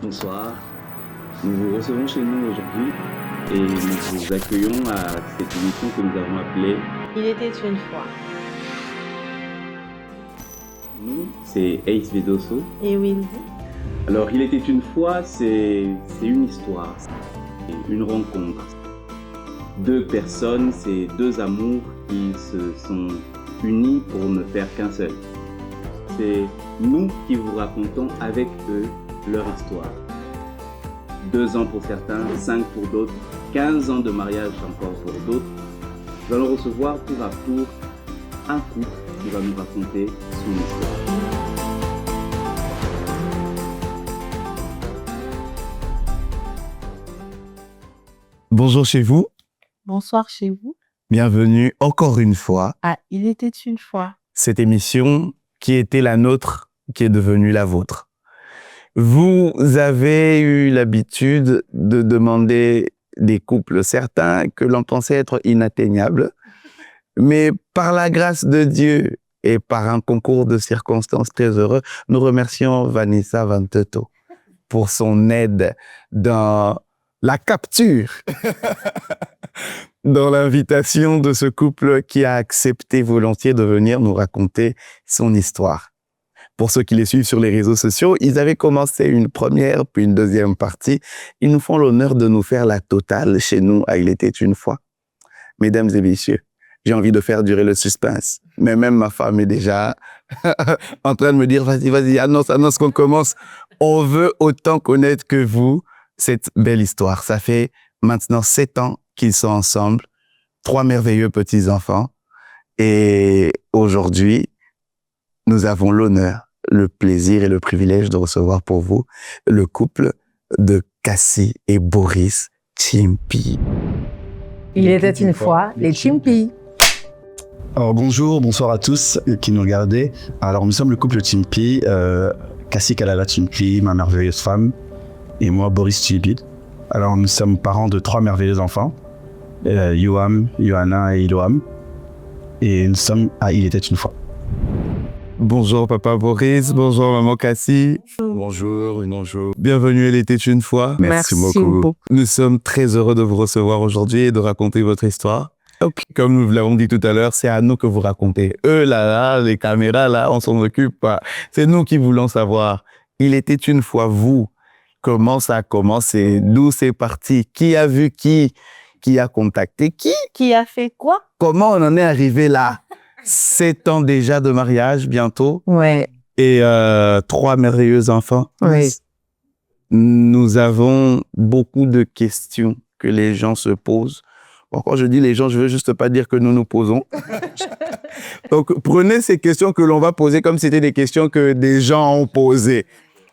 Bonsoir, nous vous recevons chez nous aujourd'hui et nous vous accueillons à cette émission que nous avons appelée Il était une fois. Nous, c'est Ace Vedoso. Et Wildy. Alors, il était une fois, c'est une histoire, c'est une rencontre. Deux personnes, c'est deux amours qui se sont unis pour ne faire qu'un seul. C'est nous qui vous racontons avec eux leur histoire. 2 ans pour certains, 5 pour d'autres, 15 ans de mariage encore pour d'autres. Nous allons recevoir tour à tour un couple qui va nous raconter son histoire. Bonjour chez vous, Bonsoir chez vous. bienvenue encore une fois. Ah, il était une fois. Cette émission qui était la nôtre, qui est devenue la vôtre. Vous avez eu l'habitude de demander des couples certains que l'on pensait être inatteignables, mais par la grâce de Dieu et par un concours de circonstances très heureux, nous remercions Vanessa Vanteto pour son aide dans la capture, dans l'invitation de ce couple qui a accepté volontiers de venir nous raconter son histoire. Pour ceux qui les suivent sur les réseaux sociaux, ils avaient commencé une première, puis une deuxième partie. Ils nous font l'honneur de nous faire la totale chez nous à Il était une fois. Mesdames et messieurs, j'ai envie de faire durer le suspense. Mais même ma femme est déjà en train de me dire, vas-y, annonce qu'on commence. On veut autant connaître que vous cette belle histoire. Ça fait maintenant 7 ans qu'ils sont ensemble, 3 merveilleux petits-enfants. Et aujourd'hui, nous avons l'honneur, le plaisir et le privilège de recevoir pour vous le couple de Cassie et Boris Chimpi. Il était une fois les Chimpi. Alors bonsoir à tous qui nous regardez. Alors nous sommes le couple Chimpi, Cassie Kalala Chimpi, ma merveilleuse femme, et moi Boris Chimpi. Alors nous sommes parents de 3 merveilleux enfants, Yoam, Yohana et Iloam. Et nous sommes à Il était une fois. Bonjour papa Boris, bonjour maman Cassie. Bonjour. Bienvenue, Elle était une fois. Merci beaucoup. Nous sommes très heureux de vous recevoir aujourd'hui et de raconter votre histoire. Okay. Comme nous l'avons dit tout à l'heure, c'est à nous que vous racontez. Eux là, les caméras là, on s'en occupe pas. C'est nous qui voulons savoir. Il était une fois vous. Comment ça a commencé? D'où c'est parti? Qui a vu qui? Qui a contacté qui? Qui a fait quoi? Comment on en est arrivé là? 7 ans déjà de mariage, bientôt. Ouais. Et 3 merveilleux enfants. Oui. Nous avons beaucoup de questions que les gens se posent. Bon, quand je dis les gens, je veux juste pas dire que nous nous posons. Donc, prenez ces questions que l'on va poser comme si c'était des questions que des gens ont posées.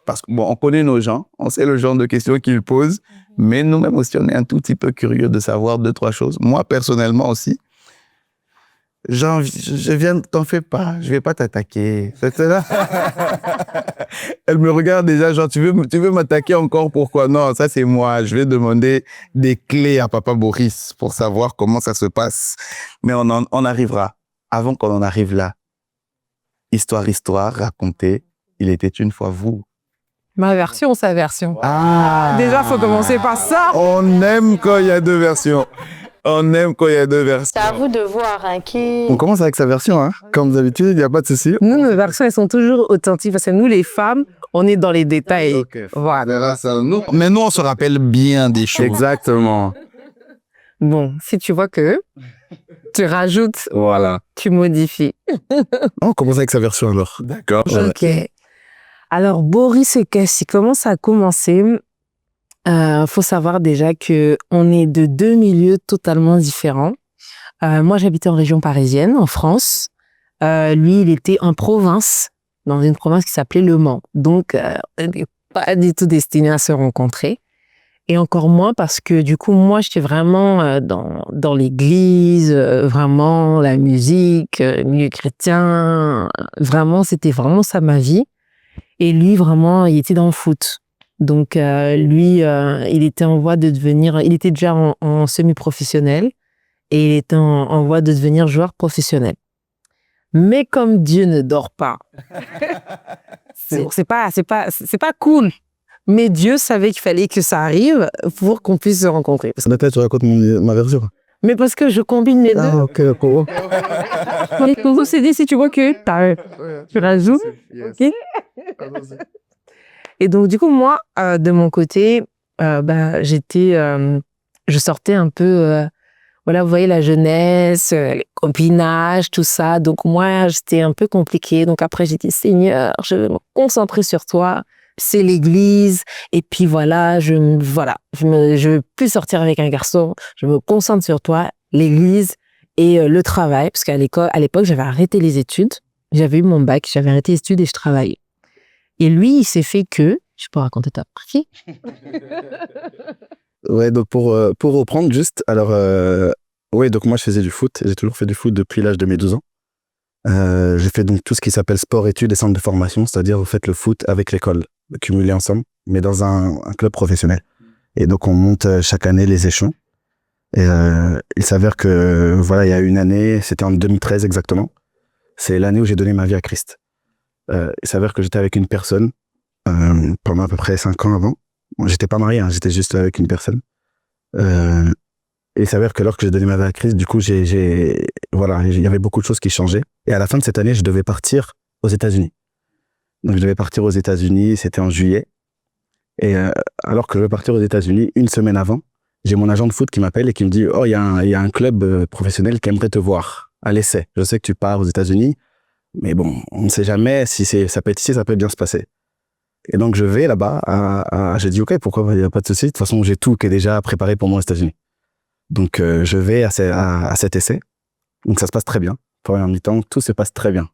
Parce que, bon, on connaît nos gens, on sait le genre de questions qu'ils posent, mais nous-mêmes aussi, on est un tout petit peu curieux de savoir 2-3 choses. Moi, personnellement aussi, je viens, t'en fais pas, je vais pas t'attaquer. Elle me regarde déjà, genre, tu veux m'attaquer encore, pourquoi? Non, ça c'est moi, je vais demander des clés à papa Boris pour savoir comment ça se passe. Mais on arrivera. Avant qu'on en arrive là, histoire, racontez, il était une fois vous. Ma version, sa version. Ah! Déjà, faut commencer par ça. On aime quand il y a 2 versions. On aime quand il y a 2 versions. C'est à vous de voir qui. On commence avec sa version, hein. Comme d'habitude, il n'y a pas de souci. Nous, nos versions, elles sont toujours authentiques parce que nous, les femmes, on est dans les détails. Okay. Voilà. Mais nous, on se rappelle bien des choses. Exactement. Bon, si tu vois que tu rajoutes, Voilà. tu modifies. On commence avec sa version alors. D'accord. Ok. Alors, Boris et Cassie, comment ça a commencé? Faut savoir déjà que on est de 2 milieux totalement différents. Moi, j'habitais en région parisienne, en France. Lui, il était en province, dans une province qui s'appelait Le Mans. Donc, on n'est pas du tout destinés à se rencontrer. Et encore moins parce que, du coup, moi, j'étais vraiment dans l'église, vraiment la musique, milieu chrétien. Vraiment, c'était vraiment ça ma vie. Et lui, vraiment, il était dans le foot. Donc, lui, il était en voie de devenir... Il était déjà en semi-professionnel et il était en voie de devenir joueur professionnel. Mais comme Dieu ne dort pas, c'est pas cool. Mais Dieu savait qu'il fallait que ça arrive pour qu'on puisse se rencontrer. Nathalie, tu racontes ma version. Mais parce que je combine les deux. Ah, ok, d'accord. Les Congo CD, si tu vois que tu rajoutes. Ok. Et donc, du coup, moi, de mon côté, je sortais un peu, voilà, vous voyez, la jeunesse, les copinages, tout ça. Donc, moi, j'étais un peu compliquée. Donc, après, j'ai dit, Seigneur, je vais me concentrer sur toi. C'est l'église. Et puis, voilà, je veux plus sortir avec un garçon. Je me concentre sur toi, l'église et le travail. Parce qu'à l'époque, j'avais arrêté les études. J'avais eu mon bac, j'avais arrêté les études et je travaillais. Et lui, il s'est fait que... Je peux raconter ta partie. Ouais, donc pour reprendre juste, alors, ouais, donc moi je faisais du foot, j'ai toujours fait du foot depuis l'âge de mes 12 ans. J'ai fait donc tout ce qui s'appelle sport, études et centre de formation, c'est-à-dire vous faites le foot avec l'école, cumulé ensemble, mais dans un club professionnel. Et donc on monte chaque année les échelons. Et il s'avère que, voilà, il y a une année, c'était en 2013 exactement, c'est l'année où j'ai donné ma vie à Christ. Il s'avère que j'étais avec une personne pendant à peu près 5 ans avant. Bon, j'étais pas marié, hein, j'étais juste avec une personne. Et il s'avère que lorsque j'ai donné ma vie à Christ, du coup, voilà, il y avait beaucoup de choses qui changeaient. Et à la fin de cette année, je devais partir aux États-Unis. Donc, je devais partir aux États-Unis, c'était en juillet. Et alors que je devais partir aux États-Unis, une semaine avant, j'ai mon agent de foot qui m'appelle et qui me dit « Oh, il y a un club professionnel qui aimerait te voir à l'essai. Je sais que tu pars aux États-Unis, mais bon, on ne sait jamais si ça peut être ici, ça peut bien se passer. » Et donc, je vais là-bas, j'ai dit, OK, pourquoi il n'y a pas de souci. De toute façon, j'ai tout qui est déjà préparé pour moi aux États-Unis. Donc, je vais à cet essai. Donc, ça se passe très bien. Première mi-temps, tout se passe très bien.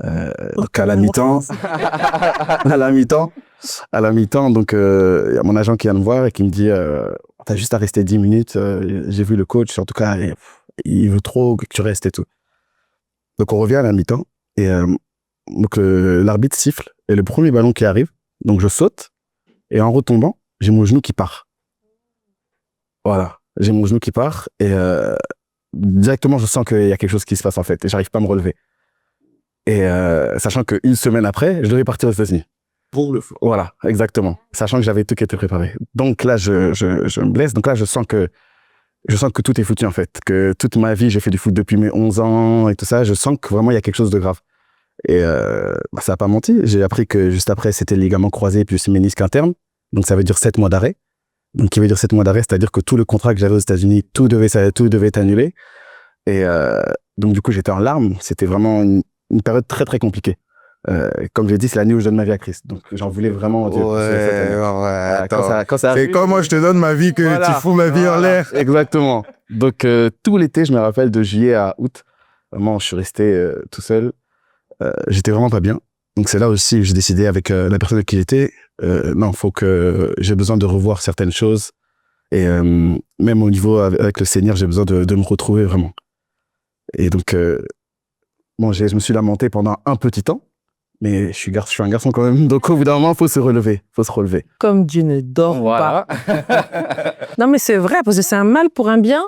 Donc, à la mi-temps, donc, il y a mon agent qui vient me voir et qui me dit, t'as juste à rester 10 minutes. J'ai vu le coach, en tout cas, il veut trop que tu restes et tout. Donc, on revient à la mi-temps et donc l'arbitre siffle et le premier ballon qui arrive, donc je saute et en retombant, j'ai mon genou qui part. Voilà, j'ai mon genou qui part et directement je sens qu'il y a quelque chose qui se passe en fait et j'arrive pas à me relever. Et sachant qu'une semaine après, je devais partir aux États-Unis. Pour le foot. Voilà, exactement. Sachant que j'avais tout qui était préparé. Donc là, je me blesse. Donc là, je sens que tout est foutu en fait. Que toute ma vie, j'ai fait du foot depuis mes 11 ans et tout ça. Je sens que vraiment il y a quelque chose de grave. Et ça n'a pas menti. J'ai appris que juste après, c'était le ligament croisé puis aussi ménisque interne. Donc, ça veut dire 7 mois d'arrêt. Donc, qui veut dire 7 mois d'arrêt, c'est-à-dire que tout le contrat que j'avais aux États-Unis, tout devait être annulé. Et donc, du coup, j'étais en larmes. C'était vraiment une période très, très compliquée. Comme j'ai dit, c'est l'année où je donne ma vie à Christ. Donc, j'en voulais vraiment dire. Attends. C'est comme moi, je te donne ma vie que voilà, tu fous ma vie en l'air. Exactement. Donc, tout l'été, je me rappelle, de juillet à août, vraiment, je suis resté tout seul. J'étais vraiment pas bien. Donc c'est là aussi que j'ai décidé avec la personne avec qui j'étais, non, j'ai besoin de revoir certaines choses. Et même au niveau avec le Seigneur, j'ai besoin de me retrouver vraiment. Et donc, je me suis lamenté pendant un petit temps, mais je suis un garçon quand même. Donc au bout d'un moment, il faut se relever. Comme Dieu ne dort pas. Non mais c'est vrai, parce que c'est un mal pour un bien.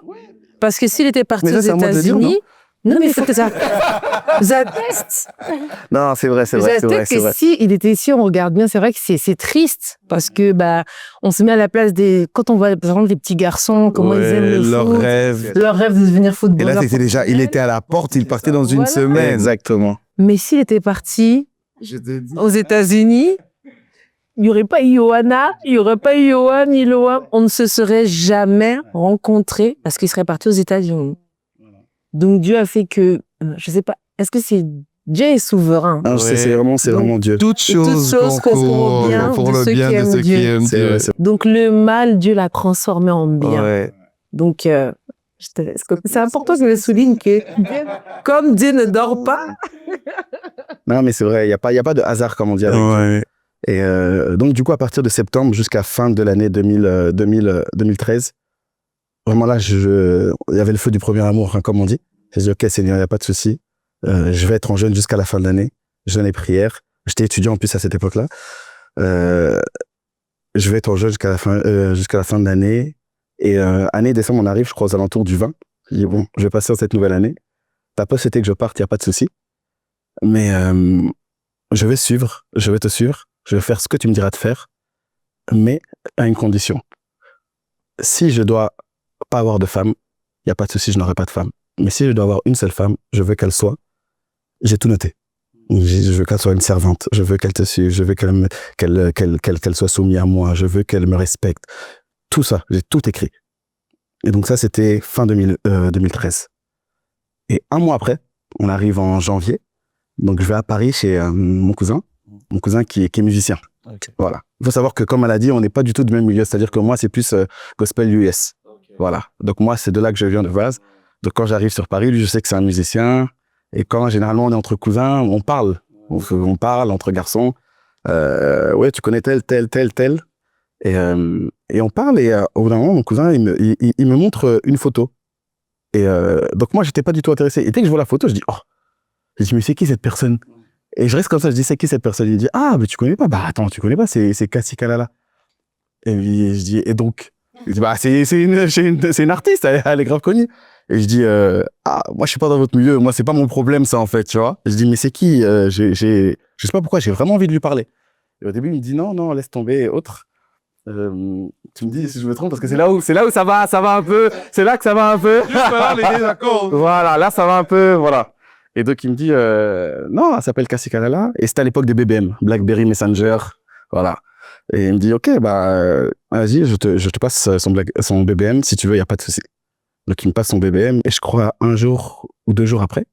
Parce que s'il était parti aux États-Unis... Non, mais il faut que ça atteste. Non, c'est vrai. Si il était ici, on regarde bien, c'est vrai que c'est triste parce que on se met à la place quand on voit par exemple des petits garçons, comment ils aiment le leur foot, leur rêve de devenir footballeur. Et là, c'était déjà, il était à la porte, il partait dans une semaine. Exactement. Mais s'il était parti aux États-Unis, il n'y aurait pas eu Johanna, il n'y aurait pas eu Johan, ni Loam. On ne se serait jamais rencontrés parce qu'il serait parti aux États-Unis. Donc Dieu a fait que, je sais pas, est-ce que c'est Dieu est souverain? Non, c'est vraiment Dieu. Toutes choses concourent pour le bien de ceux qui aiment Dieu. Donc le mal, Dieu l'a transformé en bien. Ouais. Donc c'est important que je le souligne que comme Dieu ne dort pas. Non, mais c'est vrai, il y a pas de hasard comme on dit avec Dieu. Et donc du coup à partir de septembre jusqu'à fin de l'année 2013. Vraiment là, il y avait le feu du premier amour, hein, comme on dit. J'ai dit, OK, Seigneur, il n'y a pas de souci. Je vais être en jeûne jusqu'à la fin de l'année. Jeûne et prière. J'étais étudiant en plus à cette époque-là. Je vais être en jeûne jusqu'à la fin de l'année. Et année décembre, on arrive, je crois, aux alentours du 20. Je dis, bon, je vais passer dans cette nouvelle année. Ta poste c'était que je parte, il n'y a pas de souci. Mais je vais te suivre. Je vais faire ce que tu me diras de faire. mais à une condition. Si je dois pas avoir de femme, il n'y a pas de souci, je n'aurai pas de femme. Mais si je dois avoir une seule femme, je veux qu'elle soit, j'ai tout noté. Je veux qu'elle soit une servante, je veux qu'elle te suive, je veux qu'elle soit soumise à moi, je veux qu'elle me respecte. Tout ça, j'ai tout écrit. Et donc ça, c'était fin 2013. Et un mois après, on arrive en janvier, donc je vais à Paris chez mon cousin qui est musicien. Okay. Voilà. Il faut savoir que, comme elle a dit, on n'est pas du tout du même milieu, c'est-à-dire que moi, c'est plus gospel US. Okay. Voilà. Donc moi, c'est de là que je viens de base. Donc quand j'arrive sur Paris, lui, je sais que c'est un musicien. Et quand généralement on est entre cousins, on parle. On parle entre garçons. Ouais, tu connais tel. Et on parle et au bout d'un moment, mon cousin, il me montre une photo. Et donc moi, j'étais pas du tout intéressé. Et dès que je vois la photo, je dis, oh, mais c'est qui cette personne? Et je reste comme ça, je dis, c'est qui cette personne? Il dit, ah, mais tu connais pas? Bah attends, tu connais pas, c'est Kassi Kalala. Et je dis, et donc? Il dit, bah c'est une artiste, elle est grave connue. Et je dis, moi je suis pas dans votre milieu, moi c'est pas mon problème ça en fait, tu vois. Je dis, mais c'est qui? Je sais pas pourquoi, j'ai vraiment envie de lui parler. Et au début, il me dit, non, laisse tomber, autre. Tu me dis si je me trompe, parce que c'est là où ça va un peu, c'est là que ça va un peu. Juste là, les désaccords. Voilà, là ça va un peu, voilà. Et donc il me dit, non, elle s'appelle Kassi Kalala, et c'était à l'époque des BBM, Blackberry Messenger, voilà. Et il me dit, ok, bah, vas-y, je te passe son BBM, si tu veux, il n'y a pas de souci. Donc, il me passe son BBM, et je crois 1 jour ou 2 jours après.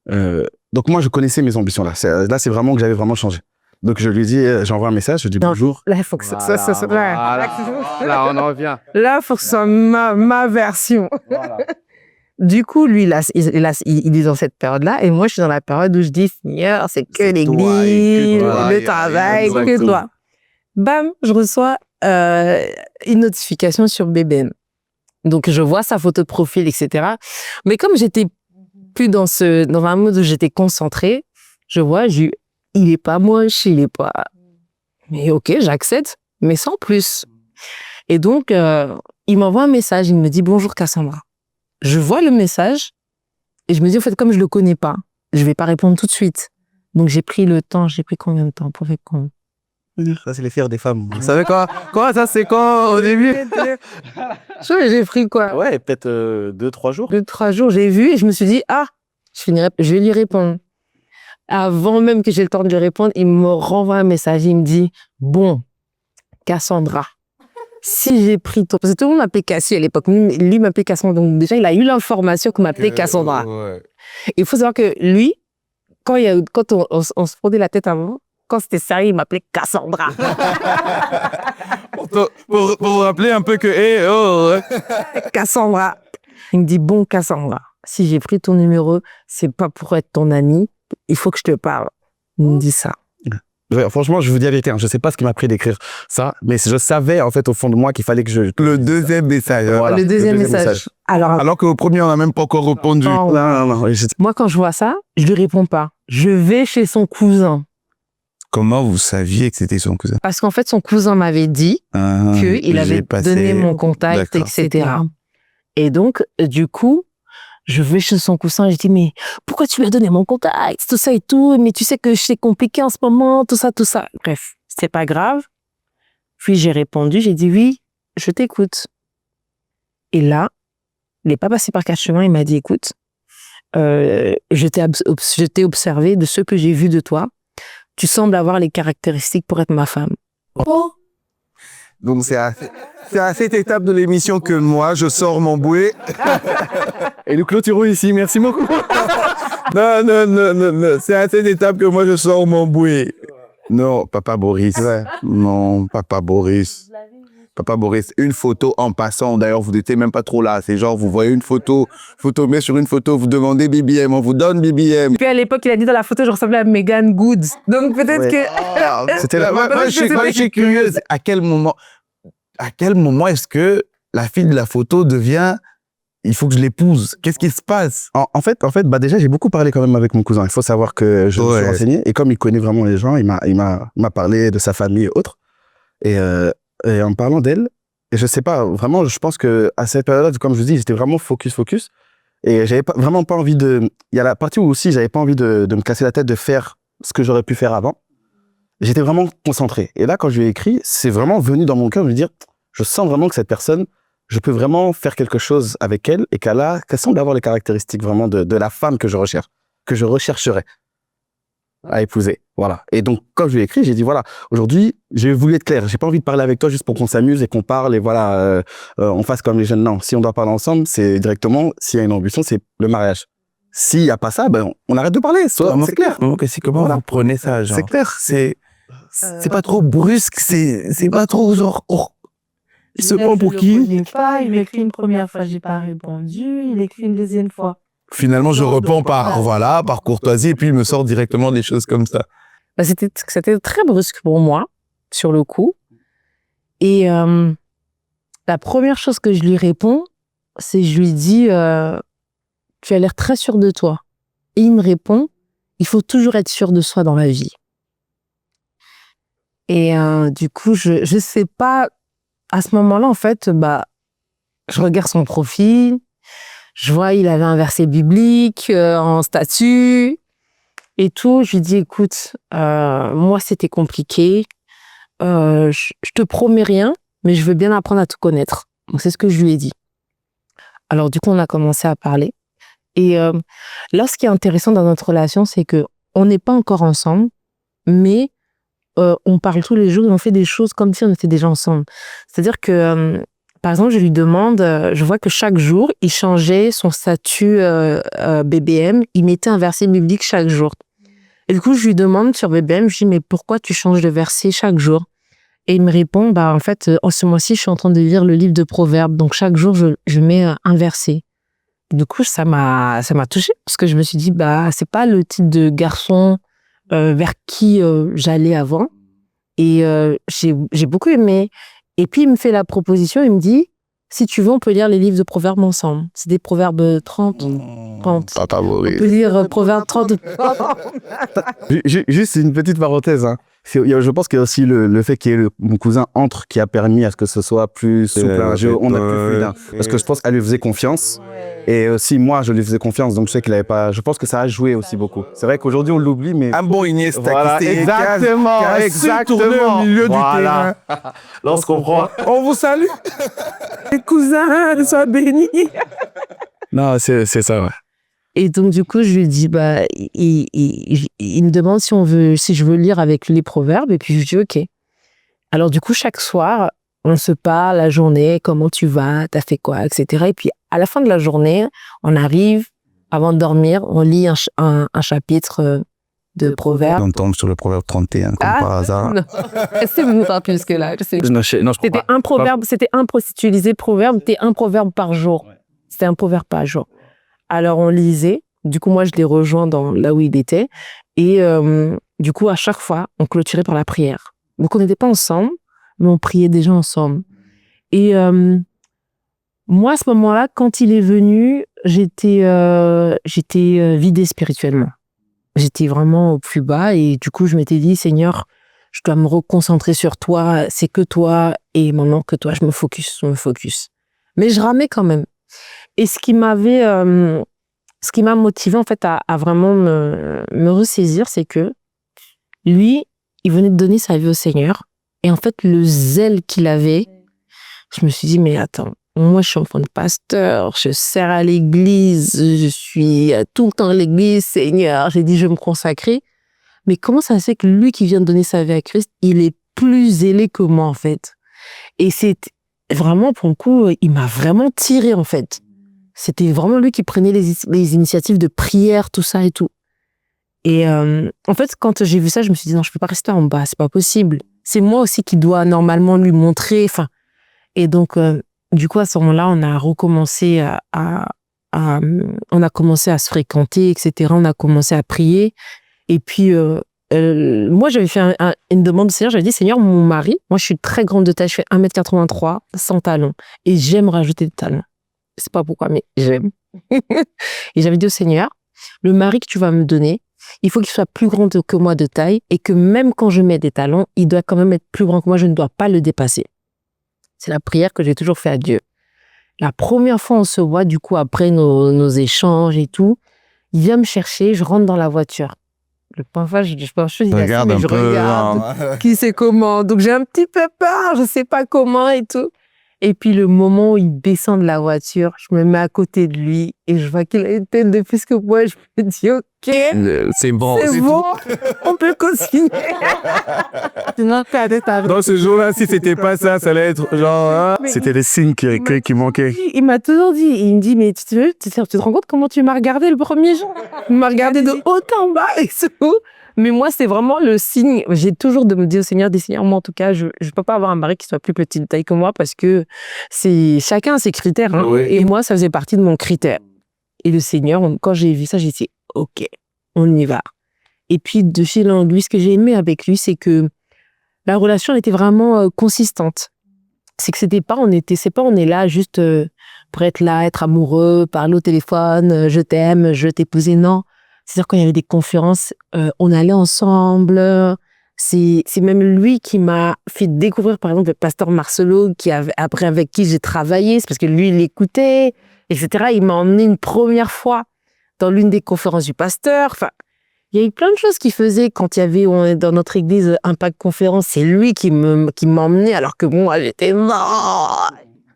Donc, moi, je connaissais mes ambitions, là. Là, c'est vraiment que j'avais vraiment changé. Donc, je lui dis, j'envoie un message, je dis bonjour. Là, il faut que ça soit... Là, on en revient. Là, il faut que ce soit ma version. Voilà. Du coup, lui, il est dans cette période-là, et moi, je suis dans la période où je dis, Seigneur, c'est que l'église, le travail, que toi. Bam, je reçois une notification sur BBM. Donc, je vois sa photo de profil, etc. Mais comme j'étais plus dans un mode où j'étais concentrée, je vois, il est pas moche, il est pas... Mais ok, j'accepte, mais sans plus. Et donc, il m'envoie un message, il me dit « Bonjour Cassandra ». Je vois le message et je me dis, en fait, comme je le connais pas, je vais pas répondre tout de suite. Donc, j'ai pris combien de temps pour répondre? Ça, c'est les fiers des femmes. Vous savez quoi? Ça, c'est quand, au début? J'ai pris quoi? Ouais, peut-être 2-3 jours. 2-3 jours, j'ai vu et je me suis dit, je vais lui répondre. Avant même que j'ai le temps de lui répondre, il me renvoie un message. Il me dit, bon, Cassandra, si j'ai pris ton... Parce que tout le monde m'appelait Cassie à l'époque. Lui m'appelait Cassandra. Donc déjà, il a eu l'information qu'on m'appelait Cassandra. Ouais. Il faut savoir que lui, quand on se frottait la tête avant, quand c'était sérieux, il m'appelait Cassandra. pour vous rappeler un peu que... Cassandra. Il me dit, bon, Cassandra, si j'ai pris ton numéro, c'est pas pour être ton ami. Il faut que je te parle. Il me dit ça. Ouais, franchement, je vous dis la vérité, je sais pas ce qui m'a pris d'écrire ça, mais je savais en fait au fond de moi qu'il fallait que je... Le deuxième message. Voilà, le deuxième message. Alors qu'au premier, on n'a même pas encore répondu. Non. Moi, quand je vois ça, je lui réponds pas. Je vais chez son cousin. Comment vous saviez que c'était son cousin? Parce qu'en fait, son cousin m'avait dit qu'il avait donné mon contact, etc. Et donc, du coup, je vais chez son cousin, je dis, mais pourquoi tu lui as donné mon contact, tout ça et tout, mais tu sais que c'est compliqué en ce moment, tout ça. Bref, c'est pas grave. Puis j'ai répondu, j'ai dit, oui, je t'écoute. Et là, il n'est pas passé par 4 chemins, il m'a dit, écoute, je t'ai observé de ce que j'ai vu de toi. Tu sembles avoir les caractéristiques pour être ma femme. Oh. Donc, c'est à cette étape de l'émission que moi, je sors mon bouet. Et nous clôturons ici. Merci beaucoup. Non. C'est à cette étape que moi, je sors mon bouet. Non, papa Boris. Ouais. Non, papa Boris. Papa Boris, une photo en passant. D'ailleurs, vous n'étiez même pas trop là. C'est genre, vous voyez une photo, mais sur une photo, vous demandez BBM, on vous donne BBM. Puis à l'époque, il a dit dans la photo, je ressemblais à Megan Good. Donc peut-être que... C'était là. Moi, je suis curieuse. À quel moment est-ce que la fille de la photo devient... Il faut que je l'épouse. Qu'est-ce qui se passe? En fait, bah déjà, j'ai beaucoup parlé quand même avec mon cousin. Il faut savoir que je me suis renseigné. Et comme il connaît vraiment les gens, il m'a parlé de sa famille et autres. Et en parlant d'elle, et je sais pas, vraiment, je pense que à cette période-là, comme je vous dis, j'étais vraiment focus. Et j'avais vraiment pas envie de... Il y a la partie où aussi, j'avais pas envie de me casser la tête de faire ce que j'aurais pu faire avant. j'étais vraiment concentré. Et là, quand je lui ai écrit, c'est vraiment venu dans mon cœur de me dire, je sens vraiment que cette personne, je peux vraiment faire quelque chose avec elle et qu'elle semble avoir les caractéristiques vraiment de la femme que je recherche, que je rechercherais à épouser. Voilà. Et donc, quand je lui ai écrit, j'ai dit, voilà, aujourd'hui, j'ai voulu être clair. J'ai pas envie de parler avec toi juste pour qu'on s'amuse et qu'on parle et voilà, on fasse comme les jeunes. Non, si on doit parler ensemble, c'est directement, s'il y a une ambition, c'est le mariage. S'il y a pas ça, ben, on arrête de parler. C'est clair. Comment Voilà. vous prenez ça, genre? C'est clair. C'est pas trop brusque, c'est pas trop genre, il se prend pour qui? Il m'écrit une première fois, j'ai pas répondu. Il écrit une deuxième fois. Finalement, je réponds par courtoisie, et puis il me sort directement des choses comme ça. Bah, c'était très brusque pour moi, sur le coup. Et la première chose que je lui réponds, c'est je lui dis, tu as l'air très sûr de toi. Et il me répond, il faut toujours être sûr de soi dans la vie. Et du coup, je sais pas, à ce moment-là, en fait, bah, je regarde son profil, je vois, il avait un verset biblique en statut et tout. Je lui dis, écoute, moi, c'était compliqué. Je te promets rien, mais je veux bien apprendre à te connaître. Donc, c'est ce que je lui ai dit. Alors, du coup, on a commencé à parler. Et là, ce qui est intéressant dans notre relation, c'est que on n'est pas encore ensemble, mais on parle tous les jours et on fait des choses comme si on était déjà ensemble. C'est-à-dire que, par exemple, je lui demande, je vois que chaque jour, il changeait son statut BBM, il mettait un verset biblique chaque jour. Et du coup, je lui demande sur BBM, je lui dis, mais pourquoi tu changes de verset chaque jour? Et il me répond, bah en fait, en ce mois-ci, je suis en train de lire le livre de Proverbes, donc chaque jour, je mets un verset. Du coup, ça m'a touchée, parce que je me suis dit, bah c'est pas le type de garçon vers qui j'allais avant. Et j'ai beaucoup aimé. Et puis, il me fait la proposition, il me dit, si tu veux, on peut lire les livres de Proverbes ensemble. C'est des Proverbes 30. On peut lire Proverbes 30. Juste une petite parenthèse. Hein. Je pense qu'il y a aussi le fait qu'il y ait mon cousin entre qui a permis à ce que ce soit plus souple. On a plus fluide. Hein. Parce que je pense qu'elle lui faisait confiance. Et aussi, moi, je lui faisais confiance. Donc, je sais qu'il avait pas. Je pense que ça a joué aussi beaucoup. C'est vrai qu'aujourd'hui, on l'oublie, mais. Un bon Iniesta Voilà, qui exactement. a tourné au milieu du terrain. Là, on se comprend. On vous salue. Les cousins, sois bénis. Non, c'est ça, ouais. Et donc, du coup, je lui dis, bah, il me demande si je veux lire avec lui les proverbes. Et puis, je dis, OK. Alors, du coup, chaque soir, on se parle la journée, comment tu vas, t'as fait quoi, etc. Et puis, à la fin de la journée, on arrive, avant de dormir, on lit un chapitre de proverbes. On tombe sur le proverbe 31, comme par hasard. Non. C'est beaucoup plus que là. C'était un proverbe, si tu lisais proverbe, c'était un proverbe par jour. C'était un proverbe par jour. Alors, on lisait. Du coup, moi, je l'ai rejoint là où il était. Et du coup, à chaque fois, on clôturait par la prière. Donc, on n'était pas ensemble, mais on priait déjà ensemble. Et moi, à ce moment-là, quand il est venu, j'étais vidée spirituellement. J'étais vraiment au plus bas. Et du coup, je m'étais dit, Seigneur, je dois me reconcentrer sur toi. C'est que toi. Et maintenant que toi, je me focus. Mais je ramais quand même. Et ce qui m'a motivé en fait à vraiment me ressaisir, c'est que lui, il venait de donner sa vie au Seigneur. Et en fait, le zèle qu'il avait, je me suis dit, mais attends, moi, je suis enfant de pasteur, je sers à l'église, je suis tout le temps à l'église, Seigneur. J'ai dit, je vais me consacrer. Mais comment ça se fait que lui qui vient de donner sa vie à Christ, il est plus zélé que moi, en fait? Et c'est vraiment, pour le coup, il m'a vraiment tiré, en fait. C'était vraiment lui qui prenait les initiatives de prière, tout ça et tout. Et en fait, quand j'ai vu ça, je me suis dit, non, je peux pas rester en bas, c'est pas possible. C'est moi aussi qui dois normalement lui montrer. Et donc, du coup, à ce moment-là, on a recommencé on a commencé à se fréquenter, etc. On a commencé à prier. Et puis, moi, j'avais fait une demande au Seigneur. J'avais dit, Seigneur, mon mari, moi, je suis très grande de taille, je fais 1m83, sans talons. Et j'aime rajouter des talons. Je sais pas pourquoi, mais j'aime. Et j'avais dit au Seigneur, le mari que tu vas me donner, il faut qu'il soit plus grand que moi de taille et que même quand je mets des talons, il doit quand même être plus grand que moi, je ne dois pas le dépasser. C'est la prière que j'ai toujours fait à Dieu. La première fois, on se voit, du coup, après nos échanges et tout, il vient me chercher, je rentre dans la voiture. Le point faible, je dis Regarde mais un je peu. regarde qui c'est comment. Donc j'ai un petit peu peur, je sais pas comment et tout. Et puis le moment où il descend de la voiture, je me mets à côté de lui et je vois qu'il a une tête de plus que moi. Je me dis ok, C'est bon. c'est bon, on peut continuer. Dans ce jour-là, si c'était pas ça, ça allait être genre. Hein? Mais C'était des signes qui manquaient. il m'a toujours dit, il me dit, mais tu te rends compte comment tu m'as regardé le premier jour? Il m'a regardé de haut en bas et tout. Mais moi, c'est vraiment le signe. J'ai toujours de me dire au Seigneur, des seigneurs, moi en tout cas, je peux pas avoir un mari qui soit plus petit de taille que moi parce que c'est chacun a ses critères. Hein. Oui. Et moi, ça faisait partie de mon critère. Et le Seigneur, quand j'ai vu ça, j'ai dit, ok, on y va. Et puis, de fil en aiguille, ce que j'ai aimé avec lui, c'est que la relation était vraiment consistante. C'est que on est là juste pour être là, être amoureux, parler au téléphone, je t'aime, je t'épousais, non. C'est-à-dire quand il y avait des conférences, on allait ensemble. C'est même lui qui m'a fait découvrir, par exemple, le pasteur Marcelo, après avec qui j'ai travaillé, c'est parce que lui, il écoutait, etc. Il m'a emmené une première fois dans l'une des conférences du pasteur. Enfin, il y a eu plein de choses qu'il faisait quand il y avait dans notre église Impact Conférence. C'est lui qui m'emmenait alors que moi, j'étais non.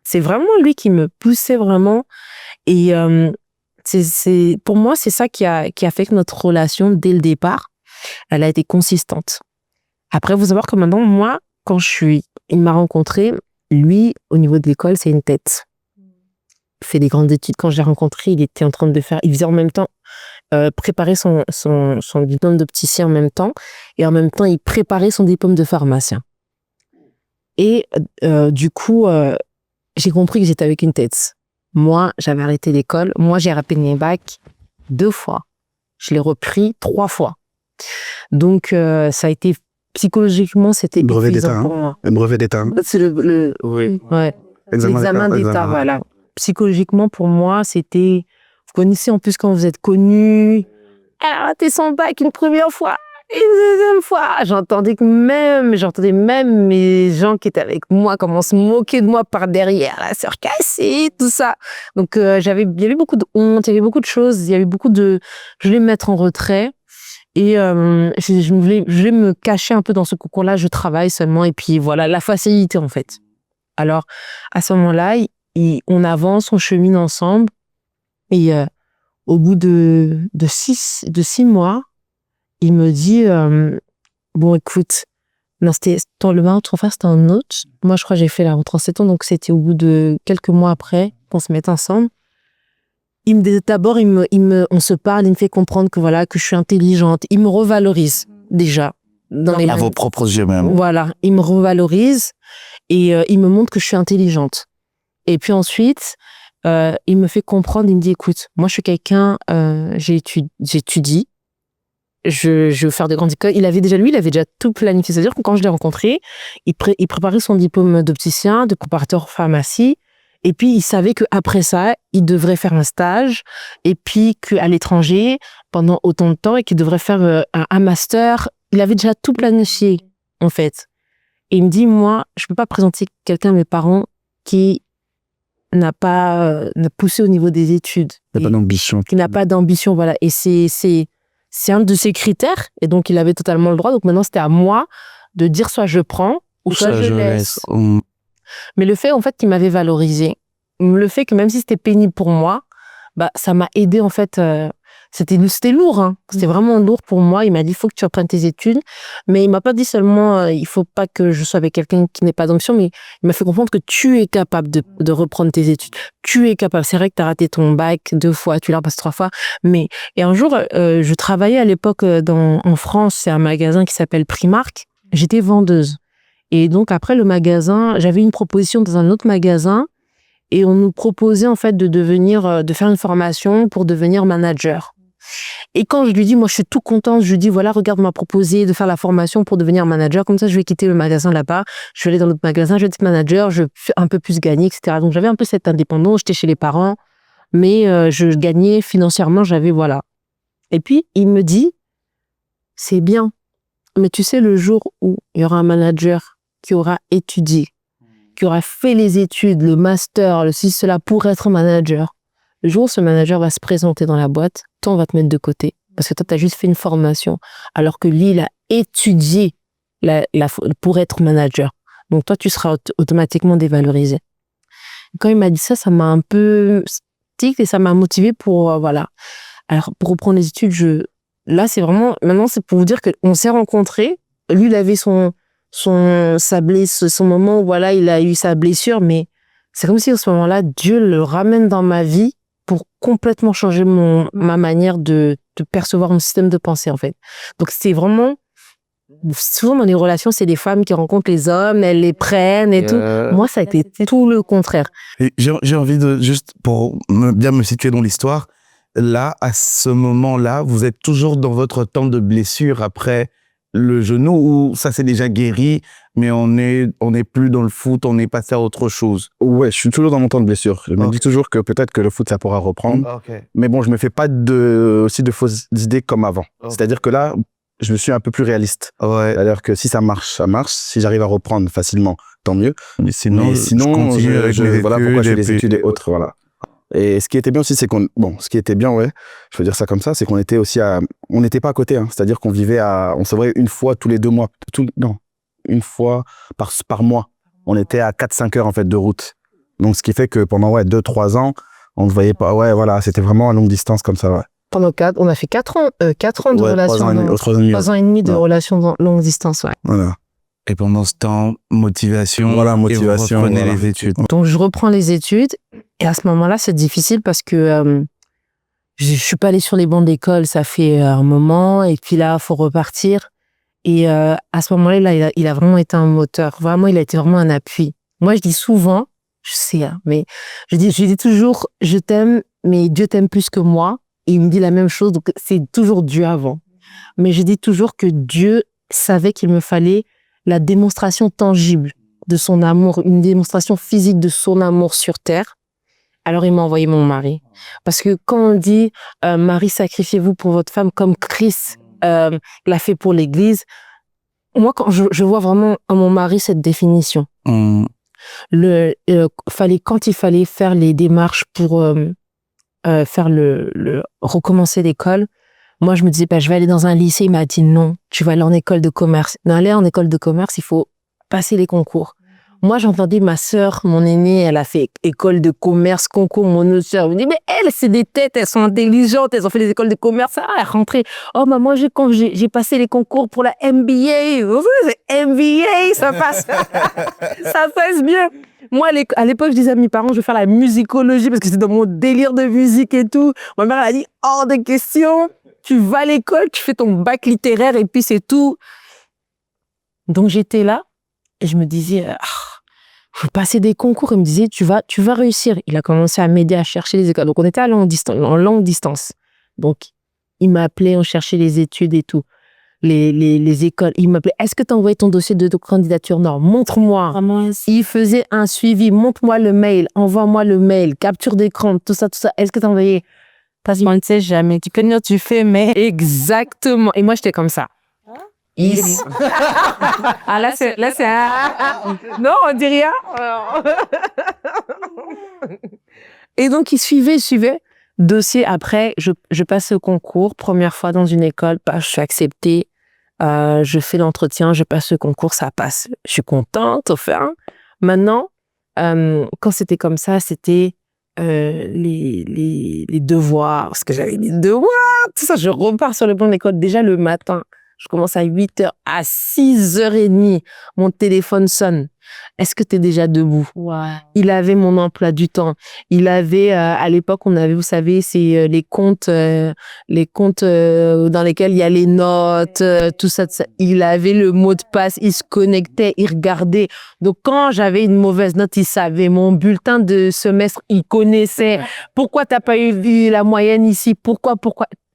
C'est vraiment lui qui me poussait vraiment. Et pour moi, c'est ça qui a fait que notre relation, dès le départ, elle a été consistante. Après, vous savoir que maintenant, moi, il m'a rencontré, lui, au niveau de l'école, c'est une tête. Il fait des grandes études. Quand je l'ai rencontré, il faisait en même temps préparer son diplôme d'opticien en même temps, et en même temps, il préparait son diplôme de pharmacien. Et du coup, j'ai compris que j'étais avec une tête. Moi, j'avais arrêté l'école. Moi, j'ai raté mes bacs 2 fois. Je l'ai repris 3 fois. Donc, ça a été psychologiquement, c'était épuisant pour moi. Un brevet d'État. C'est Oui. Ouais. L'examen d'État, voilà. Psychologiquement, pour moi, c'était... Vous connaissez en plus quand vous êtes connu. Elle a raté son bac une première fois. Une deuxième fois. J'entendais même mes gens qui étaient avec moi comment se moquer de moi par derrière. La sœur cassée, tout ça. Donc, il y avait beaucoup de honte, il y avait beaucoup de choses. Je voulais me mettre en retrait. Et je voulais me cacher un peu dans ce cocon-là. Je travaille seulement. Et puis voilà, la facilité en fait. Alors, à ce moment-là, on avance, on chemine ensemble. Et au bout de 6 mois, il me dit bon, écoute, non, le mari de ton frère, c'était un autre. Moi, je crois que j'ai fait la rentrée en 7 ans, donc c'était au bout de quelques mois après qu'on se mette ensemble. D'abord, on se parle, il me fait comprendre que voilà, que je suis intelligente. Il me revalorise déjà. À vos propres yeux même. Voilà, il me revalorise et il me montre que je suis intelligente. Et puis ensuite, il me fait comprendre, il me dit, écoute, moi je suis quelqu'un, j'étudie, je veux faire de grandes écoles. Il avait déjà tout planifié. C'est-à-dire que quand je l'ai rencontré, il préparait son diplôme d'opticien, de préparateur en pharmacie. Et puis, il savait qu'après ça, il devrait faire un stage. Et puis, qu'à l'étranger, pendant autant de temps, et qu'il devrait faire un master. Il avait déjà tout planifié, en fait. Et il me dit, moi, je peux pas présenter quelqu'un à mes parents qui n'a poussé au niveau des études. Qui n'a pas d'ambition. Qui n'a pas d'ambition, voilà. Et c'est un de ses critères. Et donc, il avait totalement le droit. Donc, maintenant, c'était à moi de dire soit je prends, ou soit je laisse. Mais le fait, en fait, qu'il m'avait valorisé, le fait que même si c'était pénible pour moi, bah, ça m'a aidé, en fait. C'était lourd, hein. C'était vraiment lourd pour moi. Il m'a dit, il faut que tu reprennes tes études. Mais il m'a pas dit seulement, il faut pas que je sois avec quelqu'un qui n'ait pas d'ambition, mais il m'a fait comprendre que tu es capable de reprendre tes études. Tu es capable. C'est vrai que tu as raté ton bac 2 fois, tu l'as repassé 3 fois. Et un jour, je travaillais à l'époque en France, c'est un magasin qui s'appelle Primark. J'étais vendeuse. Et donc, après le magasin, j'avais une proposition dans un autre magasin et on nous proposait, en fait, de faire une formation pour devenir manager. Et quand je lui dis, moi, je suis tout contente, je lui dis, voilà, regarde, on m'a proposé de faire la formation pour devenir manager. Comme ça, je vais quitter le magasin là-bas. Je vais aller dans l'autre magasin, je vais être manager, je vais un peu plus gagner, etc. Donc, j'avais un peu cette indépendance. J'étais chez les parents, mais je gagnais financièrement, voilà. Et puis, il me dit, c'est bien. Mais tu sais, le jour où il y aura un manager qui aura étudié, qui aura fait les études, le master, cela pour être manager, le jour où ce manager va se présenter dans la boîte, toi, on va te mettre de côté Parce que toi, tu as juste fait une formation. Alors que lui, il a étudié pour être manager. Donc, toi, tu seras automatiquement dévalorisé. Quand il m'a dit ça, ça m'a un peu stick et ça m'a motivé pour, voilà. Alors, pour reprendre les études, là, c'est vraiment, maintenant, c'est pour vous dire qu'on s'est rencontrés. Lui, il avait son moment où, voilà, il a eu sa blessure, mais c'est comme si, à ce moment-là, Dieu le ramène dans ma vie pour complètement changer ma manière de percevoir mon système de pensée, en fait. Donc, c'est vraiment, souvent dans les relations, c'est des femmes qui rencontrent les hommes, elles les prennent et tout. Moi, ça a été tout le contraire. Et j'ai envie de, juste pour bien me situer dans l'histoire, là, à ce moment-là, vous êtes toujours dans votre temps de blessure après le genou ou ça s'est déjà guéri, mais on est plus dans le foot, on est passé à autre chose? Ouais, je suis toujours dans mon temps de blessure. Je me dis toujours que peut-être que le foot, ça pourra reprendre. Mais bon, je me fais pas aussi de fausses idées comme avant. C'est-à-dire que là, je me suis un peu plus réaliste. C'est-à-dire que si ça marche, ça marche. Si j'arrive à reprendre facilement, tant mieux. Mais sinon, voilà pourquoi je fais les études et autres, voilà. Et ce qui était bien aussi, c'est ce qui était bien, ouais, je veux dire ça comme ça, c'est qu'on était aussi on n'était pas à côté, hein. C'est-à-dire qu'on on se voyait une fois tous les 2 mois, une fois par mois. On était à 4-5 heures, en fait, de route. Donc, ce qui fait que pendant, 2-3 ans, on ne voyait pas, voilà, c'était vraiment à longue distance comme ça, ouais. Pendant on a fait 4 ans de relation. 3 ans et demi de relation dans longue distance, ouais. Voilà. Et pendant ce temps, motivation. Voilà, motivation. Et vous reprenez les études. Donc, je reprends les études. Et à ce moment-là, c'est difficile parce que je suis pas allée sur les bancs d'école, ça fait un moment. Et puis là, faut repartir. Et à ce moment-là, là, il a vraiment été un moteur. Vraiment, il a été vraiment un appui. Moi, je dis souvent, je sais, hein, mais je dis toujours, je t'aime, mais Dieu t'aime plus que moi. Et il me dit la même chose. Donc, c'est toujours Dieu avant. Mais je dis toujours que Dieu savait qu'il me fallait la démonstration tangible de son amour, une démonstration physique de son amour sur terre. Alors, il m'a envoyé mon mari. Parce que quand on dit « Marie, sacrifiez-vous pour votre femme comme Christ l'a fait pour l'Église », moi, quand je vois vraiment en mon mari cette définition. Quand il fallait faire les démarches pour recommencer l'école, moi, je me disais, je vais aller dans un lycée. Il m'a dit, non, tu vas aller en école de commerce. Mais aller en école de commerce, il faut passer les concours. Moi, j'entendais ma sœur, mon aînée, elle a fait école de commerce, concours, mon autre sœur. Je me dis, mais elles, c'est des têtes, elles sont intelligentes, elles ont fait des écoles de commerce. Elle est rentrée. Oh, maman, quand j'ai passé les concours pour la MBA. C'est MBA, ça passe. Ça passe bien. Moi, à l'époque, je disais à mes parents, je vais faire la musicologie parce que c'est dans mon délire de musique et tout. Ma mère, elle a dit, hors de question. Tu vas à l'école, tu fais ton bac littéraire et puis c'est tout. Donc, j'étais là et je me disais, je vais passer des concours. Il me disait, tu vas réussir. Il a commencé à m'aider à chercher les écoles. Donc, on était en longue distance. Donc, il m'appelait, on cherchait les études et tout. Les écoles. Il m'appelait, est-ce que tu as envoyé ton dossier de candidature? Non, montre-moi. Il faisait un suivi, montre-moi le mail, envoie-moi le mail, capture d'écran, tout ça. Est-ce que tu as envoyé? Parce qu'on ne sait jamais. Tu connais, tu fais, mais... Exactement. Et moi, j'étais comme ça. Ah, là, c'est un... Non, on dit rien. Et donc, il suivait. Dossier, après, je passe au concours. Première fois dans une école, je suis acceptée. Je fais l'entretien, je passe le concours, ça passe. Je suis contente, enfin. Maintenant, quand c'était comme ça, c'était... les devoirs, parce que j'avais des devoirs, tout ça, je repars sur le banc de l'école déjà le matin. Je commence à 8h, à 6h30, mon téléphone sonne. Est-ce que t'es déjà debout? Ouais. Il avait mon emploi du temps. Il avait, à l'époque, on avait, vous savez, c'est les comptes dans lesquels il y a les notes, tout ça. Il avait le mot de passe, il se connectait, il regardait. Donc, quand j'avais une mauvaise note, il savait. Mon bulletin de semestre, il connaissait. Pourquoi t'as pas eu la moyenne ici? Pourquoi?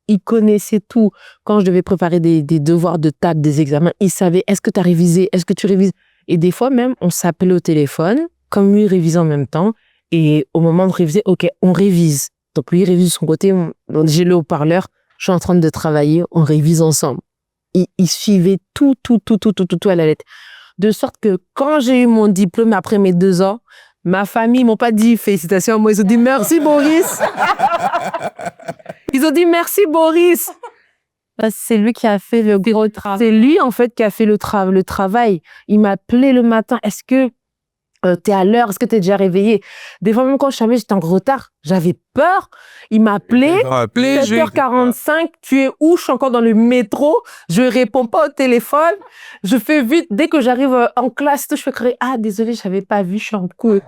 Il connaissait tout. Quand je devais préparer des devoirs de table, des examens, il savait, est-ce que tu as révisé? Est-ce que tu révises? Et des fois même, on s'appelait au téléphone, comme lui, il révisait en même temps. Et au moment de réviser, OK, on révise. Donc lui, il révise de son côté. J'ai le haut-parleur. Je suis en train de travailler. On révise ensemble. Il suivait tout à la lettre. De sorte que quand j'ai eu mon diplôme après mes 2 ans, ma famille, ils m'ont pas dit félicitations. Moi, ils ont dit merci, Boris. Ils ont dit merci, Boris. C'est lui qui a fait le gros travail. C'est lui, en fait, qui a fait le travail. Il m'appelait le matin. Est-ce que t'es à l'heure? Est-ce que t'es déjà réveillé? Des fois, même quand je savais que j'étais en retard, j'avais peur. Il m'appelait. 7h45, tu es où? Je suis encore dans le métro. Je réponds pas au téléphone. Je fais vite. Dès que j'arrive en classe, je fais crier, ah, désolé, je n'avais pas vu, je suis en cours.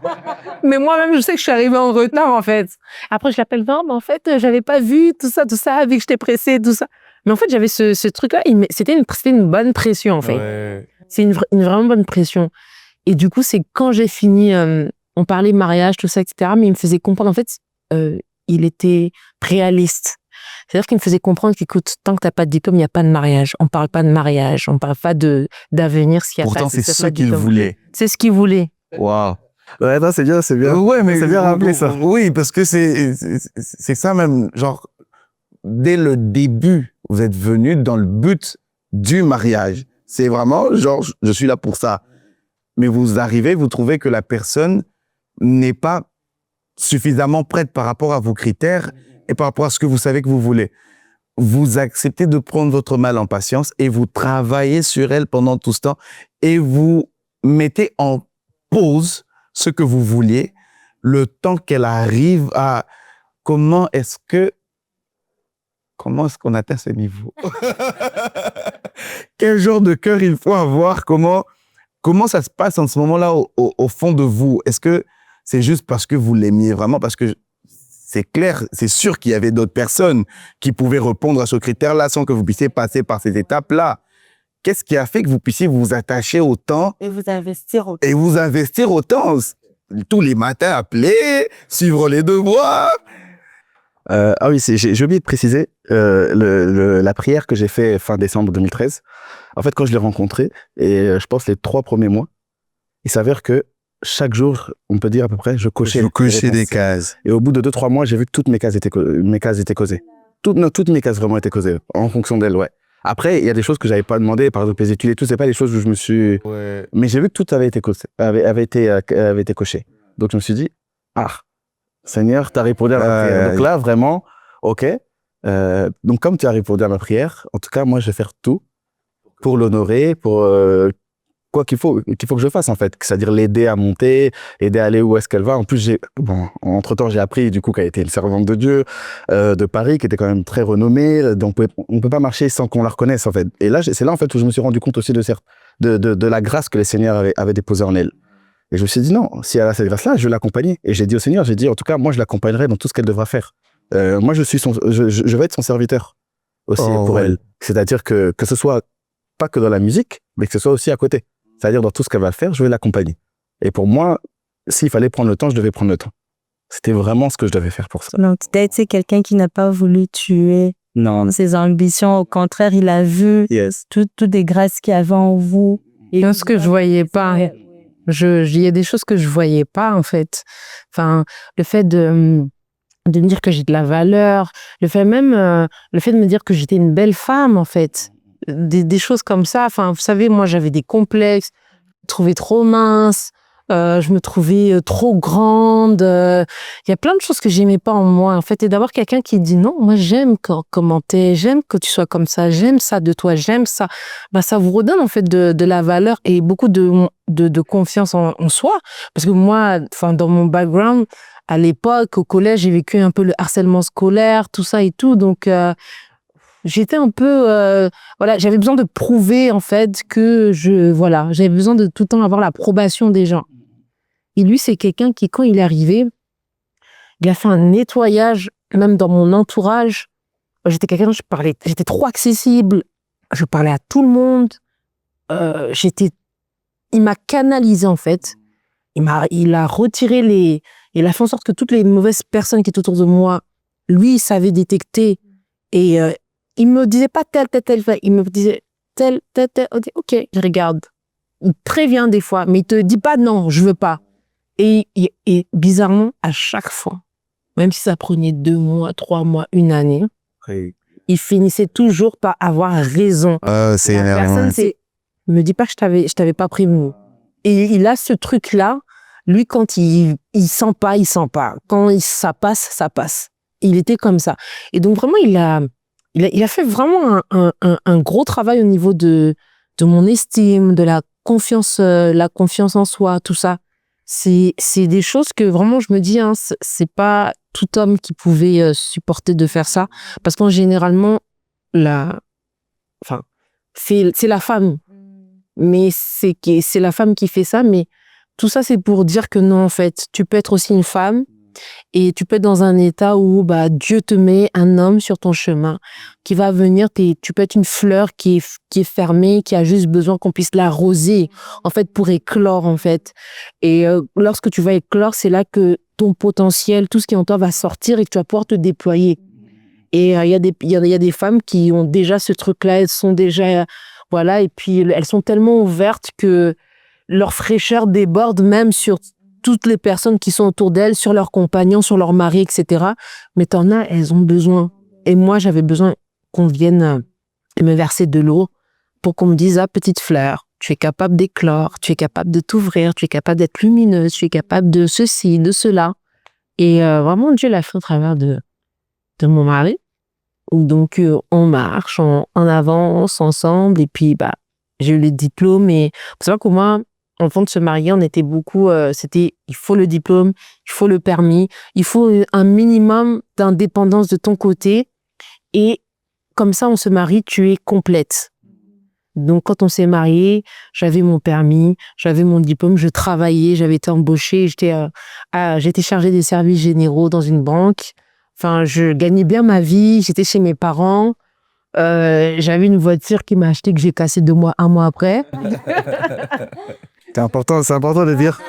Mais moi-même, je sais que je suis arrivée en retard, en fait. Après, je l'appelle, non, mais en fait, j'avais pas vu tout ça, vu que j'étais pressée, tout ça. Mais en fait, j'avais ce truc-là. C'était une bonne pression, en fait. Ouais. C'est une vraiment bonne pression. Et du coup, c'est quand j'ai fini, on parlait mariage, tout ça, etc. Mais il me faisait comprendre, en fait, il était réaliste. C'est-à-dire qu'il me faisait comprendre qu'écoute, tant que t'as pas de diplôme, il n'y a pas de mariage. On parle pas de mariage, on parle pas d'avenir. S'il y a Pourtant, pas, c'est ce qu'il voulait. C'est ce qu'il voulait. Waouh. Ouais, non, c'est bien, c'est bien. Ouais, mais c'est bien rappelé ça. Oui, parce que c'est ça même, genre, dès le début, vous êtes venu dans le but du mariage. C'est vraiment, genre, je suis là pour ça. Mais vous arrivez, vous trouvez que la personne n'est pas suffisamment prête par rapport à vos critères et par rapport à ce que vous savez que vous voulez. Vous acceptez de prendre votre mal en patience et vous travaillez sur elle pendant tout ce temps et vous mettez en pause ce que vous vouliez, le temps qu'elle arrive à comment est-ce qu'on atteint ce niveau? Quel genre de cœur il faut avoir? Comment ça se passe en ce moment-là au fond de vous? Est-ce que c'est juste parce que vous l'aimiez vraiment? Parce que c'est clair, c'est sûr qu'il y avait d'autres personnes qui pouvaient répondre à ce critère-là sans que vous puissiez passer par ces étapes-là. Qu'est-ce qui a fait que vous puissiez vous attacher autant? Et vous investir autant. Et vous investir autant? Tous les matins, appeler, suivre les devoirs. Ah oui, j'ai oublié de préciser la prière que j'ai fait fin décembre 2013. En fait, quand je l'ai rencontré, et je pense les 3 premiers mois, il s'avère que chaque jour, on peut dire à peu près, je cochais des cases. Et au bout de 2-3 mois, j'ai vu que toutes mes cases étaient causées. Toutes mes cases vraiment étaient causées, en fonction d'elles, ouais. Après, il y a des choses que j'avais pas demandé, par exemple les études et tout, c'est pas les choses où je me suis... Ouais. Mais j'ai vu que tout avait été coché. Donc je me suis dit, ah, Seigneur, tu as répondu à ma prière. Donc là, vraiment, ok. Donc comme tu as répondu à ma prière, en tout cas, moi, je vais faire tout pour l'honorer, pour quoi qu'il faut que je fasse, en fait. C'est-à-dire l'aider à monter, aider à aller où est-ce qu'elle va. En plus, entre-temps, j'ai appris, du coup, qu'elle était une servante de Dieu de Paris, qui était quand même très renommée. Donc, on peut pas marcher sans qu'on la reconnaisse, en fait. Et là, c'est là, en fait, où je me suis rendu compte aussi de la grâce que les Seigneurs avaient déposée en elle. Et je me suis dit, non, si elle a cette grâce-là, je vais l'accompagner. Et j'ai dit au Seigneur, en tout cas, moi, je l'accompagnerai dans tout ce qu'elle devra faire. Moi, je vais être son serviteur aussi pour elle. C'est-à-dire que ce soit pas que dans la musique, mais que ce soit aussi à côté. C'est-à-dire dans tout ce qu'elle va faire, je vais l'accompagner. Et pour moi, s'il fallait prendre le temps, je devais prendre le temps. C'était vraiment ce que je devais faire pour ça. Donc, peut-être c'est quelqu'un qui n'a pas voulu tuer ses ambitions. Au contraire, il a vu toutes les grâces qu'il y avait en vous. Et ce que je voyais pas. Il y a des choses que je voyais pas, en fait. Enfin, le fait de me dire que j'ai de la valeur, le fait de me dire que j'étais une belle femme, en fait. Des choses comme ça. Enfin, vous savez, moi, j'avais des complexes. Je me trouvais trop mince. Je me trouvais trop grande. Il y a plein de choses que j'aimais pas en moi, en fait. Et d'avoir quelqu'un qui dit non, moi, j'aime comment t'es, j'aime que tu sois comme ça, j'aime ça de toi, j'aime ça. Ben, ça vous redonne, en fait, de la valeur et beaucoup de confiance en soi. Parce que moi, enfin, dans mon background, à l'époque, au collège, j'ai vécu un peu le harcèlement scolaire, tout ça et tout. Donc, j'étais un peu, j'avais besoin de prouver, en fait, que j'avais besoin de tout le temps avoir l'approbation des gens. Et lui, c'est quelqu'un qui, quand il est arrivé, il a fait un nettoyage, même dans mon entourage. J'étais quelqu'un, j'étais trop accessible. Je parlais à tout le monde. Il m'a canalisé, en fait. Il a retiré il a fait en sorte que toutes les mauvaises personnes qui étaient autour de moi, lui, il savait détecter. Et, il me disait pas tel, il me disait tel. Ok, je regarde. Il prévient des fois, mais il te dit pas non, je veux pas. Et bizarrement, à chaque fois, même si ça prenait 2 mois, 3 mois, 1 année, il finissait toujours par avoir raison. C'est la personne, me dis pas que je t'avais pas prévenu. Et il a ce truc-là, lui, quand il sent pas. Quand ça passe, ça passe. Il était comme ça. Et donc vraiment, il a fait vraiment un gros travail au niveau de mon estime, de la confiance en soi, tout ça. C'est des choses que vraiment je me dis, hein, c'est pas tout homme qui pouvait supporter de faire ça, parce qu'en généralement c'est la femme, mais c'est la femme qui fait ça, mais tout ça c'est pour dire que non, en fait, tu peux être aussi une femme et tu peux être dans un état où Dieu te met un homme sur ton chemin qui va venir, tu peux être une fleur qui est fermée, qui a juste besoin qu'on puisse l'arroser, en fait, pour éclore, en fait. Et lorsque tu vas éclore, c'est là que ton potentiel, tout ce qui est en toi va sortir et que tu vas pouvoir te déployer. Et il y a des femmes qui ont déjà ce truc-là, elles sont déjà, voilà, et puis elles sont tellement ouvertes que leur fraîcheur déborde même sur toutes les personnes qui sont autour d'elles, sur leurs compagnons, sur leur mari, etc. Mais t'en as, elles ont besoin. Et moi, j'avais besoin qu'on vienne me verser de l'eau pour qu'on me dise, ah, petite fleur, tu es capable d'éclore, tu es capable de t'ouvrir, tu es capable d'être lumineuse, tu es capable de ceci, de cela. Et vraiment, Dieu l'a fait au travers de mon mari. Donc, on marche, on avance ensemble. Et puis, j'ai eu le diplôme. Et faut savoir que moi, avant de se marier, on était beaucoup, il faut le diplôme, il faut le permis, il faut un minimum d'indépendance de ton côté. Et comme ça, on se marie, tu es complète. Donc, quand on s'est mariés, j'avais mon permis, j'avais mon diplôme, je travaillais, j'avais été embauchée, j'étais chargée des services généraux dans une banque. Enfin, je gagnais bien ma vie, j'étais chez mes parents. J'avais une voiture qui m'a acheté que j'ai cassée un mois après. C'est important de dire.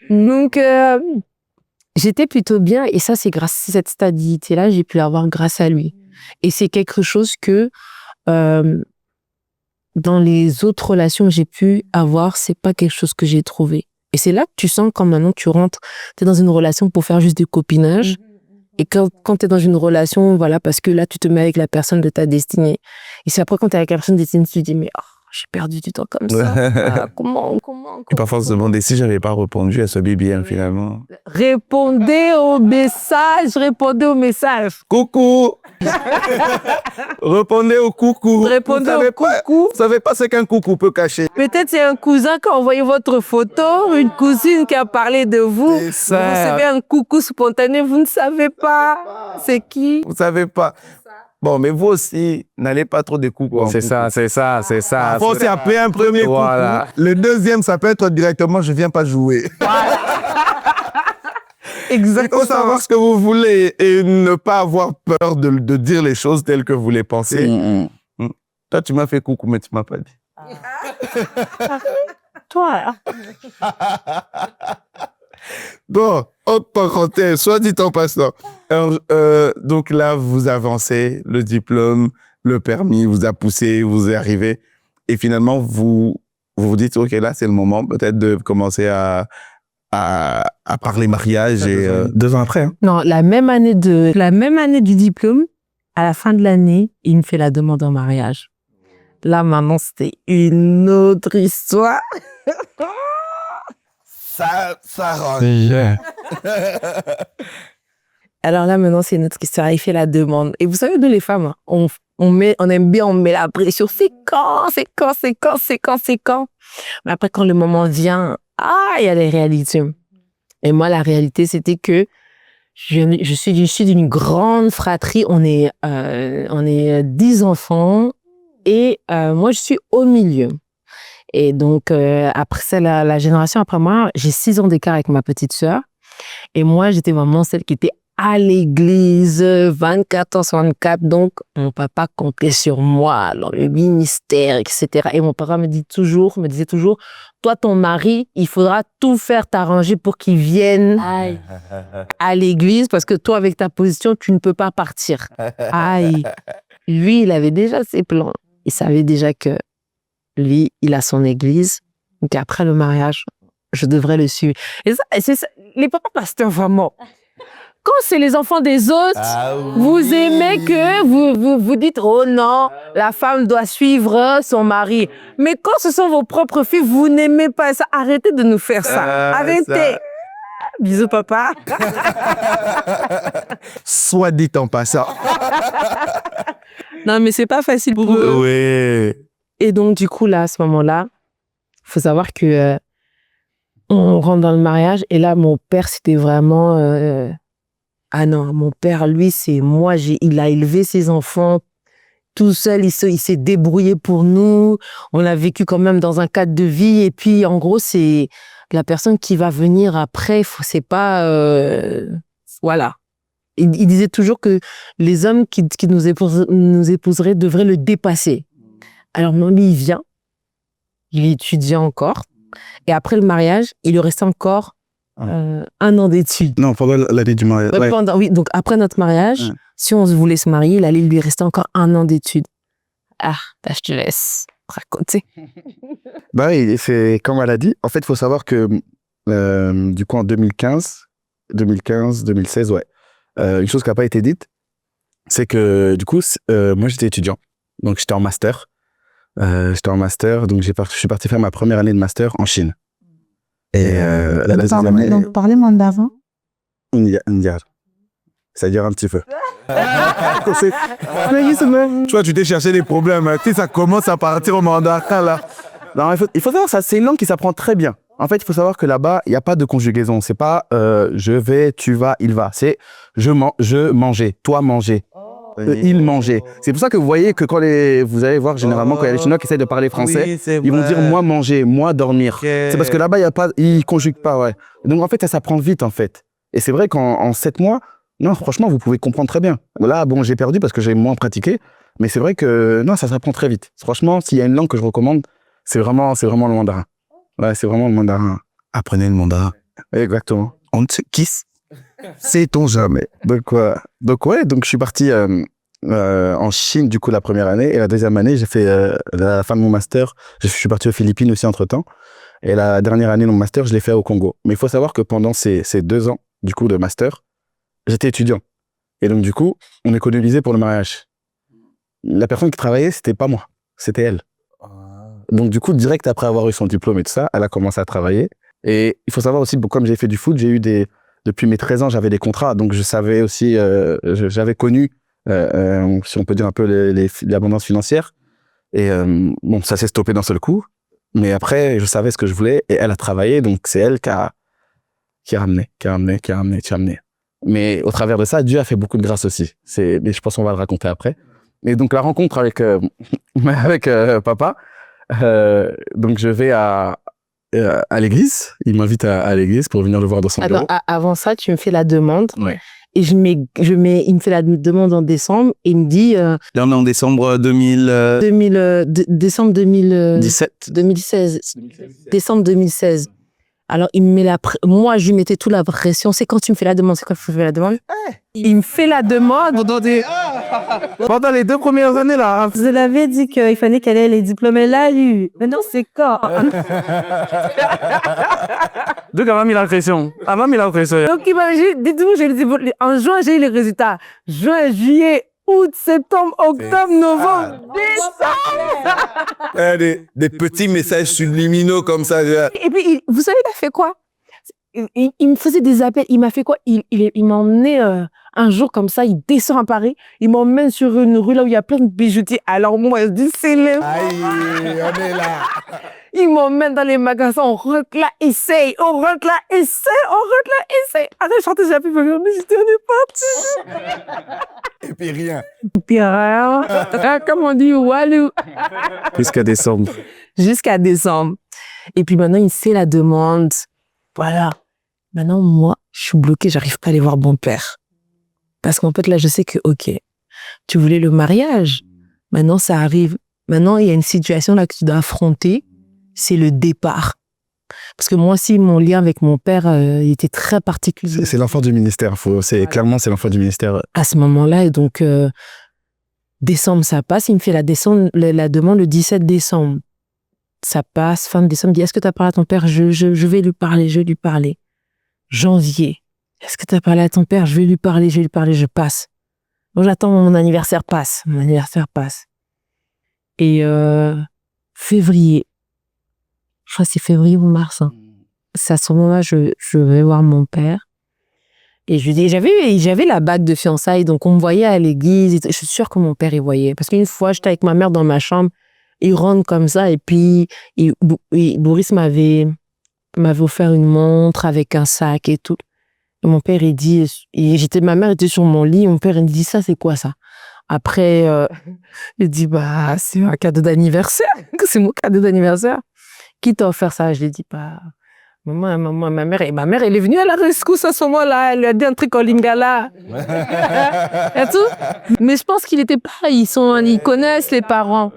Donc, j'étais plutôt bien. Et ça, c'est grâce à cette stabilité-là, j'ai pu l'avoir grâce à lui. Et c'est quelque chose que, dans les autres relations que j'ai pu avoir, c'est pas quelque chose que j'ai trouvé. Et c'est là que tu sens quand maintenant tu rentres, t'es dans une relation pour faire juste du copinage. Et quand t'es dans une relation, voilà, parce que là, tu te mets avec la personne de ta destinée. Et c'est après, quand t'es avec la personne de ta destinée, tu te dis, mais j'ai perdu du temps comme ça. Comment Et parfois, on se demandait si j'avais pas répondu à ce BBM finalement. Répondez au message. Coucou. Répondez au coucou. Répondez au coucou. Vous savez pas ce qu'un coucou peut cacher. Peut-être c'est un cousin qui a envoyé votre photo, une cousine qui a parlé de vous. Vous recevez un coucou spontané, vous ne savez pas c'est qui. Vous savez pas. Bon, mais vous aussi, n'allez pas trop de coucou. C'est ça. Faut aussi appeler un premier coucou. Le deuxième, ça peut être directement, je viens pas jouer. Exactement. Il faut savoir ce que vous voulez et ne pas avoir peur de dire les choses telles que vous les pensez. Toi, tu m'as fait coucou, mais tu m'as pas dit. Toi. Bon, autre parenthèse, soit dit en passant. Alors, donc là, vous avancez, le diplôme, le permis vous a poussé, vous êtes arrivé. Et finalement, vous dites, OK, là, c'est le moment peut-être de commencer à parler mariage. Et 2 ans après. Hein. Non, la même année du diplôme, à la fin de l'année, il me fait la demande en mariage. Là, maintenant, c'était une autre histoire. Ça rentre. Yeah. Alors là, maintenant, c'est notre histoire. Il fait la demande. Et vous savez, nous, les femmes, on aime bien, on met la pression. C'est quand? Mais après, quand le moment vient, il y a les réalités. Et moi, la réalité, c'était que je suis d'une grande fratrie. On est 10 enfants. Et moi, je suis au milieu. Et donc, après ça, la génération après moi, j'ai 6 ans d'écart avec ma petite sœur. Et moi, j'étais vraiment celle qui était à l'église, 24 h sur 24. Donc, mon papa comptait sur moi dans le ministère, etc. Et mon papa me disait toujours, toi, ton mari, il faudra tout faire t'arranger pour qu'il vienne à l'église parce que toi, avec ta position, tu ne peux pas partir. Aïe. Lui, il avait déjà ses plans. Il savait déjà que lui, il a son église. Donc, après le mariage, je devrais le suivre. Et ça, c'est ça, les papas pasteurs, vraiment. Quand c'est les enfants des autres, vous aimez que vous dites, oh non, la femme doit suivre son mari. Mais quand ce sont vos propres filles, vous n'aimez pas ça. Arrêtez de nous faire ça. Arrêtez. Bisous, papa. Soit dit en passant. Non, mais c'est pas facile pour eux. Oui. Et donc, du coup, là, à ce moment-là, faut savoir que on rentre dans le mariage. Et là, mon père, c'était vraiment... Ah non, mon père, lui, c'est moi. Il a élevé ses enfants tout seul. Il s'est débrouillé pour nous. On a vécu quand même dans un cadre de vie. Et puis, en gros, c'est la personne qui va venir après. C'est pas... voilà. Il disait toujours que les hommes qui nous épouseraient devraient le dépasser. Alors, non, lui, il vient. Il étudie encore. Et après le mariage, il lui restait encore 1 an d'études. Non, pendant l'année du mariage. Ouais, oui, donc après notre mariage, si on voulait se marier, il allait lui rester encore 1 an d'études. Ah, bah, je te laisse raconter. Bah oui, c'est comme elle a dit. En fait, il faut savoir que du coup, en 2016, ouais, une chose qui n'a pas été dite, c'est que du coup, moi, j'étais étudiant. Donc, j'étais en master. Donc je suis parti faire ma première année de master en Chine. Et la deuxième année... Donc, parlez mandarin. Ndiar. C'est-à-dire un petit peu. Tu vois, tu t'es cherché des problèmes. Tu sais, ça commence à partir au mandarin, là. Non, il faut savoir, ça, c'est une langue qui s'apprend très bien. En fait, il faut savoir que là-bas, il n'y a pas de conjugaison. C'est pas je vais, tu vas, il va. C'est je mangeais, toi manger. Il mangeait. C'est pour ça que vous voyez que quand vous allez voir généralement quand il y a les Chinois qui essayent de parler français, ils vont dire moi manger, moi dormir. C'est parce que là-bas, ils conjuguent pas, ouais. Donc en fait, ça s'apprend vite en fait. Et c'est vrai qu'en 7 mois, non, franchement, vous pouvez comprendre très bien. Là, bon, j'ai perdu parce que j'ai moins pratiqué, mais c'est vrai que non, ça s'apprend très vite. Franchement, s'il y a une langue que je recommande, c'est vraiment le mandarin. Ouais, c'est vraiment le mandarin. Apprenez le mandarin. Exactement. On se kiss. Sait-on jamais. Donc je suis parti en Chine du coup la première année et la deuxième année j'ai fait la fin de mon master. Je suis parti aux Philippines aussi entre temps et la dernière année de mon master je l'ai fait au Congo. Mais il faut savoir que pendant ces 2 ans du coup de master, j'étais étudiant et donc du coup on économisait pour le mariage. La personne qui travaillait c'était pas moi, c'était elle. Donc du coup direct après avoir eu son diplôme et tout ça, elle a commencé à travailler et il faut savoir aussi comme j'ai fait du foot, j'ai eu depuis mes 13 ans, j'avais des contrats, donc je savais aussi, j'avais connu, si on peut dire un peu l'abondance financière. Et bon, ça s'est stoppé d'un seul coup, mais après, je savais ce que je voulais et elle a travaillé, donc c'est elle qui a ramené. Mais au travers de ça, Dieu a fait beaucoup de grâce aussi. Mais je pense qu'on va le raconter après. Et donc la rencontre avec papa, donc je vais à l'église, il m'invite à l'église pour venir le voir dans son bureau. Avant ça, tu me fais la demande. Ouais. Et il me fait la demande en décembre et il me dit... Là, on est en décembre décembre 2016. Décembre 2016. Alors, il me met moi, je lui mettais toute la pression. C'est quand tu me fais la demande. C'est quand tu me fais la demande? Il me fait la demande. Pendant les 2 premières années, là. Je l'avais dit qu'il fallait qu'elle ait les diplômes. Elle l'a eu. Maintenant, c'est quand? Donc, elle m'a mis la pression. Donc, imagine, dites-vous, en juin, j'ai eu les résultats. Juin, juillet, août, septembre, octobre, novembre, décembre. Des petits messages subliminaux comme ça. Et puis, vous savez, il a fait quoi? Il me faisait des appels. Il m'a fait quoi? Il m'a emmené un jour comme ça. Il descend à Paris. Il m'emmène sur une rue là où il y a plein de bijoutiers. Alors moi, je dis, c'est les... Aïe, on est là. Il m'emmène dans les magasins. On rentre là, essaye. On rentre là, essaye. Attends, je chantais, j'ai pu venir, mais j'étais, on est parti. Et puis rien. Puis rien. Comme on dit, walou. Jusqu'à décembre. Et puis maintenant, il sait la demande. Voilà. Maintenant, moi, je suis bloquée, j'arrive pas à aller voir mon père. Parce qu'en fait, là, je sais que, ok, tu voulais le mariage. Maintenant, ça arrive. Maintenant, il y a une situation là que tu dois affronter. C'est le départ. Parce que moi aussi, mon lien avec mon père, il était très particulier. C'est l'enfant du ministère. Clairement, c'est l'enfant du ministère. À ce moment-là, et donc, décembre, ça passe. Il me fait la demande le 17 décembre. Ça passe, fin de décembre, il dit, est-ce que tu as parlé à ton père? Je vais lui parler. Janvier, est-ce que tu as parlé à ton père? Je vais lui parler, je passe. Bon, j'attends, mon anniversaire passe. Et février, je crois que c'est février ou mars. Hein. c'est à ce moment-là, je vais voir mon père. Et je lui dis, j'avais la bague de fiançailles, donc on me voyait à l'église. Je suis sûre que mon père y voyait. Parce qu'une fois, j'étais avec ma mère dans ma chambre, il rentre comme ça, et puis Boris m'avait offert une montre avec un sac et tout. Et mon père, il dit, ma mère était sur mon lit, mon père, il me dit, ça, c'est quoi ça? Après, il dit, bah, c'est un cadeau d'anniversaire. C'est mon cadeau d'anniversaire. Qui t'a offert ça? Je lui ai dit, bah, maman, ma mère, elle est venue à la rescousse à ce moment-là. Elle lui a dit un truc en lingala. Et tout. Mais je pense qu'il était pas, ils connaissent les parents.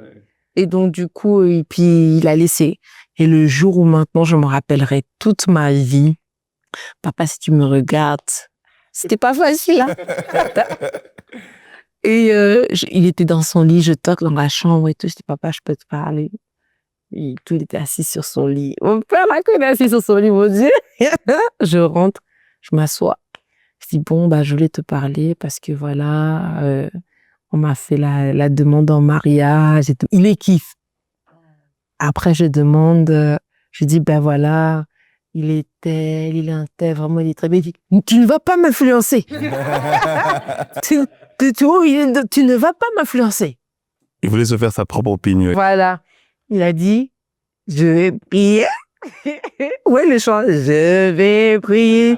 Et donc, du coup, et puis, il a laissé. Et le jour où maintenant, je me rappellerai toute ma vie, papa, si tu me regardes, c'était pas facile, hein. Et il était dans son lit, je toque dans la chambre et tout. Je dis, papa, je peux te parler? Et tout, il était assis sur son lit. Mon père, là, quand il est assis sur son lit, mon Dieu. Je rentre, je m'assois. Je dis, bon, bah, je voulais te parler parce que voilà, on m'a fait la demande en mariage et tout. Il est kiff. Après, je demande, je dis, ben voilà, il est tel, il est un tel, vraiment, il est très bien. Il dit, tu ne vas pas m'influencer. tu ne vas pas m'influencer. Il voulait se faire sa propre opinion. Voilà. Il a dit, je vais prier. Ouais, le chant. Je vais prier.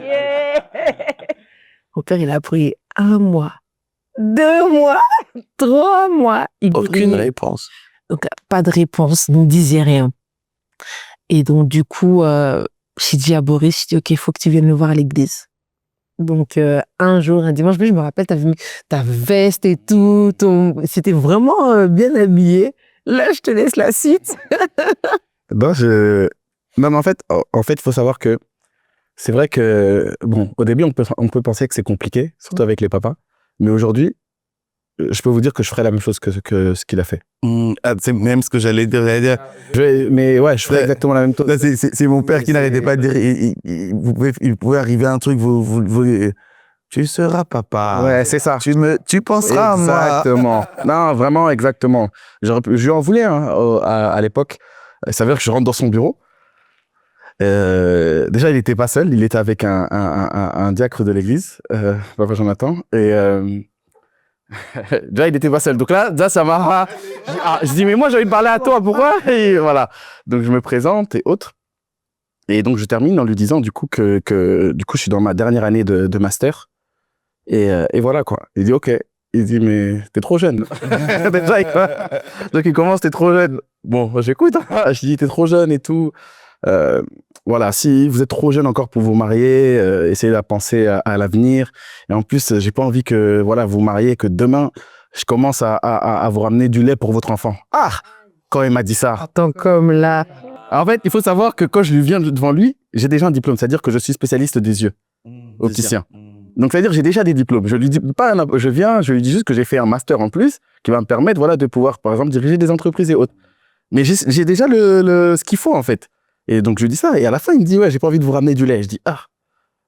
Mon père, il a prié 1 mois, 2 mois, 3 mois. Aucune réponse. Donc, pas de réponse, il ne disait rien. Et donc, du coup, j'ai dit à Boris, je dis, OK, il faut que tu viennes me voir à l'église. Donc, un jour, un dimanche, je me rappelle, t'avais mis ta veste et tout, c'était vraiment bien habillé. Là, je te laisse la suite. Non, mais en fait, il faut savoir que c'est vrai que, bon, au début, on peut penser que c'est compliqué, surtout avec les papas. Mais aujourd'hui, je peux vous dire que je ferai la même chose que ce qu'il a fait. C'est même ce que j'allais dire. Mais ouais, je ferai exactement la même chose. C'est mon père qui n'arrêtait pas de dire, il pouvait arriver un truc, tu seras papa. Ouais, c'est ça. Tu penseras à moi. Exactement. Non, vraiment, exactement. Je lui en voulais à l'époque. Il s'avère que je rentre dans son bureau. Déjà, il n'était pas seul. Il était avec un diacre de l'église, Papa Jonathan. Et déjà, il n'était pas seul. Donc là, ça m'a... je dis, mais moi, j'ai envie de parler à toi. Pourquoi? Et voilà. Donc, je me présente et autres. Et donc, je termine en lui disant, du coup, que je suis dans ma dernière année de master. Et voilà, quoi. Il dit, OK. Il dit, mais t'es trop jeune. Déjà, donc, il commence, t'es trop jeune. Bon, moi, j'écoute. Je dis, t'es trop jeune et tout. Voilà, si vous êtes trop jeune encore pour vous marier, essayez de penser à l'avenir. Et en plus, j'ai pas envie que voilà vous mariez, que demain, je commence à vous ramener du lait pour votre enfant. Ah! Quand il m'a dit ça. Attends, comme là. En fait, il faut savoir que quand je viens devant lui, j'ai déjà un diplôme. C'est-à-dire que je suis spécialiste des yeux, opticien. Donc, c'est-à-dire que j'ai déjà des diplômes. Je lui dis pas, je lui dis juste que j'ai fait un master en plus qui va me permettre, voilà, de pouvoir, par exemple, diriger des entreprises et autres. Mais j'ai déjà ce qu'il faut, en fait. Et donc, je lui dis ça. Et à la fin, il me dit, ouais, j'ai pas envie de vous ramener du lait. Je dis, ah.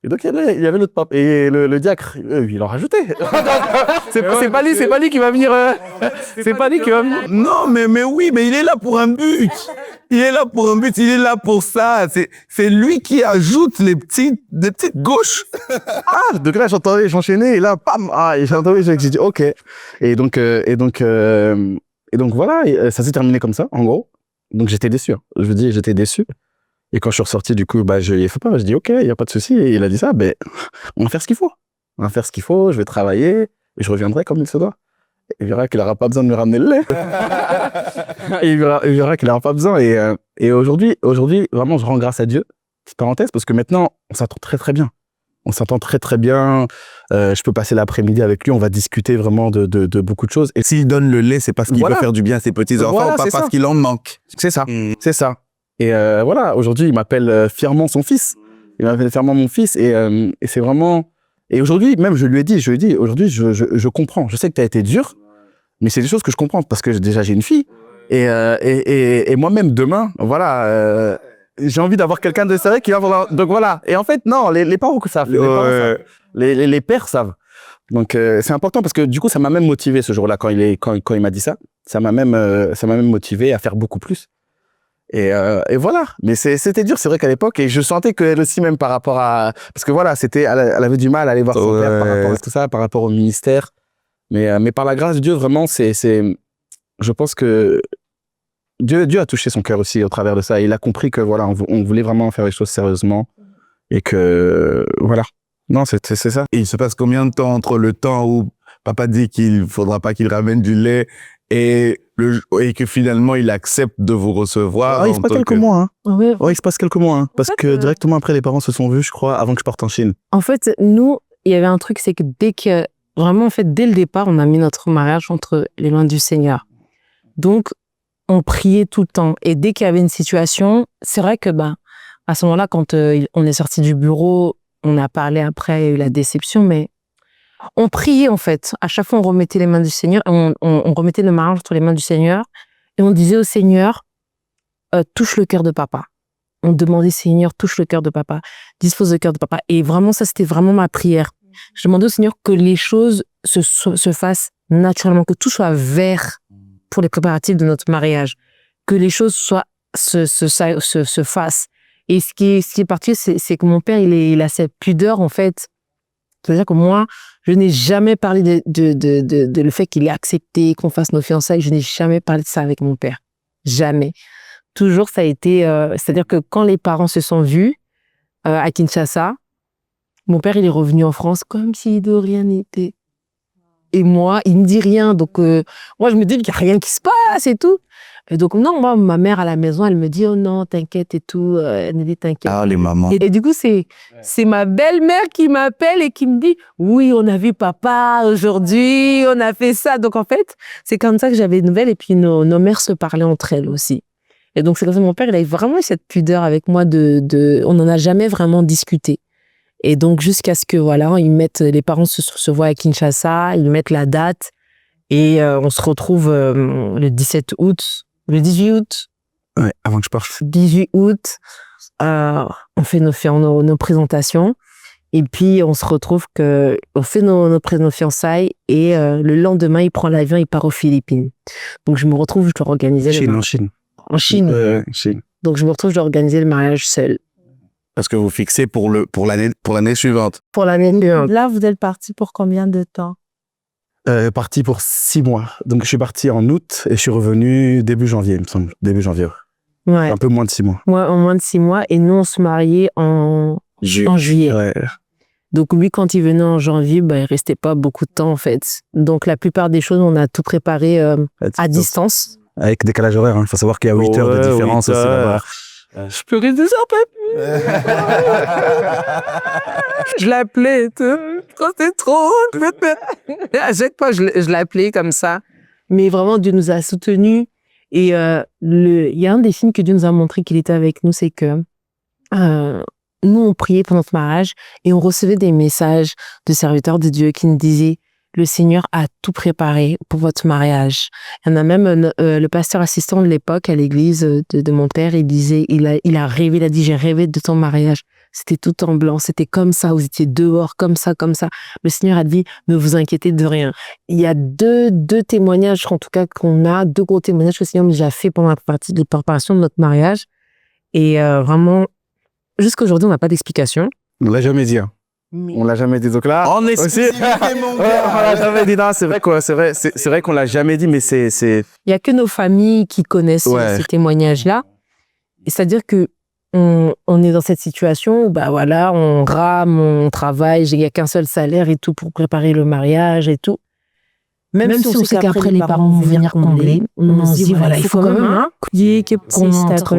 Et donc, il y avait l'autre pape. Et le diacre, il en rajoutait. c'est pas lui qui va venir. C'est pas lui qui va venir. Non, mais oui, mais il est là pour un but. Il est là pour un but. Il est là pour ça. C'est lui qui ajoute des petites gauches. Ah, donc là, j'enchaînais. Et là, pam. Ah, et j'ai dit, OK. Et donc voilà. Et ça s'est terminé comme ça, en gros. Donc, j'étais déçu. Hein. Je vous dis, j'étais déçu. Et quand je suis ressorti, du coup, je lui ai fait pas. Je dis, OK, il n'y a pas de souci. Et il a dit ça, on va faire ce qu'il faut. On va faire ce qu'il faut, je vais travailler, et je reviendrai comme il se doit. Et il verra qu'il n'aura pas besoin de me ramener le lait. Et il verra qu'il n'aura pas besoin. Et aujourd'hui, vraiment, je rends grâce à Dieu. Petite parenthèse, parce que maintenant, on s'entend très, très bien. On s'entend très, très bien. Je peux passer l'après-midi avec lui. On va discuter vraiment de beaucoup de choses. Et s'il donne le lait, c'est parce qu'il veut faire du bien à ses petits-enfants ou pas parce qu'il en manque. C'est ça. C'est ça. Et voilà, aujourd'hui, il m'appelle fièrement son fils. Il m'appelle fièrement mon fils. Et c'est vraiment... Et aujourd'hui, même, je lui ai dit, aujourd'hui, je comprends. Je sais que tu as été dur, mais c'est des choses que je comprends parce que déjà, j'ai une fille. Et moi-même, demain, voilà, j'ai envie d'avoir quelqu'un de sérieux qui va voir... Donc voilà. Et en fait, non, les parents savent. Les pères savent. Donc c'est important parce que du coup, ça m'a même motivé ce jour-là quand il m'a dit ça. Ça m'a même motivé à faire beaucoup plus. Et voilà. Mais c'était dur, c'est vrai qu'à l'époque, et je sentais qu'elle aussi, même par rapport à, parce que voilà, elle avait du mal à aller voir son père par rapport à tout ça, par rapport au ministère. Mais par la grâce de Dieu, vraiment, je pense que Dieu a touché son cœur aussi au travers de ça. Il a compris que voilà, on voulait vraiment faire les choses sérieusement et que voilà. Non, c'est ça. Et il se passe combien de temps entre le temps où papa dit qu'il faudra pas qu'il ramène du lait et que finalement il accepte de vous recevoir? Il se passe quelques mois. Hein. Ouais. Ouais, il se passe quelques mois. Hein, parce que directement après, les parents se sont vus, je crois, avant que je parte en Chine. En fait, nous, il y avait un truc, c'est que dès le départ, on a mis notre mariage entre les mains du Seigneur. Donc, on priait tout le temps. Et dès qu'il y avait une situation, c'est vrai que, à ce moment-là, quand on est sorti du bureau, on a parlé après, il y a eu la déception, mais on priait, en fait. À chaque fois, on remettait les mains du Seigneur, on remettait le mariage entre les mains du Seigneur, et on disait au Seigneur, touche le cœur de papa. On demandait, Seigneur, touche le cœur de papa, dispose le cœur de papa. Et vraiment, ça, c'était vraiment ma prière. Je demandais au Seigneur que les choses se fassent naturellement, que tout soit vert pour les préparatifs de notre mariage, que les choses se fassent. Et ce qui est particulier, c'est que mon père, il a cette pudeur, en fait. C'est-à-dire que moi, je n'ai jamais parlé de le fait qu'il ait accepté qu'on fasse nos fiançailles. Je n'ai jamais parlé de ça avec mon père. Jamais. Toujours, ça a été... c'est-à-dire que quand les parents se sont vus à Kinshasa, mon père, il est revenu en France comme si de rien n'était. Et moi, il me dit rien. Donc, moi, je me dis qu'il n'y a rien qui se passe et tout. Et donc, non, moi, ma mère à la maison, elle me dit, oh non, t'inquiète et tout. Elle me dit, t'inquiète. Ah, les mamans. Et du coup, c'est ma belle-mère qui m'appelle et qui me dit, oui, on a vu papa aujourd'hui, on a fait ça. Donc, en fait, c'est comme ça que j'avais des nouvelles. Et puis, nos mères se parlaient entre elles aussi. Et donc, c'est comme ça que mon père, il avait vraiment eu cette pudeur avec moi on n'en a jamais vraiment discuté. Et donc, jusqu'à ce que, voilà, les parents se voient à Kinshasa, ils mettent la date et on se retrouve le 18 août. Ouais, avant que je parte. 18 août, on fait nos présentations et puis on se retrouve on fait nos fiançailles et le lendemain, il prend l'avion, il part aux Philippines. Donc, je me retrouve, je dois organiser En Chine. En Chine. Chine. Donc, je me retrouve, je dois organiser le mariage seul. Parce que vous fixez pour l'année suivante. Pour l'année suivante. Là, vous êtes parti pour combien de temps? Parti pour 6 mois. Donc, je suis parti en août et je suis revenu début janvier, il me semble. Début janvier. Ouais. Un peu moins de 6 mois. Ouais, en moins de 6 mois. Et nous, on se mariait en juillet. Ouais. Donc, lui, quand il venait en janvier, il restait pas beaucoup de temps, en fait. Donc, la plupart des choses, on a tout préparé à distance. Avec décalage horaire. Il faut savoir qu'il y a 8 heures de différence aussi là-bas. Je peux rester sans papier. Je l'appelais, quand c'est trop, à chaque fois, je l'appelais comme ça. Mais vraiment, Dieu nous a soutenus. Et il y a un des signes que Dieu nous a montré qu'il était avec nous, c'est que nous, on priait pour notre mariage et on recevait des messages de serviteurs de Dieu qui nous disaient le Seigneur a tout préparé pour votre mariage. Il y en a même le pasteur assistant de l'époque à l'église de mon père, il disait, il a rêvé, il a dit, j'ai rêvé de ton mariage. C'était tout en blanc, c'était comme ça, vous étiez dehors, comme ça, comme ça. Le Seigneur a dit, ne vous inquiétez de rien. Il y a deux témoignages, en tout cas, deux gros témoignages que le Seigneur nous a fait pendant la partie de préparation de notre mariage. Et vraiment, jusqu'à aujourd'hui, on n'a pas d'explication. On l'a jamais dit. Hein. On l'a jamais dit. Donc là, En exclusivité, mon gars. on l'a jamais dit. Non, c'est vrai quoi. C'est vrai qu'on l'a jamais dit, mais c'est. Il y a que nos familles qui connaissent ces témoignages-là. C'est-à-dire que on est dans cette situation où on rame, on travaille, il y a qu'un seul salaire et tout pour préparer le mariage et tout. Même si on sait qu'après les parents vont venir combler, on se dit voilà, il faut quand même qu'on entre.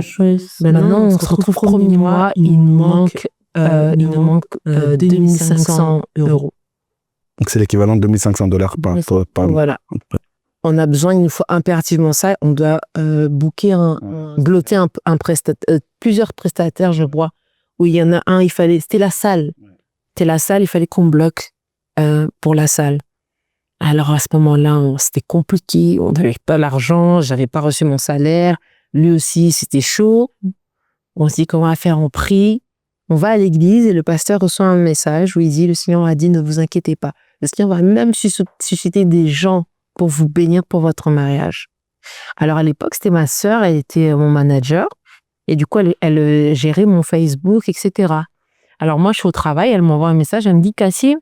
Maintenant, on se retrouve premier mois, il nous manque 2500 euros. Donc c'est l'équivalent de $2,500 par. Voilà. On a besoin, il nous faut impérativement ça. On doit blotter un prestataire, plusieurs prestataires, je crois, où il y en a un, c'était la salle. C'était la salle, il fallait qu'on bloque pour la salle. Alors à ce moment-là, c'était compliqué, on n'avait pas l'argent, j'avais pas reçu mon salaire, lui aussi, c'était chaud. On se dit comment on va faire, on prie. On va à l'église et le pasteur reçoit un message où il dit, le Seigneur a dit, ne vous inquiétez pas. Le Seigneur va même susciter des gens pour vous bénir pour votre mariage. Alors à l'époque, c'était ma sœur, elle était mon manager. Et du coup, elle gérait mon Facebook, etc. Alors moi, je suis au travail, elle m'envoie un message, elle me dit, Cassie,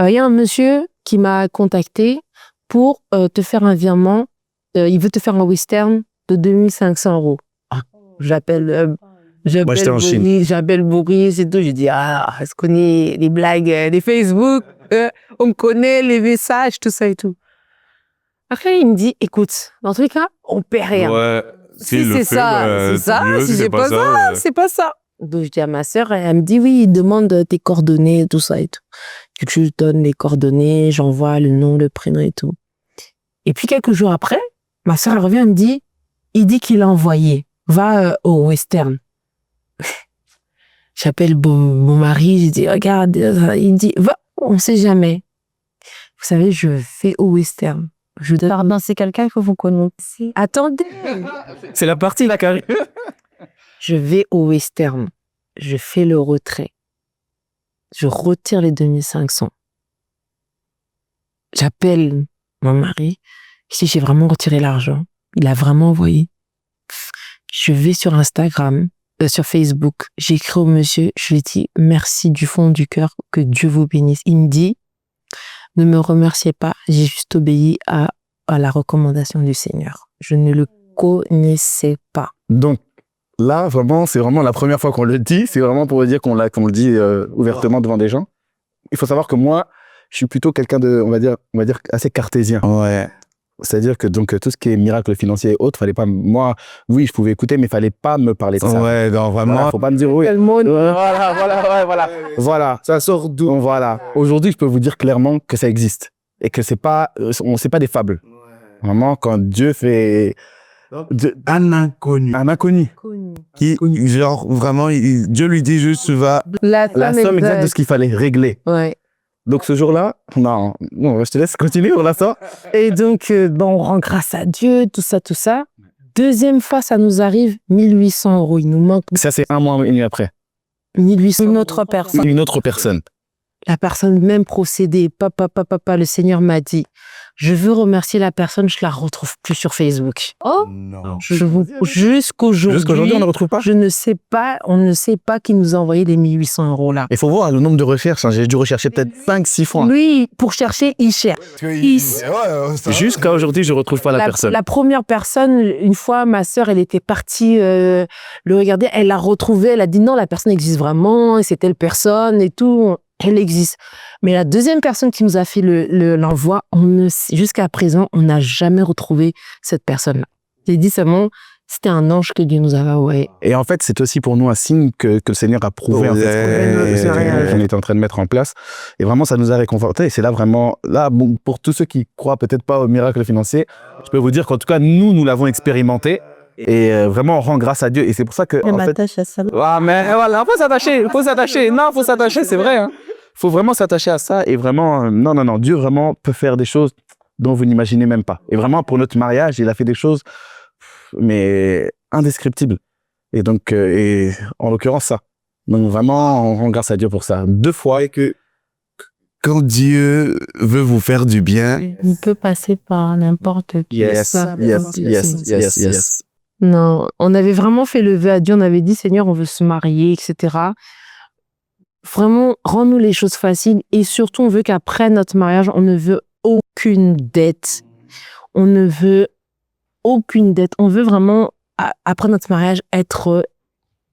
il y a un monsieur qui m'a contacté pour te faire un virement. Il veut te faire un western de 2500 €. J'appelle Boris et tout. Je dis, est-ce qu'on est les blagues des Facebook, on connaît les messages, tout ça et tout. Après, il me dit, écoute, dans tous les cas, on paie rien. Ouais. Si c'est ça, c'est ça. Si c'est pas ça, c'est pas ça. Donc, je dis à ma sœur, elle me dit, oui, il demande tes coordonnées, tout ça et tout. Je lui donne les coordonnées, j'envoie le nom, le prénom et tout. Et puis, quelques jours après, ma sœur, elle revient, elle me dit, il dit qu'il a envoyé. Va au western. J'appelle mon mari, je dis, regarde, il me dit, va, on sait jamais. Vous savez, je vais au western. Pardon, c'est quelqu'un que vous connaissez. Attendez. C'est la partie là, carré. Je vais au western. Je fais le retrait. Je retire les 2500. J'appelle mon mari. Je dis, j'ai vraiment retiré l'argent. Il a vraiment envoyé. Je vais sur Instagram, sur Facebook. J'écris au monsieur. Je lui dis, merci du fond du cœur. Que Dieu vous bénisse. Il me dit, ne me remerciez pas. J'ai juste obéi à la recommandation du Seigneur. Je ne le connaissais pas. Donc, là, vraiment, c'est vraiment la première fois qu'on le dit. C'est vraiment pour dire qu'on le dit ouvertement devant des gens. Il faut savoir que moi, je suis plutôt quelqu'un de, on va dire assez cartésien. Ouais. C'est-à-dire que donc tout ce qui est miracle financier et autres, fallait pas, moi, oui, je pouvais écouter, mais fallait pas me parler de ça. Ouais, non, vraiment. Voilà, faut pas me dire oui. Voilà. Ça sort d'où? Voilà. Aujourd'hui, je peux vous dire clairement que ça existe et que c'est pas des fables. Vraiment, quand Dieu fait Un inconnu. Qui, genre, vraiment, Dieu lui dit juste, la somme exacte de ce qu'il fallait régler. Ouais. Donc ce jour-là, non, je te laisse continuer, on l'instant. Et donc, on rend grâce à Dieu, tout ça. Deuxième fois, ça nous arrive, 1800 €. Il nous manque. Ça, c'est un mois et demi après. 1800 Une €. autre personne. Une autre personne. La personne, même procédé. Papa, le Seigneur m'a dit, je veux remercier la personne, je la retrouve plus sur Facebook. Oh, non. Jusqu'aujourd'hui, on ne retrouve pas. on ne sait pas qui nous a envoyé les 1800 € là. Il faut voir le nombre de recherches. J'ai dû rechercher peut-être 5-6 fois. Lui, pour chercher, il cherche. Jusqu'à aujourd'hui, je ne retrouve pas la personne. La première personne, une fois, ma sœur, elle était partie le regarder, elle l'a retrouvé, elle a dit non, la personne existe vraiment, c'est telle personne et tout. Elle existe. Mais la deuxième personne qui nous a fait l'envoi, jusqu'à présent, on n'a jamais retrouvé cette personne-là. J'ai dit seulement, c'était un ange que Dieu nous avait envoyé. Et en fait, c'est aussi pour nous un signe que le Seigneur a prouvé en fait, ce qu'on était en train de mettre en place. Et vraiment, ça nous a réconfortés. Et c'est là vraiment, bon, pour tous ceux qui croient peut-être pas au miracle financier, je peux vous dire qu'en tout cas, nous l'avons expérimenté. Et vraiment, on rend grâce à Dieu. Et c'est pour ça que. Je m'attache à ça. Ah, mais voilà, faut s'attacher. Non, faut s'attacher, c'est vrai. Hein. Faut vraiment s'attacher à ça. Et vraiment, non. Dieu vraiment peut faire des choses dont vous n'imaginez même pas. Et vraiment, pour notre mariage, il a fait des choses, mais indescriptibles. Et donc, et en l'occurrence, ça. Donc vraiment, on rend grâce à Dieu pour ça. 2 fois. Et que quand Dieu veut vous faire du bien, Il peut passer par n'importe qui. Yes. Non, on avait vraiment fait le vœu à Dieu, on avait dit Seigneur, on veut se marier, etc. Vraiment, rends-nous les choses faciles et surtout, on veut qu'après notre mariage, on ne veut aucune dette. On ne veut aucune dette. On veut vraiment, après notre mariage, être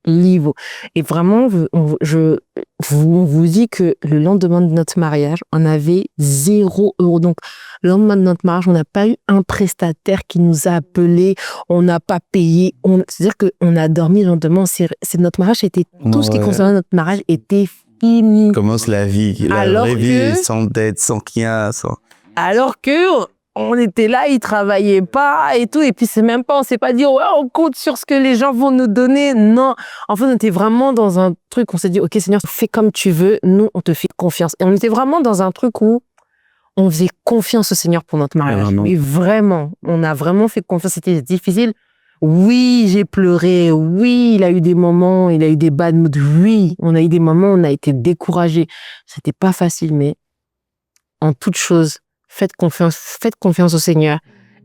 libre. Et vraiment, je vous dis que le lendemain de notre mariage, on avait 0 €. Donc, le lendemain de notre mariage, on n'a pas eu un prestataire qui nous a appelés, on n'a pas payé. C'est-à-dire qu'on a dormi lentement. C'est notre mariage, tout ce qui concernait notre mariage était fini. commence la vie. La vraie vie, sans dette, sans rien, sans... Alors que on était là, ils travaillaient pas et tout. Et puis, c'est même pas, on s'est pas dit, ouais, on compte sur ce que les gens vont nous donner. Non. En fait, on était vraiment dans un truc, on s'est dit, OK, Seigneur, fais comme tu veux. Nous, on te fait confiance. Et on était vraiment dans un truc où on faisait confiance au Seigneur pour notre mariage. Mais vraiment, on a vraiment fait confiance. C'était difficile. Oui, j'ai pleuré. Oui, il a eu des moments, il a eu des bad moods. Oui, on a eu des moments où on a été découragés. C'était pas facile, mais en toute chose, faites confiance au Seigneur.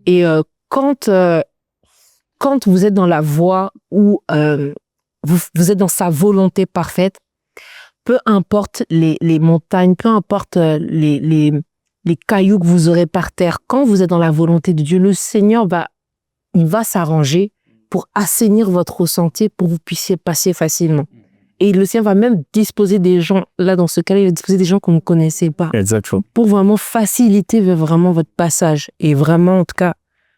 Et quand quand vous êtes dans la voie où vous êtes dans sa volonté parfaite, peu importe les montagnes, peu importe les cailloux que vous aurez par terre, quand vous êtes dans la volonté de Dieu, le Seigneur va s'arranger pour assainir votre sentier pour que vous puissiez passer facilement. Et le Seigneur va même disposer des gens, là dans ce cas-là, il va disposer des gens que vous ne connaissez pas. Exactement. Pour vraiment faciliter vraiment votre passage. Et vraiment, en tout cas,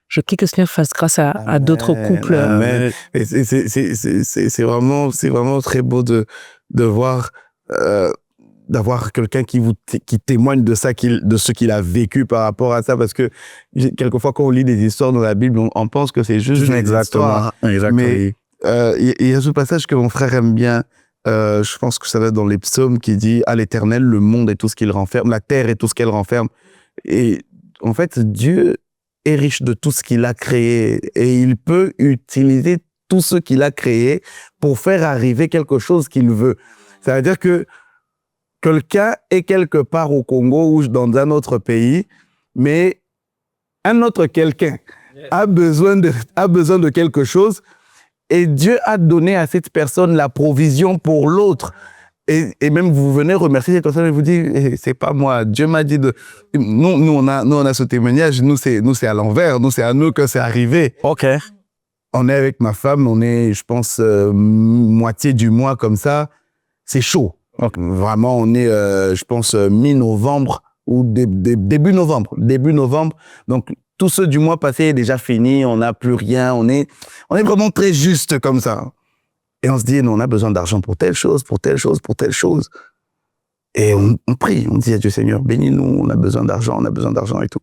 je prie que le Seigneur fasse grâce à d'autres couples. Amen. Et c'est vraiment très beau de voir, d'avoir quelqu'un qui témoigne de ça, de ce qu'il a vécu par rapport à ça, parce que quelquefois quand on lit des histoires dans la Bible, on pense que c'est juste des histoires. Mais il y a ce passage que mon frère aime bien. Je pense que ça va être dans les psaumes qui dit à l'Éternel le monde et tout ce qu'il renferme, la terre et tout ce qu'elle renferme. Et en fait, Dieu est riche de tout ce qu'il a créé et il peut utiliser tout ce qu'il a créé pour faire arriver quelque chose qu'il veut. Ça veut dire que quelqu'un est quelque part au Congo ou dans un autre pays, mais un autre quelqu'un a besoin de quelque chose. Et Dieu a donné à cette personne la provision pour l'autre. Et même vous venez remercier cette personne et vous dites, c'est pas moi, Dieu m'a dit de... Nous, on a ce témoignage, nous, c'est à l'envers, nous, c'est à nous que c'est arrivé. OK. On est avec ma femme, on est, je pense, moitié du mois comme ça. C'est chaud. Okay. Vraiment, on est, je pense, mi-novembre ou début novembre. Début novembre. Donc, tout ce du mois passé est déjà fini, on n'a plus rien, on est vraiment très juste comme ça. Et on se dit, non, on a besoin d'argent pour telle chose, pour telle chose, pour telle chose. Et on prie, on dit à Dieu Seigneur, bénis-nous, on a besoin d'argent et tout.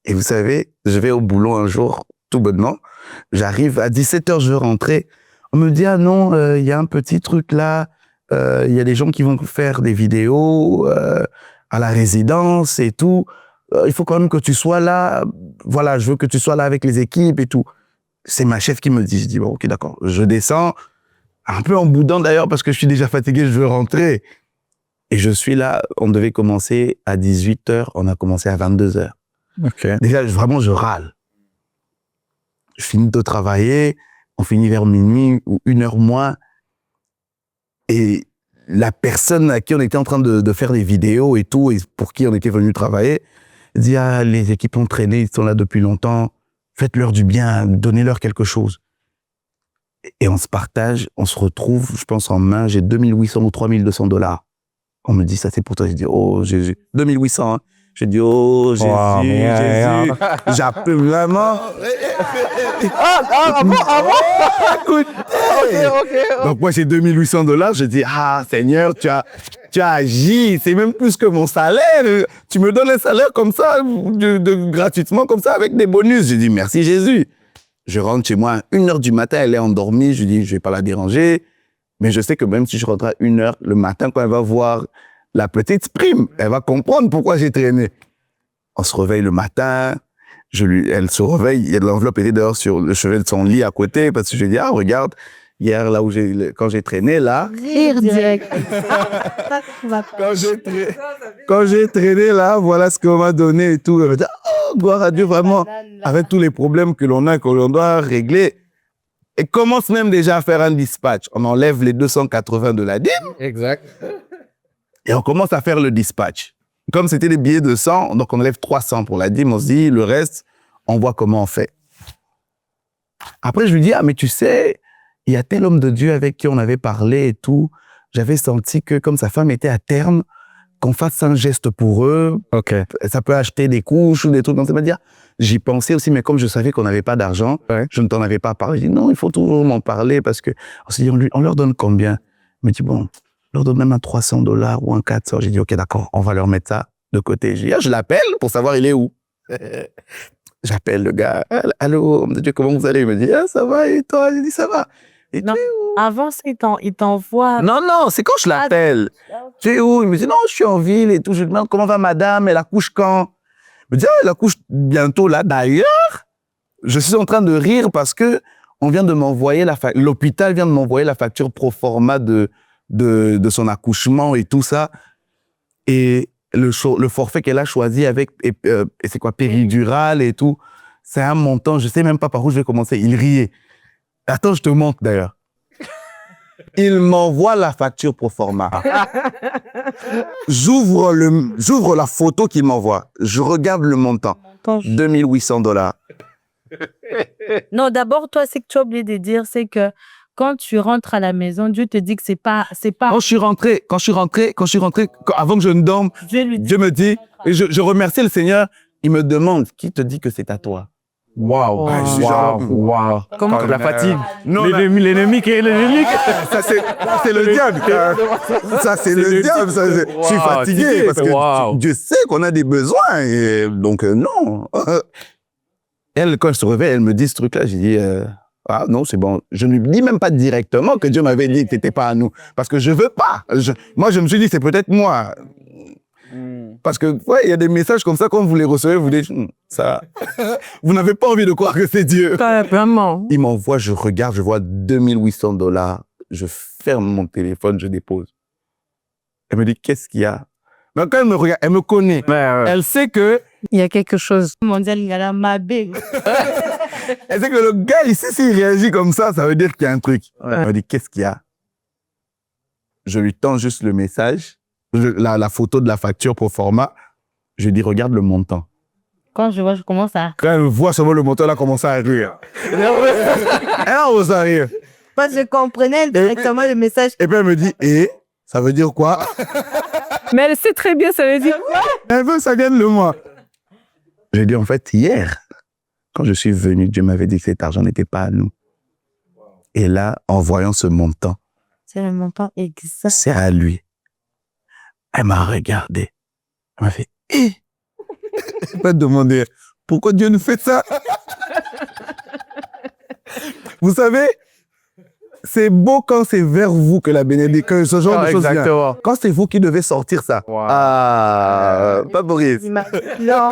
Et vous savez, je vais au boulot un jour, tout bonnement, j'arrive, à 17h, je veux rentrer, on me dit, ah non, il y a un petit truc là, il y a des gens qui vont faire des vidéos à la résidence et tout. Il faut quand même que tu sois là. Voilà, je veux que tu sois là avec les équipes et tout. C'est ma chef qui me dit. Je dis, bon, ok, d'accord. Je descends, un peu en boudant d'ailleurs, parce que je suis déjà fatigué, je veux rentrer. Et je suis là, on devait commencer à 18h, on a commencé à 22h. Okay. Déjà, vraiment, je râle. Je finis de travailler, on finit vers minuit ou 1h moins. Et la personne à qui on était en train de faire des vidéos et tout, et pour qui on était venu travailler, dit, ah, les équipes ont traîné, ils sont là depuis longtemps, faites-leur du bien, donnez-leur quelque chose. Et on se partage, on se retrouve, je pense en main, j'ai 2800 ou 3200 $. On me dit, ça c'est pour toi. J'ai dit, oh Jésus, 2800, hein. J'ai dit, oh Jésus, wow, Jésus. J'appelle vraiment. Écoute, okay. Donc moi j'ai 2800 $, j'ai dit, ah Seigneur, tu as agi, c'est même plus que mon salaire. Tu me donnes un salaire comme ça, gratuitement comme ça, avec des bonus. J'ai dit, merci Jésus. Je rentre chez moi à 1h du matin, elle est endormie, je dis, je vais pas la déranger. Mais je sais que même si je rentre à 1h, le matin, quand elle va voir la petite prime, elle va comprendre pourquoi j'ai traîné. On se réveille le matin, elle se réveille, l'enveloppe était dehors sur le chevet de son lit à côté, parce que je lui ai dit, ah, regarde, hier, là où quand j'ai traîné, là. Rire direct. Quand j'ai traîné, là, voilà ce qu'on m'a donné et tout. Elle m'a dit, oh, gloire à Dieu, vraiment. Avec tous les problèmes que l'on doit régler. Et commence même déjà à faire un dispatch. On enlève les 280 de la dîme. Exact. Et on commence à faire le dispatch. Comme c'était des billets de 100, donc on enlève 300 pour la dîme. On se dit, le reste, on voit comment on fait. Après, je lui dis, ah, mais tu sais, il y a tel homme de Dieu avec qui on avait parlé et tout. J'avais senti que comme sa femme était à terme, qu'on fasse un geste pour eux. Okay. Ça peut acheter des couches ou des trucs comme ça. C'est-à-dire, j'y pensais aussi, mais comme je savais qu'on n'avait pas d'argent, ouais. Je ne t'en avais pas parlé. J'ai dit, non, il faut toujours m'en parler parce que on s'est dit, on leur donne combien? Il me dit, bon, on leur donne même un 300 $ ou un 400. J'ai dit, ok, d'accord, on va leur mettre ça de côté. J'ai dit, ah, je l'appelle pour savoir il est où. J'appelle le gars. Allô, homme de Dieu, comment vous allez? Il me dit, ah, ça va, et toi? J'ai dit, ça va. Et non, avant, il t'envoie. Non, c'est quand je l'appelle. Tu es où? Il me dit, non, je suis en ville et tout. Je lui demande, comment va madame? Elle accouche quand? Il me dit, ah, elle accouche bientôt là. D'ailleurs, je suis en train de rire parce que on vient de m'envoyer l'hôpital vient de m'envoyer la facture pro forma de son accouchement et tout ça. Et le forfait qu'elle a choisi avec, et c'est quoi, péridurale et tout. c'est un montant, je sais même pas par où je vais commencer. Il riait. Attends, je te montre d'ailleurs. Il m'envoie la facture pro forma. J'ouvre la photo qu'il m'envoie. Je regarde le montant. $2 800. Non, d'abord, toi, ce que tu as oublié de dire, c'est que quand tu rentres à la maison, Dieu te dit que c'est pas. Quand je suis rentré, avant que je ne dorme, Dieu me dit, et je remercie le Seigneur, il me demande, qui te dit que c'est à toi? Waouh. Waouh. Comment la fatigue? Non, l'ennemi qui est l'ennemi. Ça, c'est le diable. Ça, c'est le diable. Je suis fatigué parce que Dieu sait qu'on a des besoins. Et donc, non. Elle, quand je se réveille, elle me dit ce truc-là. J'ai dit, ah non, c'est bon. Je ne lui dis même pas directement que Dieu m'avait dit que t'étais pas à nous. Parce que je veux pas. Moi, je me suis dit, c'est peut-être moi. Parce que, ouais, il y a des messages comme ça, quand vous les recevez, vous dites, ça, vous n'avez pas envie de croire que c'est Dieu. Vraiment. Il m'envoie, je regarde, je vois $2 800. Je ferme mon téléphone, je dépose. Elle me dit, qu'est-ce qu'il y a? Mais quand elle me regarde, elle me connaît. Elle sait que... Il y a quelque chose. Mondial, il y a la mabé. Elle sait que le gars ici, s'il réagit comme ça veut dire qu'il y a un truc. Elle me dit, qu'est-ce qu'il y a? Je lui tends juste le message, la photo de la facture pro forma. Je lui dis, regarde le montant. Quand je vois, je commence à... Quand elle voit seulement le montant, elle a commencé à rire. Elle a commencé à rire. Moi, je comprenais directement le message. Et puis elle me dit, ça veut dire quoi? Mais elle sait très bien, ça veut dire quoi? Elle veut, ça gagne le mois. J'ai dit, en fait, hier, quand je suis venu, Dieu m'avait dit que cet argent n'était pas à nous. Et là, en voyant ce montant, c'est le montant exact. C'est à lui. Elle m'a regardé. Elle m'a fait, Elle m'a demandé, pourquoi Dieu nous fait ça? Vous savez, c'est beau quand c'est vers vous que la bénédiction, que ce genre de choses vient. Quand c'est vous qui devez sortir ça. Wow. Ah, pas Boris. Non,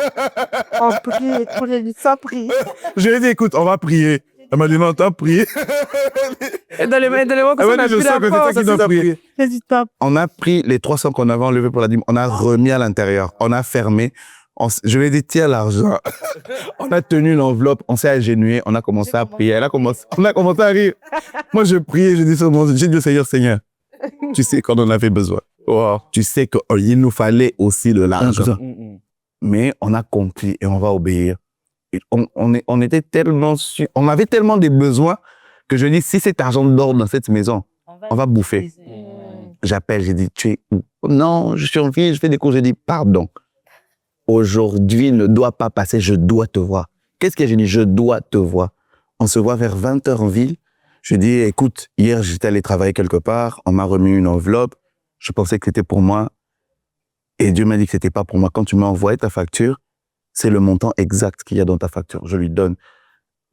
on prie, pour les sans prier. Je lui ai dit, écoute, on va prier. Elle m'a dit, non, t'as prié. Dans les mots que ça n'a plus la force. N'hésite pas. On a pris les 300 qu'on avait enlevés pour la dîme, on a remis à l'intérieur, on a fermé. Je lui ai dit, tiens l'argent. On a tenu l'enveloppe, on s'est agenouillé, on a commencé à prier. On a commencé à rire. Moi, je priais, je dis j'ai dit au Seigneur, Seigneur, tu sais qu'on en avait besoin. Wow. Tu sais qu'il nous fallait aussi de l'argent. Mais on a compris et on va obéir. Et on était tellement on avait tellement des besoins que je dis, si cet argent dort dans cette maison, on va bouffer. J'appelle, j'ai dit, tu es où? Non, je suis en ville, je fais des cours. J'ai dit, pardon. Aujourd'hui ne doit pas passer, je dois te voir. Qu'est-ce que j'ai dit? Je dois te voir. On se voit vers 20h en ville. Je dis, écoute, hier, j'étais allé travailler quelque part, on m'a remis une enveloppe, je pensais que c'était pour moi, et Dieu m'a dit que c'était pas pour moi. Quand tu m'as envoyé ta facture, c'est le montant exact qu'il y a dans ta facture. Je lui donne.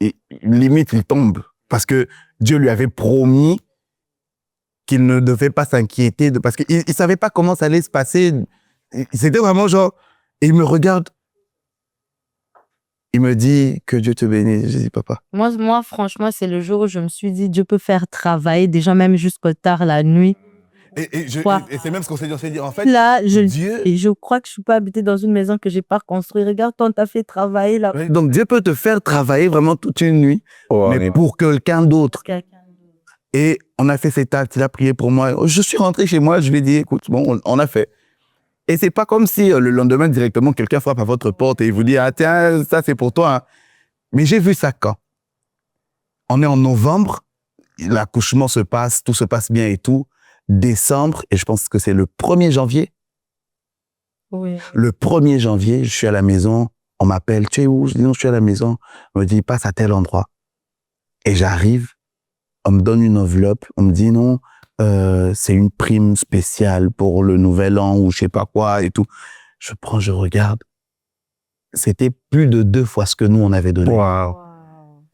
Et limite, il tombe, parce que Dieu lui avait promis qu'il ne devait pas s'inquiéter, parce qu'il ne savait pas comment ça allait se passer. C'était vraiment genre... Et il me regarde. Il me dit que Dieu te bénisse. Je dis, papa. Moi, franchement, c'est le jour où je me suis dit, Dieu peut faire travailler des gens même jusqu'au tard la nuit. Et c'est même ce qu'on s'est dit. En fait, là, Dieu... Et je crois que je ne suis pas habité dans une maison que je n'ai pas construite. Regarde, on t'a fait travailler là. Donc, Dieu peut te faire travailler vraiment toute une nuit, mais pour quelqu'un d'autre. Et on a fait cet acte, il a prié pour moi. Je suis rentré chez moi, je lui ai dit, écoute, bon, on a fait. Et c'est pas comme si le lendemain, directement, quelqu'un frappe à votre porte et il vous dit, ah tiens, ça c'est pour toi. Hein. Mais j'ai vu ça quand? On est en novembre, l'accouchement se passe, tout se passe bien et tout. Décembre, et je pense que c'est le 1er janvier. Oui. Le 1er janvier, je suis à la maison, on m'appelle, tu es où? Je dis non, je suis à la maison. On me dit, passe à tel endroit. Et j'arrive, on me donne une enveloppe, on me dit non, c'est une prime spéciale pour le nouvel an ou je sais pas quoi et tout. Je prends, je regarde. C'était plus de 2 fois ce que nous on avait donné. Wow.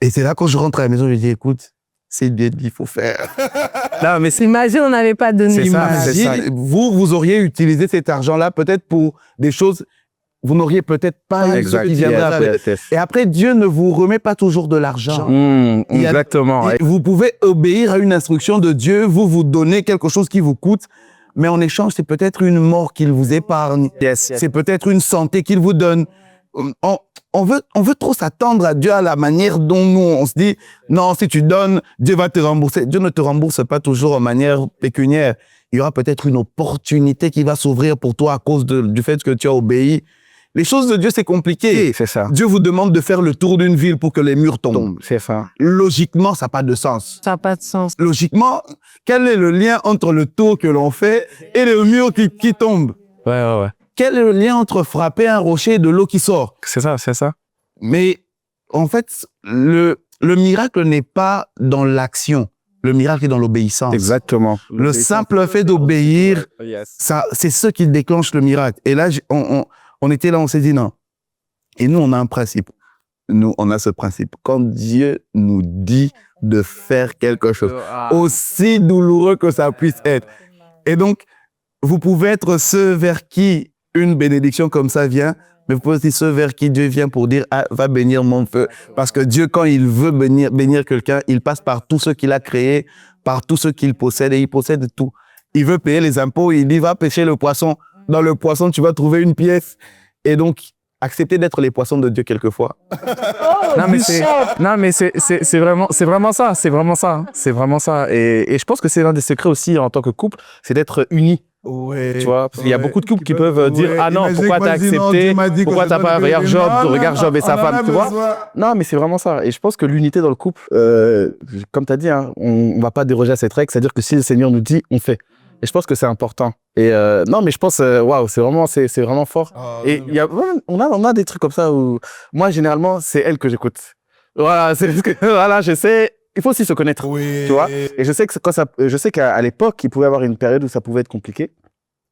Et c'est là quand je rentre à la maison, je dis écoute, c'est bien dit, il faut faire. Non, mais imagine, on n'avait pas donné. C'est ça. Vous auriez utilisé cet argent-là peut-être pour des choses, vous n'auriez peut-être pas eu ce qui viendrait après. Et après, Dieu ne vous remet pas toujours de l'argent. Exactement. Vous pouvez obéir à une instruction de Dieu, vous donnez quelque chose qui vous coûte, mais en échange, c'est peut-être une mort qu'il vous épargne. C'est peut-être une santé qu'il vous donne. on veut trop s'attendre à Dieu à la manière dont nous, on se dit, non, si tu donnes, Dieu va te rembourser. Dieu ne te rembourse pas toujours en manière pécuniaire. Il y aura peut-être une opportunité qui va s'ouvrir pour toi à cause du fait que tu as obéi. Les choses de Dieu, c'est compliqué. C'est ça. Dieu vous demande de faire le tour d'une ville pour que les murs tombent. C'est ça. Logiquement, ça n'a pas de sens. Ça n'a pas de sens. Logiquement, quel est le lien entre le tour que l'on fait et le mur qui tombe? Ouais. Quel est le lien entre frapper un rocher et de l'eau qui sort? C'est ça. Mais en fait, le miracle n'est pas dans l'action. Le miracle est dans l'obéissance. Exactement. Le simple fait d'obéir, ça, c'est ce qui déclenche le miracle. Et là, on était là, on s'est dit non. Et nous, on a un principe. Nous, on a ce principe. Quand Dieu nous dit de faire quelque chose, aussi douloureux que ça puisse être. Et donc, vous pouvez être ceux vers qui une bénédiction comme ça vient, mais vous pouvez aussi ceux vers qui Dieu vient pour dire, ah, va bénir mon feu. Parce que Dieu, quand il veut bénir quelqu'un, il passe par tous ceux qu'il a créés, par tous ceux qu'il possède, et il possède tout. Il veut payer les impôts, il dit, va pêcher le poisson. Dans le poisson, tu vas trouver une pièce. Et donc, accepter d'être les poissons de Dieu quelquefois. Non, mais c'est vraiment ça. C'est vraiment ça. Et je pense que c'est l'un des secrets aussi en tant que couple, c'est d'être unis. Ouais. Tu vois, parce qu'il y a beaucoup de couples qui peuvent dire, ah non, pourquoi t'as accepté, pourquoi t'as pas, regarde Job et sa femme, tu vois. Non, mais c'est vraiment ça. Et je pense que l'unité dans le couple, comme t'as dit, hein, on va pas déroger à cette règle, c'est-à-dire que si le Seigneur nous dit, on fait. Et je pense que c'est important. Et non, mais je pense, waouh, c'est vraiment fort. Et il y a, on a des trucs comme ça où, moi, généralement, c'est elle que j'écoute. Voilà, c'est parce que, voilà, je sais. Il faut aussi se connaître, tu vois. Et je sais qu'à l'époque, il pouvait y avoir une période où ça pouvait être compliqué.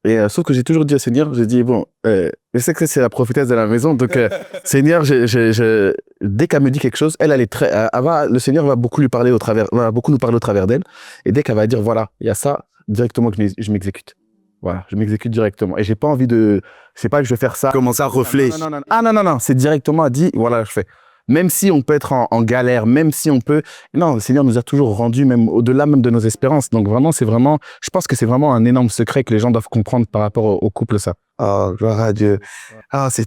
Et sauf que j'ai toujours dit au Seigneur, j'ai dit bon, je sais que c'est la prophétesse de la maison, donc Seigneur, dès qu'elle me dit quelque chose, elle est très, le Seigneur va beaucoup nous parler au travers d'elle. Et dès qu'elle va dire voilà, il y a ça, directement que je m'exécute. Voilà, je m'exécute directement. Et j'ai pas envie c'est pas que je vais faire ça. Comment ça reflète? Non, c'est directement à dire voilà, je fais. Même si on peut être en galère, même si on peut... Non, le Seigneur nous a toujours rendu même au-delà même de nos espérances. Donc vraiment, je pense que c'est vraiment un énorme secret que les gens doivent comprendre par rapport au couple, ça. Oh, gloire à Dieu. Ah, c'est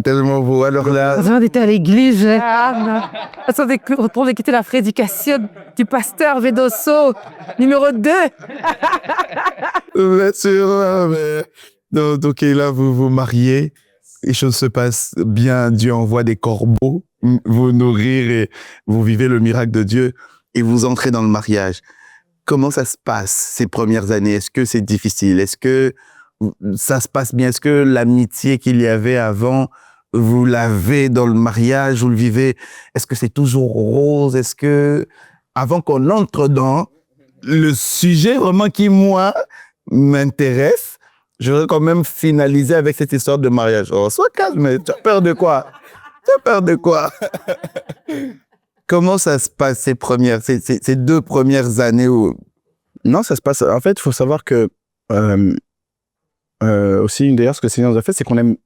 tellement beau. Alors là... On était à l'église. On retrouve d'écouter la prédication du pasteur Vedoso, numéro 2. Bien sûr, donc et là, vous vous mariez, les choses se passent bien, Dieu envoie des corbeaux, vous nourrir et vous vivez le miracle de Dieu et vous entrez dans le mariage. Comment ça se passe ces premières années? Est-ce que c'est difficile? Est-ce que ça se passe bien? Est-ce que l'amitié qu'il y avait avant, vous l'avez dans le mariage, vous le vivez? Est-ce que c'est toujours rose? Est-ce que, avant qu'on entre dans le sujet vraiment qui, moi, m'intéresse, je voudrais quand même finaliser avec cette histoire de mariage. Oh, sois calme, mais tu as peur de quoi? Comment ça se passe ces 2 premières années où... Non, ça se passe... En fait, il faut savoir que aussi, une d'ailleurs, ce que le Seigneur nous a fait, c'est qu'on aime...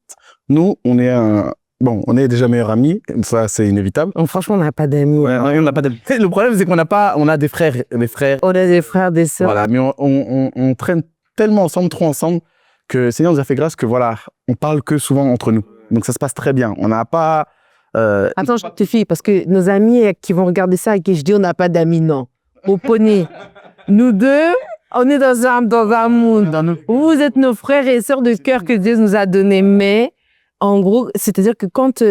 Nous, on est déjà meilleurs amis, ça c'est inévitable. Donc, franchement, on n'a pas d'amis. Ouais, on n'a pas d'amis. Le problème, c'est on a des frères. On a des frères, des sœurs. Voilà, mais on traîne tellement ensemble, trop ensemble, que le Seigneur nous a fait grâce que voilà, on parle que souvent entre nous. Donc ça se passe très bien. On n'a pas... Attends, je te fie, parce que nos amis qui vont regarder ça et qui je dis on n'a pas d'amis, non. Au poney. Nous deux, on est dans un monde. Vous êtes nos frères et sœurs de cœur que Dieu nous a donnés. Mais, en gros, c'est-à-dire que quand,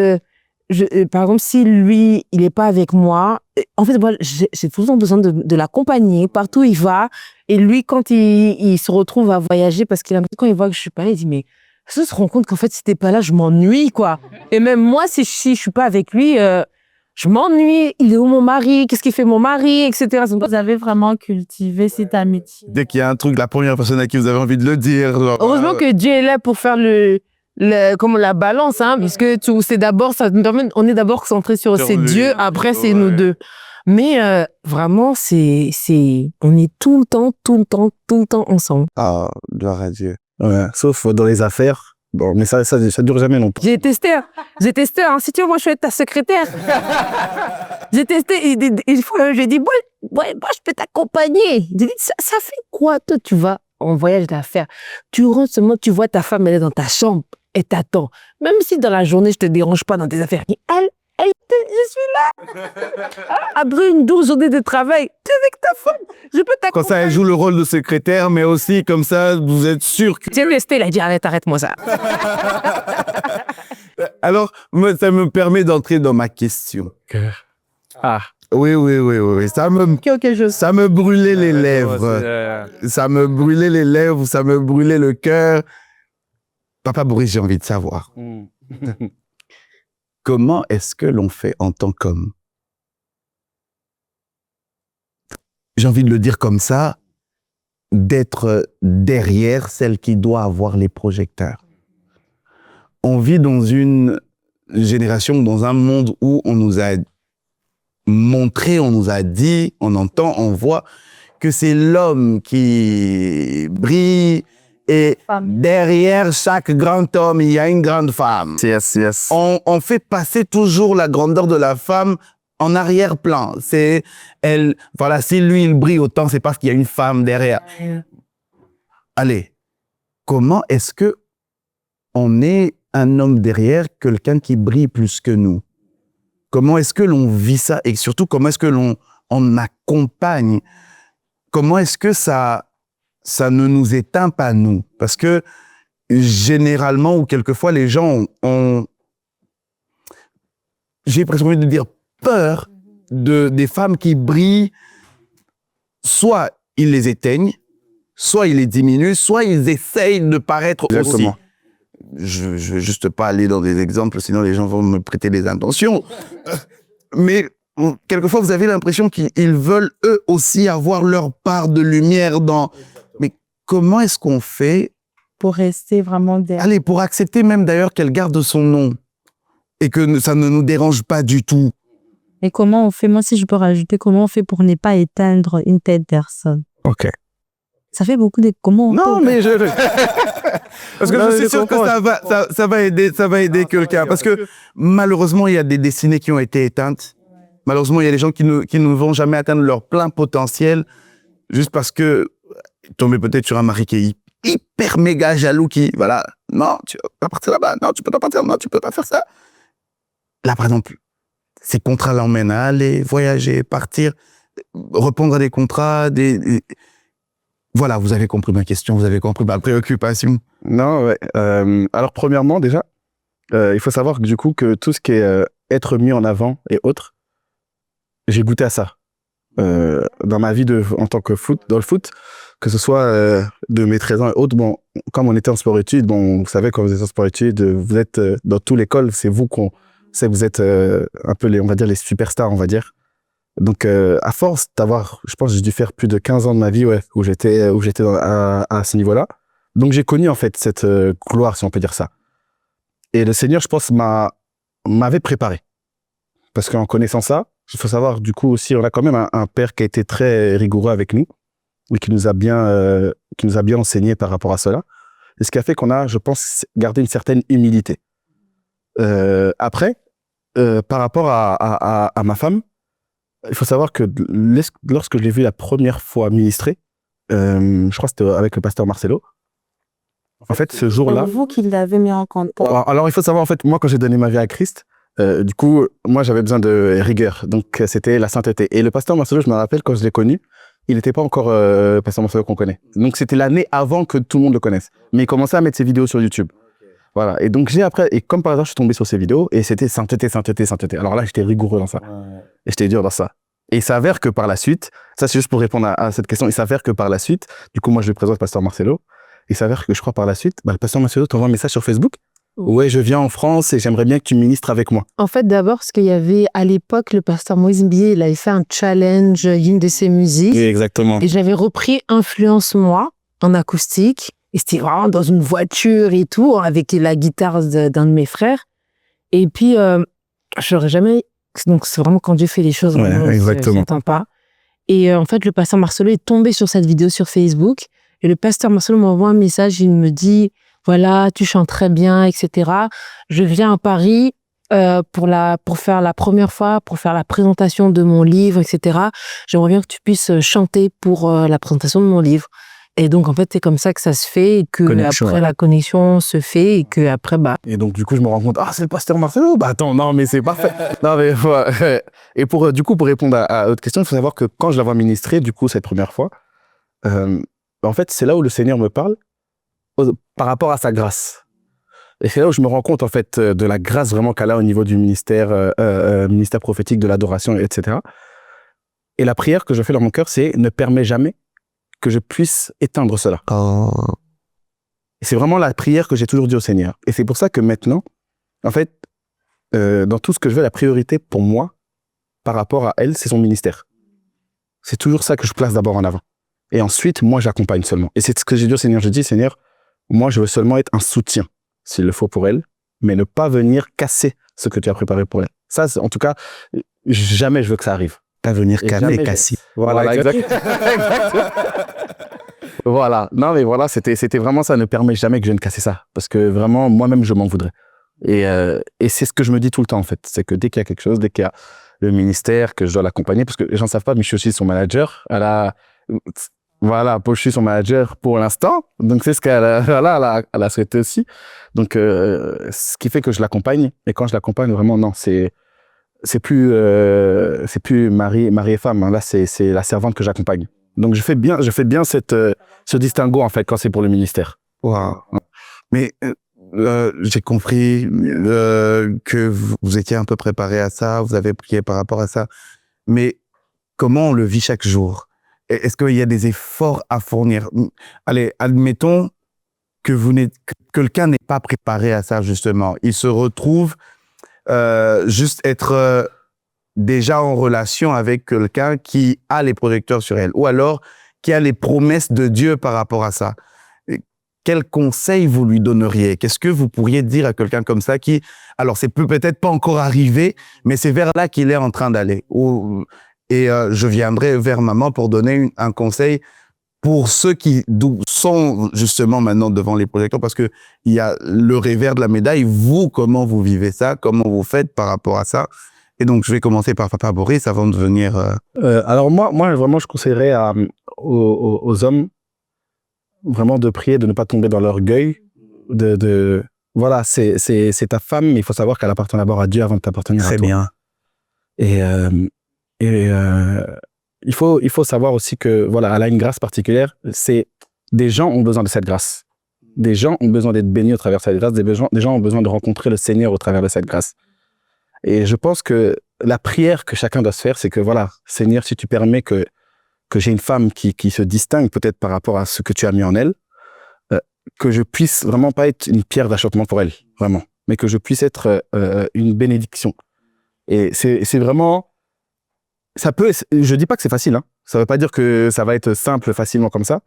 par exemple, si lui, il n'est pas avec moi, en fait, moi, j'ai tout le temps besoin de l'accompagner partout où il va. Et lui, quand il se retrouve à voyager, parce qu'il a quand il voit que je suis pas là, il dit, mais ça se rend compte qu'en fait, si t'es pas là, je m'ennuie, quoi. Et même moi, si je suis pas avec lui, je m'ennuie. Il est où mon mari? Qu'est-ce qu'il fait mon mari? Etc. Vous avez vraiment cultivé cette amitié. Dès qu'il y a un truc, la première personne à qui vous avez envie de le dire. Genre, heureusement que Dieu est là pour faire comme la balance, hein, puisque c'est d'abord, ça nous permet, on est d'abord centré sur c'est Dieu, après c'est nous deux. Mais vraiment, on est tout le temps ensemble. Ah, gloire à Dieu. Ouais, sauf dans les affaires. Bon, mais ça dure jamais longtemps. J'ai testé, hein. Si tu veux, moi, je vais être ta secrétaire. J'ai testé, une fois, j'ai dit, moi, je peux t'accompagner. J'ai dit, ça fait quoi, toi, tu vas en voyage d'affaires. Tu rentres seulement, tu vois ta femme, elle est dans ta chambre. elle t'attend. Même si dans la journée, je te dérange pas dans tes affaires. Je suis là. Après une 12 journée de travail, tu es avec ta femme. Je peux t'accompagner. Quand ça, elle joue le rôle de secrétaire, mais aussi comme ça, vous êtes sûr que... Tu es resté, il a dit, arrête-moi ça. Alors, ça me permet d'entrer dans ma question. Ah. Oui. Ça me brûlait les lèvres. Ça me brûlait les lèvres, ça me brûlait le cœur. Papa Boris, j'ai envie de savoir. Comment est-ce que l'on fait en tant qu'homme? J'ai envie de le dire comme ça, d'être derrière celle qui doit avoir les projecteurs. On vit dans une génération, dans un monde où on nous a montré, on nous a dit, on entend, on voit que c'est l'homme qui brille et derrière chaque grand homme, il y a une grande femme. Yes. On fait passer toujours la grandeur de la femme en arrière-plan. C'est elle, voilà, si lui il brille autant, c'est parce qu'il y a une femme derrière. Allez, comment est-ce que on est un homme derrière quelqu'un qui brille plus que nous? Comment est-ce que l'on vit ça? Et surtout, comment est-ce que on accompagne? Comment est-ce que ça ne nous éteint pas, nous? Parce que généralement, ou quelquefois, les gens ont j'ai presque envie de dire, peur des femmes qui brillent. Soit ils les éteignent, soit ils les diminuent, soit ils essayent de paraître aussi. Je ne veux juste pas aller dans des exemples, sinon les gens vont me prêter des intentions. Mais quelquefois, vous avez l'impression qu'ils veulent eux aussi avoir leur part de lumière dans... Mais comment est-ce qu'on fait pour rester vraiment derrière? Allez, pour accepter même d'ailleurs qu'elle garde son nom et que ça ne nous dérange pas du tout. Et comment on fait, moi si je peux rajouter, comment on fait pour ne pas éteindre une telle personne? Ok. Ça fait beaucoup de... Comment Non, mais parce que je suis sûr que ça va aider quelqu'un. Parce que malheureusement, il y a des destinées qui ont été éteintes. Malheureusement, il y a des gens qui ne vont jamais atteindre leur plein potentiel juste parce que tomber peut-être sur un mari qui est hyper méga jaloux qui, voilà, non, tu peux pas partir là-bas, non, tu peux pas partir, non, tu peux pas faire ça. Là, par exemple, ces contrats l'emmènent à aller, voyager, partir, répondre à des contrats, Voilà, vous avez compris ma question, vous avez compris ma préoccupation. Non, ouais. Alors, premièrement, déjà, il faut savoir que, du coup, que tout ce qui est être mis en avant et autres, j'ai goûté à ça. Dans ma vie en tant que dans le foot, que ce soit de mes 13 ans et autres, bon, comme on était en sport-études, bon, vous savez, quand vous êtes en sport-études, vous êtes dans toute l'école, c'est vous vous êtes un peu on va dire, les superstars, on va dire. Donc, à force d'avoir, je pense que j'ai dû faire plus de 15 ans de ma vie, ouais, où j'étais à ce niveau-là. Donc, j'ai connu, en fait, cette gloire, si on peut dire ça. Et le Seigneur, je pense, m'avait préparé. Parce qu'en connaissant ça, il faut savoir, du coup, aussi, on a quand même un père qui a été très rigoureux avec nous et qui nous a bien enseigné par rapport à cela. Et ce qui a fait qu'on a, je pense, gardé une certaine humilité. Après, par rapport à ma femme, il faut savoir que lorsque je l'ai vu la première fois ministrer, je crois que c'était avec le pasteur Marcelo. En fait, ce jour-là... C'est vous qui l'avez mis en compte. Alors, il faut savoir, en fait, moi, quand j'ai donné ma vie à Christ, du coup, moi, j'avais besoin de rigueur. Donc, c'était la sainteté. Et le pasteur Marcelo, je me rappelle, quand je l'ai connu, il n'était pas encore le pasteur Marcelo qu'on connaît. Donc, c'était l'année avant que tout le monde le connaisse. Mais il commençait à mettre ses vidéos sur YouTube. Voilà. Et donc, et comme par hasard, je suis tombé sur ces vidéos et c'était sainteté. Alors là, j'étais rigoureux dans ça. Et j'étais dur dans ça. Et il s'avère que par la suite, ça c'est juste pour répondre à cette question, il s'avère que par la suite, du coup, moi, je lui présente le pasteur Marcelo. Il s'avère que je crois par la suite, le pasteur Marcelo t'envoie un message sur Facebook. Ouais, je viens en France et j'aimerais bien que tu ministres avec moi. En fait, d'abord, parce qu'il y avait, à l'époque, le pasteur Moïse Mbié, il avait fait un challenge, une de ses musiques. Oui, exactement. Et j'avais repris Influence-moi en acoustique. Et c'était vraiment dans une voiture et tout, avec la guitare d'un de mes frères. Et puis, je n'aurais jamais... Donc, c'est vraiment quand Dieu fait les choses, ouais, exactement. Je n'entends pas. Et en fait, le pasteur Marcelo est tombé sur cette vidéo sur Facebook. Et le pasteur Marcelo m'envoie un message, il me dit, voilà, tu chantes très bien, etc. Je viens à Paris pour faire la première fois, pour faire la présentation de mon livre, etc. J'aimerais bien que tu puisses chanter pour la présentation de mon livre. Et donc, en fait, c'est comme ça que ça se fait et que Connexion, après, ouais. la connexion se fait et que après, Et donc, du coup, je me rends compte, ah, c'est le pasteur Marcelo. Bah, attends, non, mais c'est parfait. Non, mais, ouais. Et du coup, pour répondre à votre question, il faut savoir que quand je la vois ministrer, du coup, cette première fois, en fait, c'est là où le Seigneur me parle par rapport à sa grâce. Et c'est là où je me rends compte, en fait, de la grâce vraiment qu'elle a au niveau du ministère prophétique, de l'adoration, etc. Et la prière que je fais dans mon cœur, c'est ne permets jamais que je puisse éteindre cela. Et c'est vraiment la prière que j'ai toujours dit au Seigneur. Et c'est pour ça que maintenant, en fait, dans tout ce que je veux, la priorité pour moi, par rapport à elle, c'est son ministère. C'est toujours ça que je place d'abord en avant. Et ensuite, moi, j'accompagne seulement. Et c'est ce que j'ai dit au Seigneur. Je dis, Seigneur, moi, je veux seulement être un soutien, s'il le faut pour elle, mais ne pas venir casser ce que tu as préparé pour elle. Ça, en tout cas, jamais je veux que ça arrive. Pas venir Et calmer et jamais casser. Voilà, exactement. Voilà. Non, mais voilà, c'était vraiment ça. Ne permet jamais que je vienne casser ça. Parce que vraiment, moi-même, je m'en voudrais. Et c'est ce que je me dis tout le temps, en fait. C'est que dès qu'il y a quelque chose, dès qu'il y a le ministère, que je dois l'accompagner, parce que les gens ne savent pas, mais je suis aussi son manager. Voilà, je suis son manager pour l'instant. Donc, c'est ce qu'elle a souhaité aussi. Donc, ce qui fait que je l'accompagne. Et quand je l'accompagne, vraiment, non, c'est plus mari et femme. Hein. Là, c'est la servante que j'accompagne. Donc, je fais bien ce distinguo, en fait, quand c'est pour le ministère. Wow. Mais j'ai compris que vous étiez un peu préparé à ça, vous avez prié par rapport à ça. Mais comment on le vit chaque jour? Est-ce qu'il y a des efforts à fournir? Allez, admettons que quelqu'un n'est pas préparé à ça, justement. Il se retrouve juste être déjà en relation avec quelqu'un qui a les projecteurs sur elle, ou alors qui a les promesses de Dieu par rapport à ça. Quel conseil vous lui donneriez? Qu'est-ce que vous pourriez dire à quelqu'un comme ça qui, alors c'est peut-être pas encore arrivé, mais c'est vers là qu'il est en train d'aller. Et je viendrai vers maman pour donner un conseil pour ceux qui sont justement maintenant devant les projecteurs, parce que il y a le revers de la médaille. Vous, comment vous vivez ça? Comment vous faites par rapport à ça? Et donc, je vais commencer par Papa Boris avant de venir... Alors moi, vraiment, je conseillerais aux hommes vraiment de prier, de ne pas tomber dans l'orgueil, voilà, c'est ta femme, mais il faut savoir qu'elle appartient d'abord à Dieu avant de t'appartenir à toi. Très bien. Et il faut savoir aussi que, voilà, elle a une grâce particulière. Des gens ont besoin de cette grâce. Des gens ont besoin d'être bénis au travers de cette grâce. Des gens ont besoin de rencontrer le Seigneur au travers de cette grâce. Et je pense que la prière que chacun doit se faire, c'est que, voilà, Seigneur, si tu permets que j'ai une femme qui se distingue peut-être par rapport à ce que tu as mis en elle, que je puisse vraiment pas être une pierre d'achoppement pour elle, vraiment, mais que je puisse être une bénédiction. Et c'est vraiment... je dis pas que c'est facile, hein. Ça veut pas dire que ça va être simple facilement comme ça.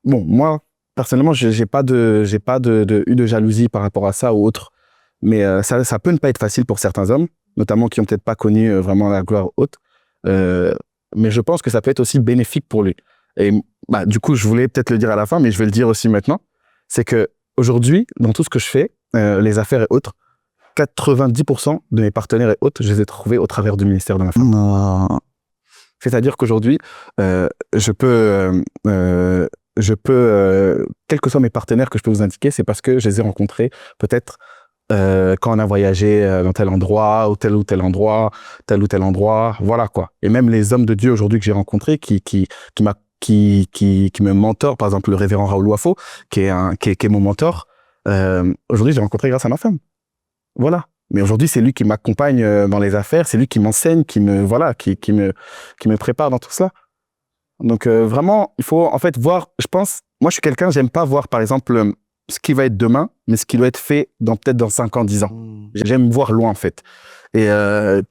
Bon, moi, personnellement, j'ai pas eu de jalousie par rapport à ça ou autre. Mais ça peut ne pas être facile pour certains hommes, notamment qui ont peut-être pas connu vraiment la gloire haute. Mais je pense que ça peut être aussi bénéfique pour lui. Et bah, du coup, je voulais peut-être le dire à la fin, mais je vais le dire aussi maintenant. C'est que aujourd'hui, dans tout ce que je fais, les affaires et autres, 90% de mes partenaires et autres, je les ai trouvés au travers du ministère de ma femme. Non. C'est-à-dire qu'aujourd'hui, je peux, quels que soient mes partenaires que je peux vous indiquer, c'est parce que je les ai rencontrés peut-être quand on a voyagé dans tel endroit, ou tel endroit, tel ou tel endroit, voilà quoi. Et même les hommes de Dieu aujourd'hui que j'ai rencontrés, qui me mentorent, par exemple le révérend Raoul Wafo, qui est mon mentor, aujourd'hui j'ai rencontré grâce à ma femme. Voilà. Mais aujourd'hui, c'est lui qui m'accompagne dans les affaires, c'est lui qui m'enseigne, qui me prépare dans tout ça. Donc vraiment, il faut en fait voir, je pense, moi je suis quelqu'un, j'aime pas voir par exemple ce qui va être demain, mais ce qui doit être fait peut-être dans 5 ans, 10 ans. J'aime voir loin en fait. Et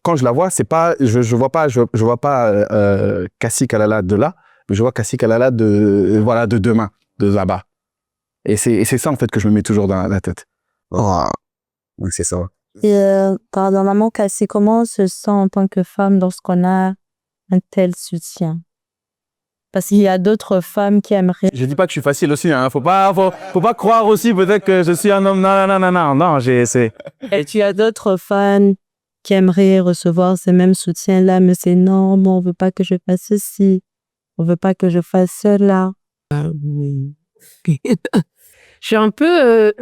quand je la vois, c'est pas, je vois pas Kassi Kalala de là, mais je vois Kassi Kalala de demain, de là-bas. Et c'est ça en fait que je me mets toujours dans la tête. Oh. Oui, c'est ça. Et pardon, maman Kassi, comment on se sent en tant que femme lorsqu'on a un tel soutien? Parce qu'il y a d'autres femmes qui aimeraient... Je dis pas que je suis facile aussi, hein. Faut pas croire aussi peut-être que je suis un homme. Non, Et tu as d'autres femmes qui aimeraient recevoir ce même soutien-là, mais c'est non, on veut pas que je fasse ceci, on veut pas que je fasse cela. Je suis un peu...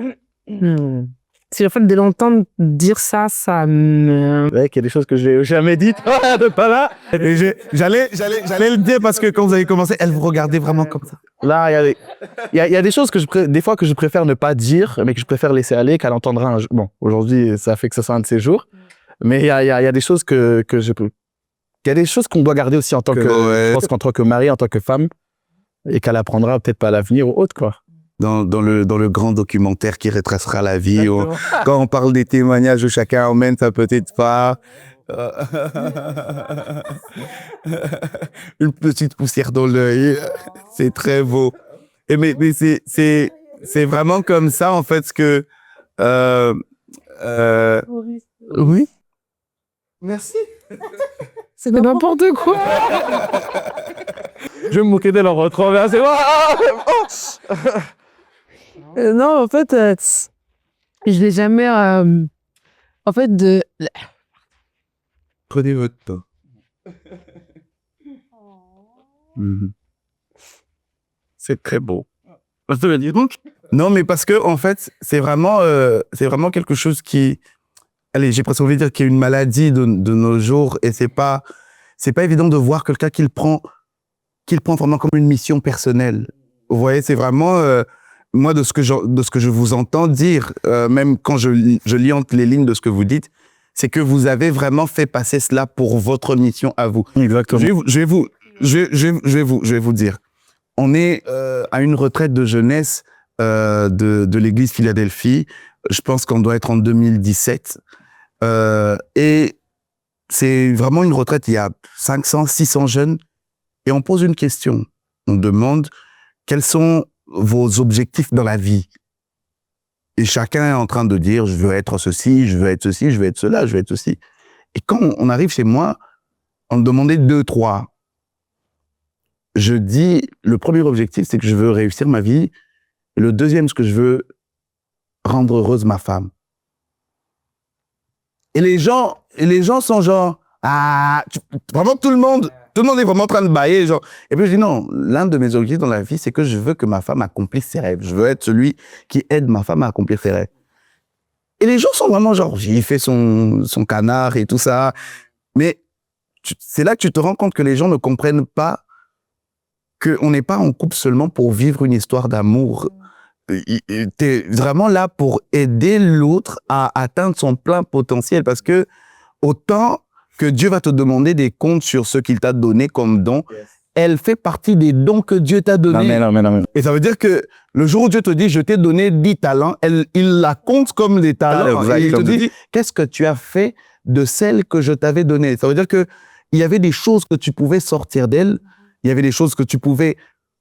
C'est le fait de l'entendre dire ça, ça me... Ouais, qu'il y a des choses que j'ai jamais dites. De pas là. Et j'allais le dire parce que quand vous avez commencé, elle vous regardait vraiment comme ça. Là, il y a des choses des fois que je préfère ne pas dire, mais que je préfère laisser aller, qu'elle entendra un jour. Bon, aujourd'hui, ça fait que ce soit un de ces jours. Mais il y a des choses il y a des choses qu'on doit garder aussi en tant je pense qu'en tant que mari, en tant que femme, et qu'elle apprendra peut-être pas à l'avenir ou autre, quoi. Dans le grand documentaire qui retracera la vie, quand on parle des témoignages où chacun emmène sa petite part, une petite poussière dans l'œil, c'est très beau. Et mais c'est vraiment comme ça en fait ce que oui. Merci. C'est n'importe quoi. Je vais me moquer de leur retroverse. Non, en fait, je l'ai jamais... en fait, Prenez votre temps. C'est très beau. Ça veut dire donc. Non, mais parce que en fait, c'est vraiment quelque chose qui, allez, j'ai presque envie de dire qu'il y a une maladie de nos jours, et c'est pas évident de voir quelqu'un qu'il prend vraiment comme une mission personnelle. Vous voyez, c'est vraiment moi de ce que je vous entends dire, même quand je lis entre les lignes de ce que vous dites, c'est que vous avez vraiment fait passer cela pour votre mission à vous. Exactement. Je vais vous dire. On est à une retraite de jeunesse de l'église Philadelphie. Je pense qu'on doit être en 2017. Et c'est vraiment une retraite, il y a 500, 600 jeunes. Et on pose une question. On demande quels sont vos objectifs dans la vie. Et chacun est en train de dire, je veux être ceci, je veux être ceci, je veux être cela, je veux être ceci. Et quand on arrive chez moi, on me demandait 2, 3. Je dis, le premier objectif, c'est que je veux réussir ma vie. Et le deuxième, c'est que je veux rendre heureuse ma femme. Et les gens sont genre, vraiment tout le monde est vraiment en train de bailler, genre. Et puis je dis non, l'un de mes objectifs dans la vie, c'est que je veux que ma femme accomplisse ses rêves. Je veux être celui qui aide ma femme à accomplir ses rêves. Et les gens sont vraiment genre, il fait son canard et tout ça. Mais c'est là que tu te rends compte que les gens ne comprennent pas qu'on n'est pas en couple seulement pour vivre une histoire d'amour. T'es vraiment là pour aider l'autre à atteindre son plein potentiel, parce que autant que Dieu va te demander des comptes sur ce qu'il t'a donné comme don, elle fait partie des dons que Dieu t'a donnés. Amen. Et ça veut dire que le jour où Dieu te dit, je t'ai donné 10 talents, il la compte comme des talents. Et il te dit, qu'est-ce que tu as fait de celles que je t'avais données? Ça veut dire que il y avait des choses que tu pouvais sortir d'elle, il y avait des choses que tu pouvais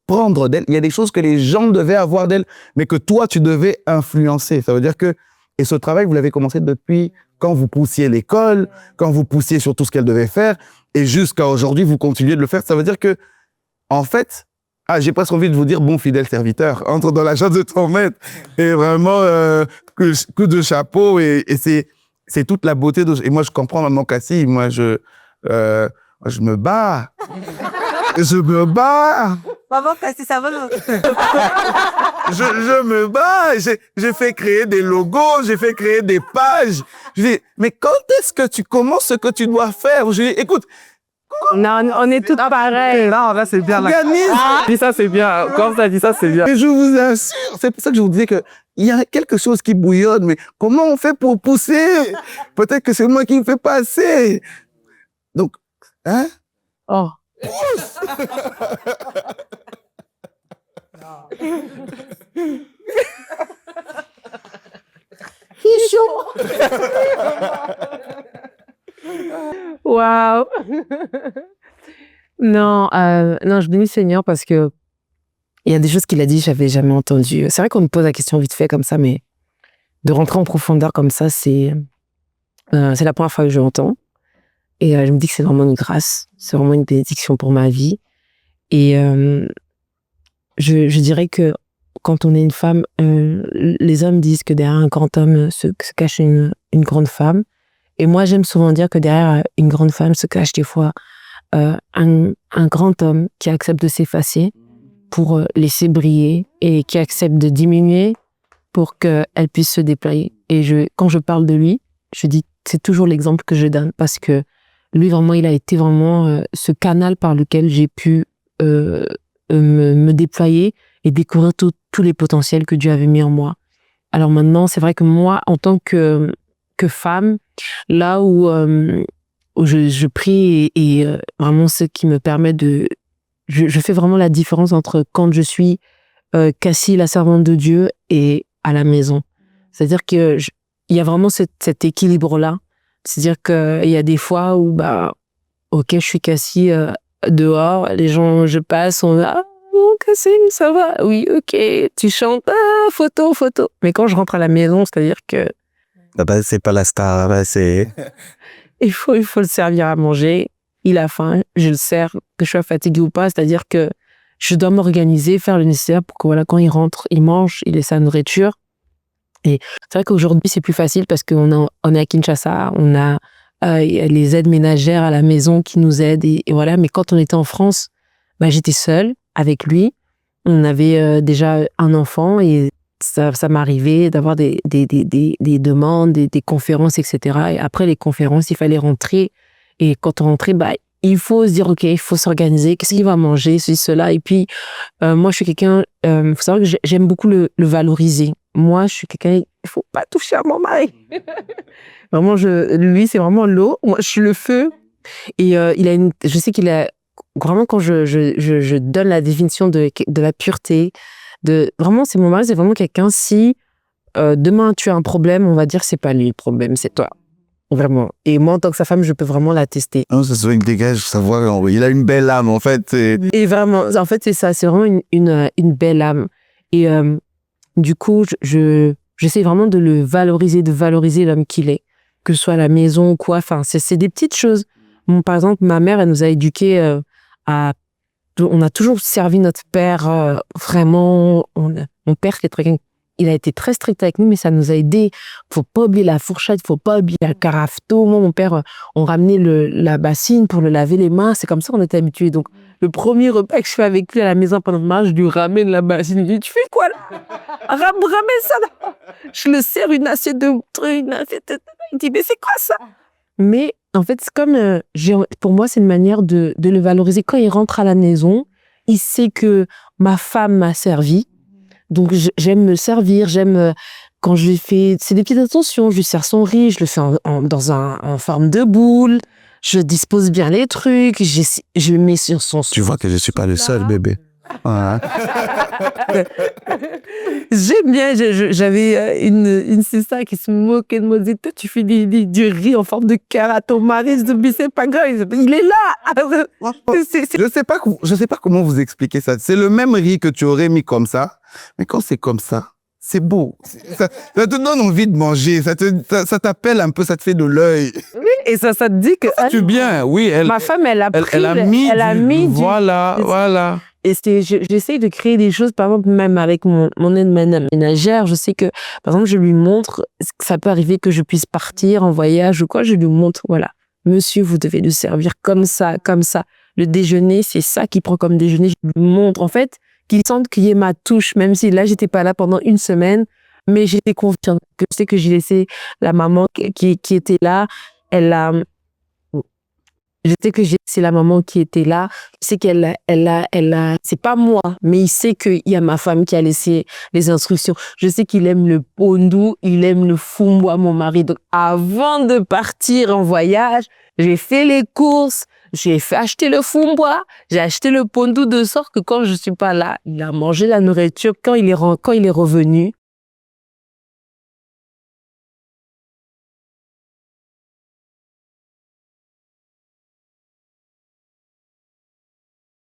prendre d'elle, il y a des choses que les gens devaient avoir d'elle, mais que toi, tu devais influencer. Ça veut dire que, et ce travail, vous l'avez commencé depuis quand vous poussiez l'école, quand vous poussiez sur tout ce qu'elle devait faire, et jusqu'à aujourd'hui, vous continuez de le faire. Ça veut dire que, en fait, j'ai presque envie de vous dire, bon fidèle serviteur, entre dans la chasse de ton maître, et vraiment, coup de chapeau, et c'est toute la beauté de... Et moi, je comprends Maman Cassie, moi, je me bats. Je me bats. Maman Cassie, ça va. Je me bats. J'ai fait créer des logos, j'ai fait créer des pages. Je dis, mais quand est-ce que tu commences ce que tu dois faire? Je dis, écoute. Non, on est toutes pareilles. Là, c'est bien. Dis ça, c'est bien. Quand ça dit ça, c'est bien. Mais je vous assure, c'est pour ça que je vous disais que il y a quelque chose qui bouillonne, mais comment on fait pour pousser? Peut-être que c'est moi qui ne fais pas assez. Donc, hein? Oh. Waouh. Non, je bénis le Seigneur parce que il y a des choses qu'il a dit, j'avais jamais entendu. C'est vrai qu'on me pose la question vite fait comme ça, mais de rentrer en profondeur comme ça, c'est la première fois que je l'entends. Et je me dis que c'est vraiment une grâce, c'est vraiment une bénédiction pour ma vie. Et je dirais que quand on est une femme, les hommes disent que derrière un grand homme se cache une grande femme. Et moi, j'aime souvent dire que derrière une grande femme se cache des fois un grand homme qui accepte de s'effacer pour laisser briller et qui accepte de diminuer pour qu'elle puisse se déployer. Et quand je parle de lui, je dis, c'est toujours l'exemple que je donne parce que lui, vraiment, il a été vraiment ce canal par lequel j'ai pu me déployer et découvrir tous les potentiels que Dieu avait mis en moi. Alors maintenant, c'est vrai que moi, en tant que femme, là où je prie et vraiment ce qui me permet je fais vraiment la différence entre quand je suis Cassie, la servante de Dieu, et à la maison. C'est-à-dire que il y a vraiment cet équilibre-là. C'est-à-dire qu'il y a des fois où, ok, je suis Cassie dehors, les gens, je passe, on va, oh, Cassie, ça va? Oui, ok, tu chantes, photo. Mais quand je rentre à la maison, c'est-à-dire que... c'est pas la star, c'est... il faut le servir à manger, il a faim, je le sers, que je sois fatiguée ou pas, c'est-à-dire que je dois m'organiser, faire le nécessaire pour que voilà, quand il rentre, il mange, il ait sa nourriture. Et c'est vrai qu'aujourd'hui, c'est plus facile parce qu'on est à Kinshasa, on a les aides ménagères à la maison qui nous aident et voilà. Mais quand on était en France, j'étais seule avec lui. On avait déjà un enfant et ça m'arrivait d'avoir des demandes, des conférences, etc. Et après les conférences, il fallait rentrer. Et quand on rentrait, il faut se dire, OK, il faut s'organiser. Qu'est-ce qu'il va manger, ceci, cela. Et puis, moi, je suis quelqu'un, il faut savoir que j'aime beaucoup le valoriser. Moi, je suis quelqu'un, il faut pas toucher à mon mari. Vraiment, lui, c'est vraiment l'eau. Moi, je suis le feu. Et je sais qu'il a, vraiment, quand je donne la définition de la pureté, vraiment, c'est mon mari, c'est vraiment quelqu'un, si demain tu as un problème, on va dire, c'est pas lui le problème, c'est toi. Vraiment. Et moi, en tant que sa femme, je peux vraiment l'attester. Non, ça se voit, il dégage sa voix. Il a une belle âme, en fait. Et vraiment, en fait, c'est ça. C'est vraiment une belle âme. Et du coup, j'essaie vraiment de le valoriser, de valoriser l'homme qu'il est. Que ce soit à la maison ou quoi. Enfin, c'est des petites choses. Bon, par exemple, ma mère, elle nous a éduqués on a toujours servi notre père vraiment. Mon père, il a été très strict avec nous, mais ça nous a aidés. Faut pas oublier la fourchette, faut pas oublier la carafto. Moi, mon père, on ramenait la bassine pour le laver les mains. C'est comme ça qu'on était habitués. Donc, le premier repas que je fais avec lui à la maison pendant le match, je lui ramène la bassine. Il dit, tu fais quoi là? Ramène ça là. Je le sers une assiette de trucs, une assiette. Il dit, mais c'est quoi ça? Mais en fait, c'est comme, pour moi, c'est une manière de le valoriser. Quand il rentre à la maison, il sait que ma femme m'a servi. Donc, j'aime me servir, quand je lui fais, c'est des petites attentions, je lui sers son riz, je le fais en forme de boule, je dispose bien les trucs, je mets sur son... Tu vois que je suis pas le seul, bébé. Voilà. J'aime bien, j'avais une sister qui se moquait de moi, disait, toi, tu fais du riz en forme de cœur à ton mari, je dis, mais c'est pas grave, il est là. Je sais pas comment vous expliquer ça. C'est le même riz que tu aurais mis comme ça, mais quand c'est comme ça, c'est beau. Ça te donne envie de manger, ça t'appelle un peu, ça te fait de l'œil. Oui, et ça te dit que... Tu bien, oui. Ma femme, elle a pris... Elle a mis voilà. Et j'essaye de créer des choses, par exemple, même avec mon aide ménagère, je sais que, par exemple, je lui montre, ça peut arriver que je puisse partir en voyage ou quoi, je lui montre, voilà, monsieur, vous devez le servir comme ça. Le déjeuner, c'est ça qu'il prend comme déjeuner. Je lui montre, en fait, qu'il sente qu'il y ait ma touche, même si là, j'étais pas là pendant une semaine, mais j'étais confiante que je sais que j'ai laissé la maman qui était là, je sais que c'est la maman qui était là. Je sais qu'elle a, c'est pas moi, mais il sait qu'il y a ma femme qui a laissé les instructions. Je sais qu'il aime le pondu, il aime le fumboa, mon mari. Donc, avant de partir en voyage, j'ai fait les courses, j'ai fait acheter le fumboa, j'ai acheté le pondu de sorte que quand je suis pas là, il a mangé la nourriture. Quand il est revenu,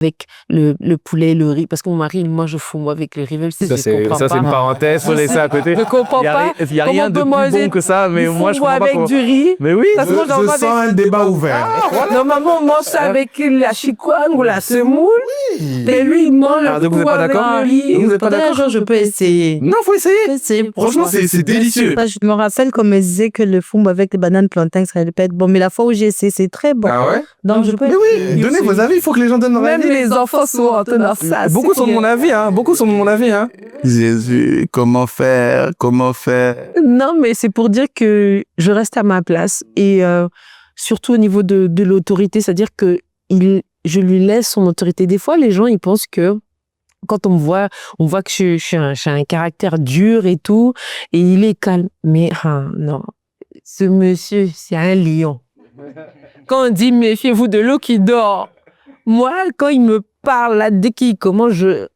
avec le poulet, le riz, parce que mon mari, il mange au fond avec le riz. Ça, c'est une parenthèse, faut laisser à côté. Je comprends pas. Il n'y a rien de plus bon que ça, mais moi, je comprends pas avec du riz. Mais oui, je sens un débat ouvert. Normalement, on mange ça avec la chikwang ou la semoule. Et lui, il mange donc vous n'êtes pas d'accord? Vous n'êtes pas d'accord? Je peux essayer. Non, faut essayer. Franchement, c'est délicieux. Je me rappelle qu'on me disait que le fumbo avec les bananes plantains serait peut-être bon, mais la fois où j'ai essayé, c'est très bon. Ah ouais? Donc, je peux... Mais oui, donnez vos avis, il faut que les gens donnent leur avis. les enfants sont en tenant ça. Beaucoup sont de mon avis, hein. Beaucoup sont de mon avis, hein. Jésus, comment faire? Non, mais c'est pour dire que je reste à ma place et surtout au niveau de l'autorité, c'est-à-dire que je lui laisse son autorité. Des fois, les gens, ils pensent que quand on voit que j'ai un caractère dur et tout, et il est calme. Mais non, ce monsieur, c'est un lion. Quand on dit méfiez-vous de l'eau qui dort, moi, quand il me parle là, dès qu'il commence, je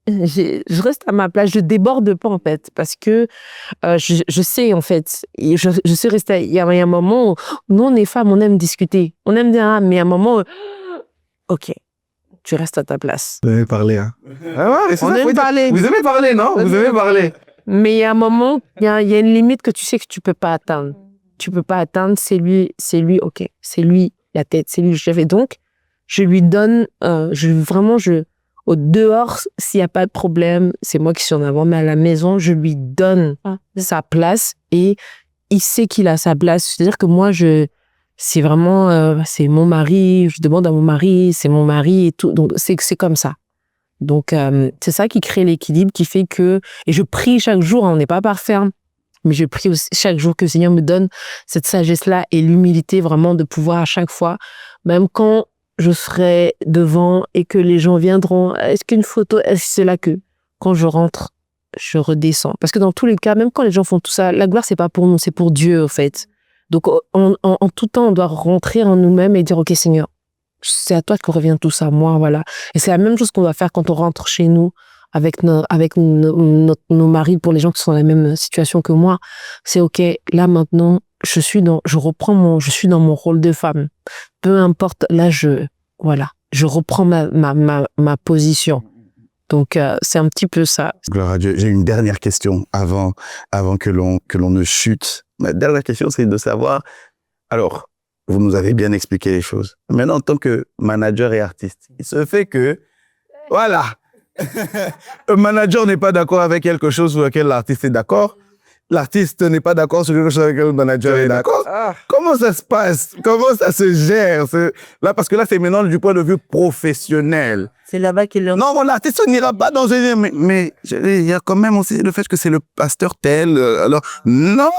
reste à ma place, je déborde pas en fait, parce que je sais en fait, et je sais rester. Il y a un moment où nous on est femmes, on aime discuter, on aime dire mais à un moment, ok, tu restes à ta place. Vous avez parlé, hein. Ah ouais, c'est On ça, aime parler. Vous aimez parler, non? Vous aimez parler. Mais il y a un moment, il y a une limite que tu sais que tu peux pas atteindre. Tu peux pas atteindre, c'est lui, ok, c'est lui la tête, c'est lui le chef. Et donc, je lui donne, au dehors, s'il y a pas de problème, c'est moi qui suis en avant, mais à la maison, je lui donne sa place et il sait qu'il a sa place. C'est-à-dire que moi, c'est vraiment, c'est mon mari, je demande à mon mari, c'est mon mari et tout. Donc, c'est comme ça. Donc, c'est ça qui crée l'équilibre, qui fait que, et je prie chaque jour, on n'est pas parfait, hein, mais je prie aussi chaque jour que le Seigneur me donne cette sagesse-là et l'humilité vraiment de pouvoir à chaque fois, même quand je serai devant et que les gens viendront, est-ce qu'une photo, c'est là que, quand je rentre, je redescends. Parce que dans tous les cas, même quand les gens font tout ça, la gloire, c'est pas pour nous, c'est pour Dieu, en fait. Donc, en tout temps, on doit rentrer en nous-mêmes et dire, OK, Seigneur, c'est à toi que revient tout ça, moi, voilà. Et c'est la même chose qu'on doit faire quand on rentre chez nous avec nos maris, pour les gens qui sont dans la même situation que moi. C'est OK, là, maintenant, je suis dans mon rôle de femme. Peu importe, là, je reprends ma position. Donc, c'est un petit peu ça. Gloire à Dieu. J'ai une dernière question avant que l'on ne chute. Ma dernière question, c'est de savoir, alors, vous nous avez bien expliqué les choses. Maintenant, en tant que manager et artiste, il se fait que, voilà, le manager n'est pas d'accord avec quelque chose sur lequel l'artiste est d'accord. L'artiste n'est pas d'accord sur quelque chose avec lequel le manager est d'accord. Comment ça se passe? Comment ça se gère? Là, parce que là, c'est maintenant du point de vue professionnel. C'est là-bas qu'il est. Non, mon artiste n'ira pas dans une... Mais il y a quand même aussi le fait que c'est le pasteur tel. Alors, non.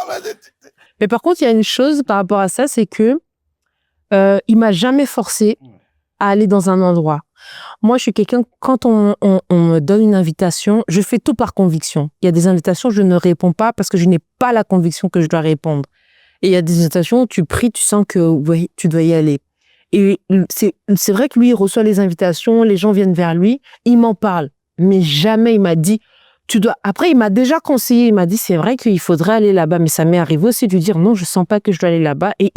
Mais par contre, il y a une chose par rapport à ça, c'est que il m'a jamais forcé à aller dans un endroit. Moi, je suis quelqu'un, quand on me donne une invitation, je fais tout par conviction. Il y a des invitations, je ne réponds pas parce que je n'ai pas la conviction que je dois répondre. Et il y a des invitations où tu pries, tu sens que oui, tu dois y aller. Et c'est vrai que lui, il reçoit les invitations, les gens viennent vers lui, il m'en parle. Mais jamais il m'a dit, tu dois... Après, il m'a déjà conseillé, il m'a dit, c'est vrai qu'il faudrait aller là-bas. Mais ça m'est arrivé aussi de lui dire, non, je sens pas que je dois aller là-bas. Et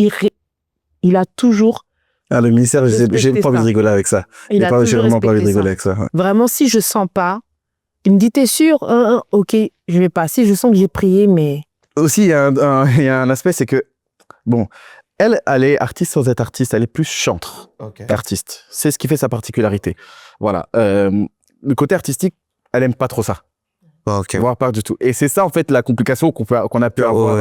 il a toujours... Ah, le ministère, j'ai pas envie de rigoler avec ça. J'ai vraiment pas envie de rigoler avec ça. Ouais. Vraiment, si je sens pas, il me dit, t'es sûr? Ok, je vais pas. Si je sens que j'ai prié, mais... Aussi, il y a un aspect, c'est que, bon, elle est artiste sans être artiste, elle est plus chantre artiste. C'est ce qui fait sa particularité. Voilà. Le côté artistique, elle aime pas trop ça. Voire pas du tout. Et c'est ça, en fait, la complication qu'on a pu avoir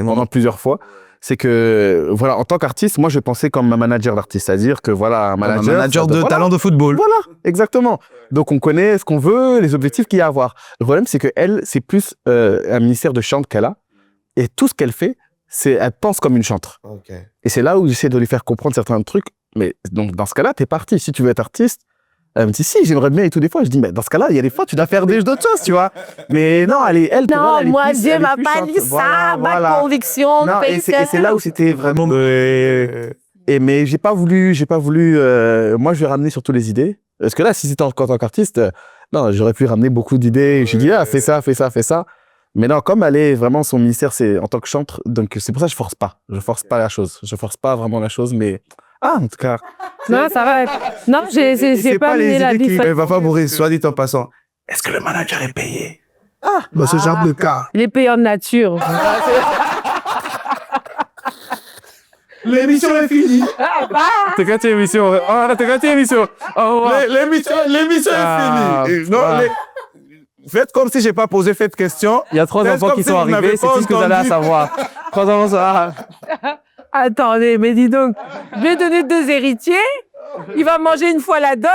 pendant plusieurs fois. C'est que, voilà, en tant qu'artiste, moi, je pensais comme un manager d'artiste. C'est-à-dire que, voilà, un manager de talent de football. Voilà, exactement. Donc, on connaît ce qu'on veut, les objectifs qu'il y a à avoir. Le problème, c'est qu'elle, c'est plus un ministère de chante qu'elle a. Et tout ce qu'elle fait, elle pense comme une chantre. Et c'est là où j'essaie de lui faire comprendre certains trucs. Mais donc, dans ce cas-là, t'es parti. Si tu veux être artiste, elle me dit, si, j'aimerais bien et tout des fois. Je dis, mais dans ce cas-là, il y a des fois, tu dois faire d'autres choses, tu vois. Mais non, elle, non, elle moi, plus, Dieu m'a plus pas chante. dit ça, ma conviction. Non, et c'est là où c'était vraiment... mais j'ai pas voulu, moi, je vais ramener surtout les idées. Parce que là, si c'était en tant qu'artiste, non, j'aurais pu ramener beaucoup d'idées. J'ai dit, fais ça, fais ça, fais ça. Mais non, comme elle est vraiment, son ministère, c'est en tant que chantre, donc c'est pour ça que je force pas. Je force pas la chose. Je force pas vraiment la chose, mais... Ah, en tout cas. Non, ça va. Non, j'ai pas amené la vie. Papa Boris, soit dit en passant, est-ce que le manager est payé? Dans ce genre de cas. Il est payé en nature. L'émission est finie. T'as gâté l'émission. T'as gâté l'émission. L'émission est finie. Non, faites comme si j'ai pas posé cette question. Il y a 3 enfants qui sont arrivés, c'est tout ce que vous allez à savoir. 3 enfants, Attendez, mais dis donc, je vais donner 2 héritiers. Il va manger une fois la dot.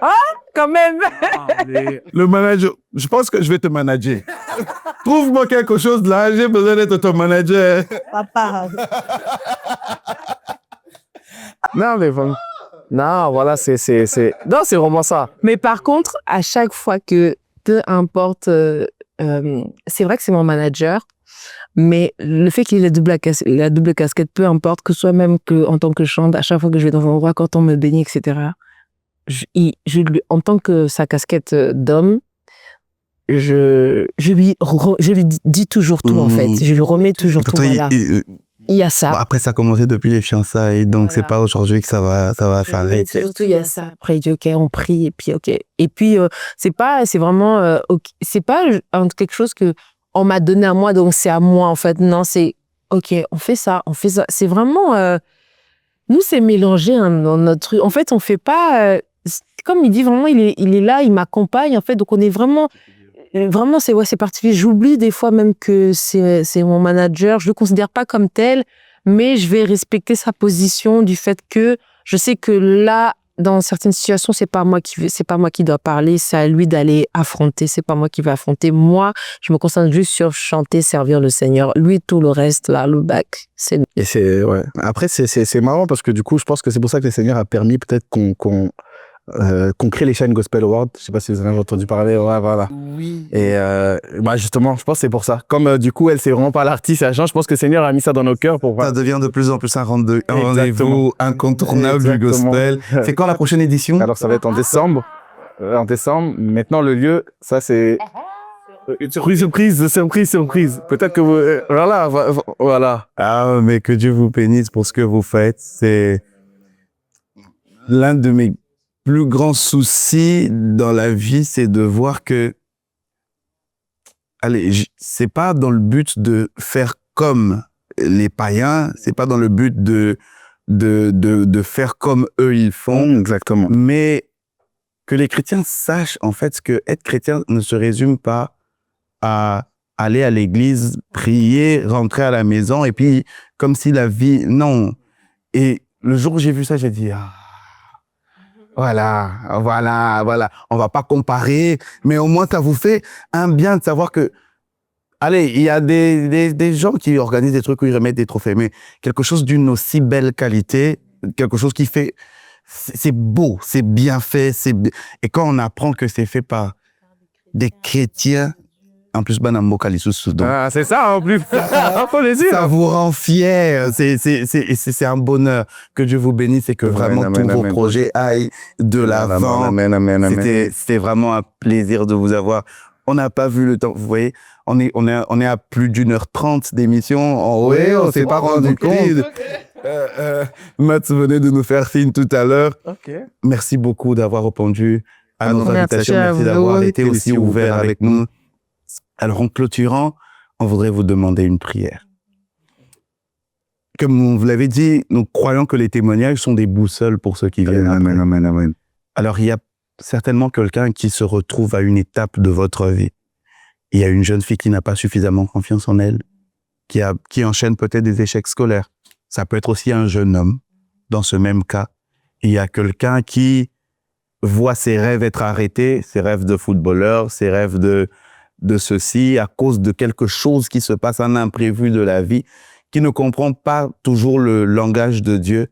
Hein? Quand même. Le manager, je pense que je vais te manager. Trouve-moi quelque chose là, j'ai besoin d'être ton manager. Papa. Non, mais voilà. Non, voilà, non, c'est vraiment ça. Mais par contre, à chaque fois que, peu importe, c'est vrai que c'est mon manager, mais le fait qu'il ait la double casquette, peu importe, que ce soit même que, en tant que chante, à chaque fois que je vais dans un endroit, quand on me bénit, etc., en tant que sa casquette d'homme, je lui dis toujours tout, en fait. Je lui remets toujours tout, voilà. Il y a ça. Bon, après, ça a commencé depuis les fiançailles, donc Voilà. c'est pas aujourd'hui que ça va s'arrêter. Surtout, il y a ça. Après, il dit, OK, on prie, et puis, OK. Et puis, c'est vraiment, c'est pas quelque chose que on m'a donné à moi, donc c'est à moi, en fait. Non, c'est, OK, on fait ça. C'est vraiment, nous, c'est mélangé hein, dans notre truc. En fait, on fait pas, comme il dit, vraiment, il est là, il m'accompagne, en fait. Donc, on est vraiment, c'est particulier. J'oublie des fois même que c'est mon manager. Je le considère pas comme tel, mais je vais respecter sa position du fait que je sais que là, dans certaines situations, c'est pas moi qui dois parler, c'est à lui d'aller affronter. C'est pas moi qui vais affronter. Moi, je me concentre juste sur chanter, servir le Seigneur. Lui, tout le reste, là, le bac, c'est. Et ouais. Après, c'est marrant parce que du coup, je pense que c'est pour ça que le Seigneur a permis peut-être qu'on crée les Shine Gospel Awards. Je sais pas si vous en avez entendu parler. Ouais, voilà. Oui. Et justement, je pense que c'est pour ça. Comme du coup, elle c'est vraiment pas l'artiste, elle change. Je pense que le Seigneur a mis ça dans nos cœurs pour. Ça devient de plus en plus un Exactement. rendez-vous incontournable du gospel. C'est quand la prochaine édition? Alors, ça va être en décembre. Maintenant, le lieu, ça c'est surprise. Peut-être que vous, voilà. Ah, mais que Dieu vous bénisse pour ce que vous faites. C'est l'un de mes plus grands soucis dans la vie, c'est de voir que, allez, c'est pas dans le but de faire comme les païens, c'est pas dans le but de faire comme eux ils font. Exactement. Mais que les chrétiens sachent, en fait, que être chrétien ne se résume pas à aller à l'église, prier, rentrer à la maison, et puis, comme si la vie, non. Et le jour où j'ai vu ça, j'ai dit, voilà. On va pas comparer, mais au moins, ça vous fait un bien de savoir que, allez, il y a des gens qui organisent des trucs où ils remettent des trophées, mais quelque chose d'une aussi belle qualité, quelque chose qui fait, c'est beau, c'est bien fait, et quand on apprend que c'est fait par des chrétiens, en plus, C'est ça, en plus. Faut le dire. ça vous rend fier. C'est un bonheur. Que Dieu vous bénisse et que vraiment tous vos projets aillent de l'avant. C'était vraiment un plaisir de vous avoir. On n'a pas vu le temps. Vous voyez, on est à plus d'1h30 d'émission. Oui, on s'est pas rendu compte. Matt venait de nous faire signe tout à l'heure. Okay. Merci beaucoup d'avoir répondu à nos invitations. Merci à d'avoir vous. été aussi ouvert avec nous. Alors, en clôturant, on voudrait vous demander une prière. Comme vous l'avez dit, nous croyons que les témoignages sont des boussoles pour ceux qui viennent. Amen. Alors, il y a certainement quelqu'un qui se retrouve à une étape de votre vie. Il y a une jeune fille qui n'a pas suffisamment confiance en elle, qui enchaîne peut-être des échecs scolaires. Ça peut être aussi un jeune homme. Dans ce même cas, il y a quelqu'un qui voit ses rêves être arrêtés, ses rêves de footballeur, ses rêves de ceci, à cause de quelque chose qui se passe, un imprévu de la vie, qui ne comprend pas toujours le langage de Dieu,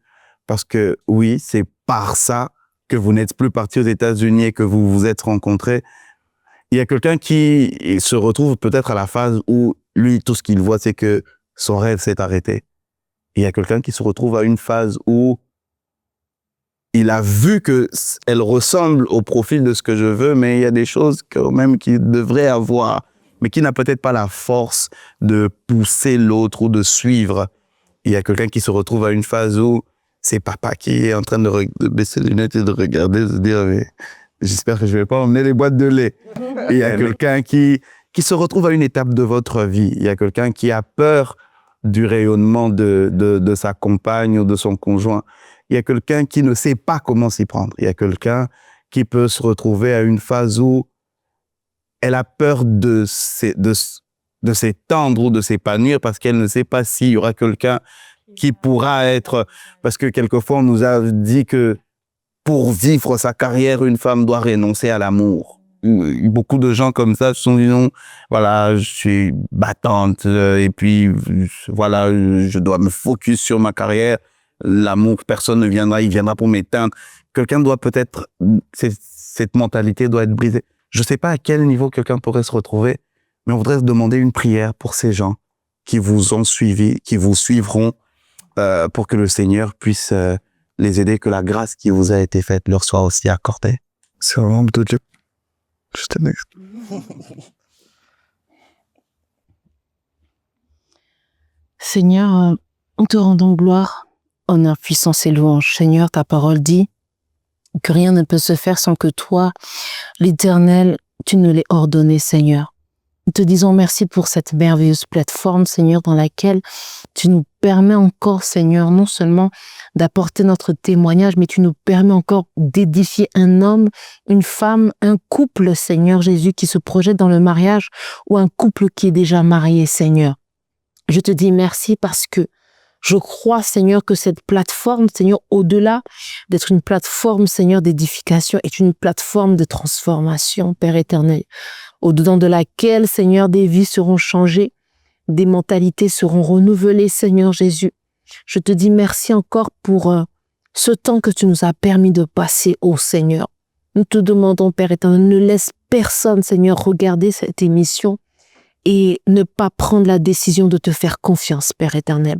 parce que oui, c'est par ça que vous n'êtes plus parti aux États-Unis et que vous vous êtes rencontrés. Il y a quelqu'un qui se retrouve peut-être à la phase où lui, tout ce qu'il voit, c'est que son rêve s'est arrêté. Il y a quelqu'un qui se retrouve à une phase où il a vu que elle ressemble au profil de ce que je veux, mais il y a des choses quand même qu'il devrait avoir, mais qui n'a peut-être pas la force de pousser l'autre ou de suivre. Il y a quelqu'un qui se retrouve à une phase où c'est papa qui est en train de baisser les lunettes et de regarder, de se dire, mais j'espère que je vais pas emmener les boîtes de lait. Il y a quelqu'un qui se retrouve à une étape de votre vie. Il y a quelqu'un qui a peur du rayonnement de sa compagne ou de son conjoint. Il y a quelqu'un qui ne sait pas comment s'y prendre. Il y a quelqu'un qui peut se retrouver à une phase où elle a peur de s'étendre ou de s'épanouir parce qu'elle ne sait pas s'il y aura quelqu'un qui pourra être... Parce que quelquefois, on nous a dit que pour vivre sa carrière, une femme doit renoncer à l'amour. Beaucoup de gens comme ça se sont dit non, voilà, je suis battante et puis voilà, je dois me focus sur ma carrière. L'amour, personne ne viendra, il viendra pour m'éteindre. Quelqu'un doit peut-être, cette mentalité doit être brisée. Je sais pas à quel niveau quelqu'un pourrait se retrouver, mais on voudrait se demander une prière pour ces gens qui vous ont suivi, qui vous suivront, pour que le Seigneur puisse les aider, que la grâce qui vous a été faite leur soit aussi accordée. C'est vraiment de Dieu. Je t'aime. Seigneur, en te rendant gloire, honneur, puissance et louange. Seigneur, ta parole dit que rien ne peut se faire sans que toi, l'Éternel, tu ne l'aies ordonné, Seigneur. Nous te disons merci pour cette merveilleuse plateforme, Seigneur, dans laquelle tu nous permets encore, Seigneur, non seulement d'apporter notre témoignage, mais tu nous permets encore d'édifier un homme, une femme, un couple, Seigneur Jésus, qui se projette dans le mariage ou un couple qui est déjà marié, Seigneur. Je te dis merci parce que je crois, Seigneur, que cette plateforme, Seigneur, au-delà d'être une plateforme, Seigneur, d'édification, est une plateforme de transformation, Père éternel, au-dedans de laquelle, Seigneur, des vies seront changées, des mentalités seront renouvelées, Seigneur Jésus. Je te dis merci encore pour ce temps que tu nous as permis de passer, ô Seigneur. Nous te demandons, Père éternel, ne laisse personne, Seigneur, regarder cette émission et ne pas prendre la décision de te faire confiance, Père éternel.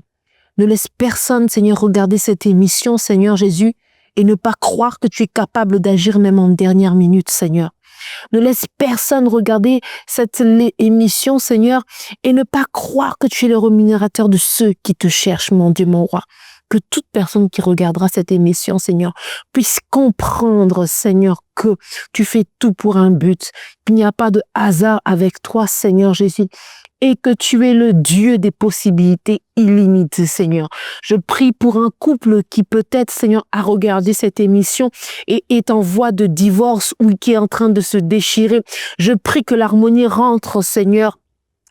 Ne laisse personne, Seigneur, regarder cette émission, Seigneur Jésus, et ne pas croire que tu es capable d'agir même en dernière minute, Seigneur. Ne laisse personne regarder cette émission, Seigneur, et ne pas croire que tu es le rémunérateur de ceux qui te cherchent, mon Dieu, mon roi. Que toute personne qui regardera cette émission, Seigneur, puisse comprendre, Seigneur, que tu fais tout pour un but, qu'il n'y a pas de hasard avec toi, Seigneur Jésus, et que tu es le Dieu des possibilités illimitées, Seigneur. Je prie pour un couple qui peut-être, Seigneur, a regardé cette émission et est en voie de divorce ou qui est en train de se déchirer. Je prie que l'harmonie rentre, Seigneur,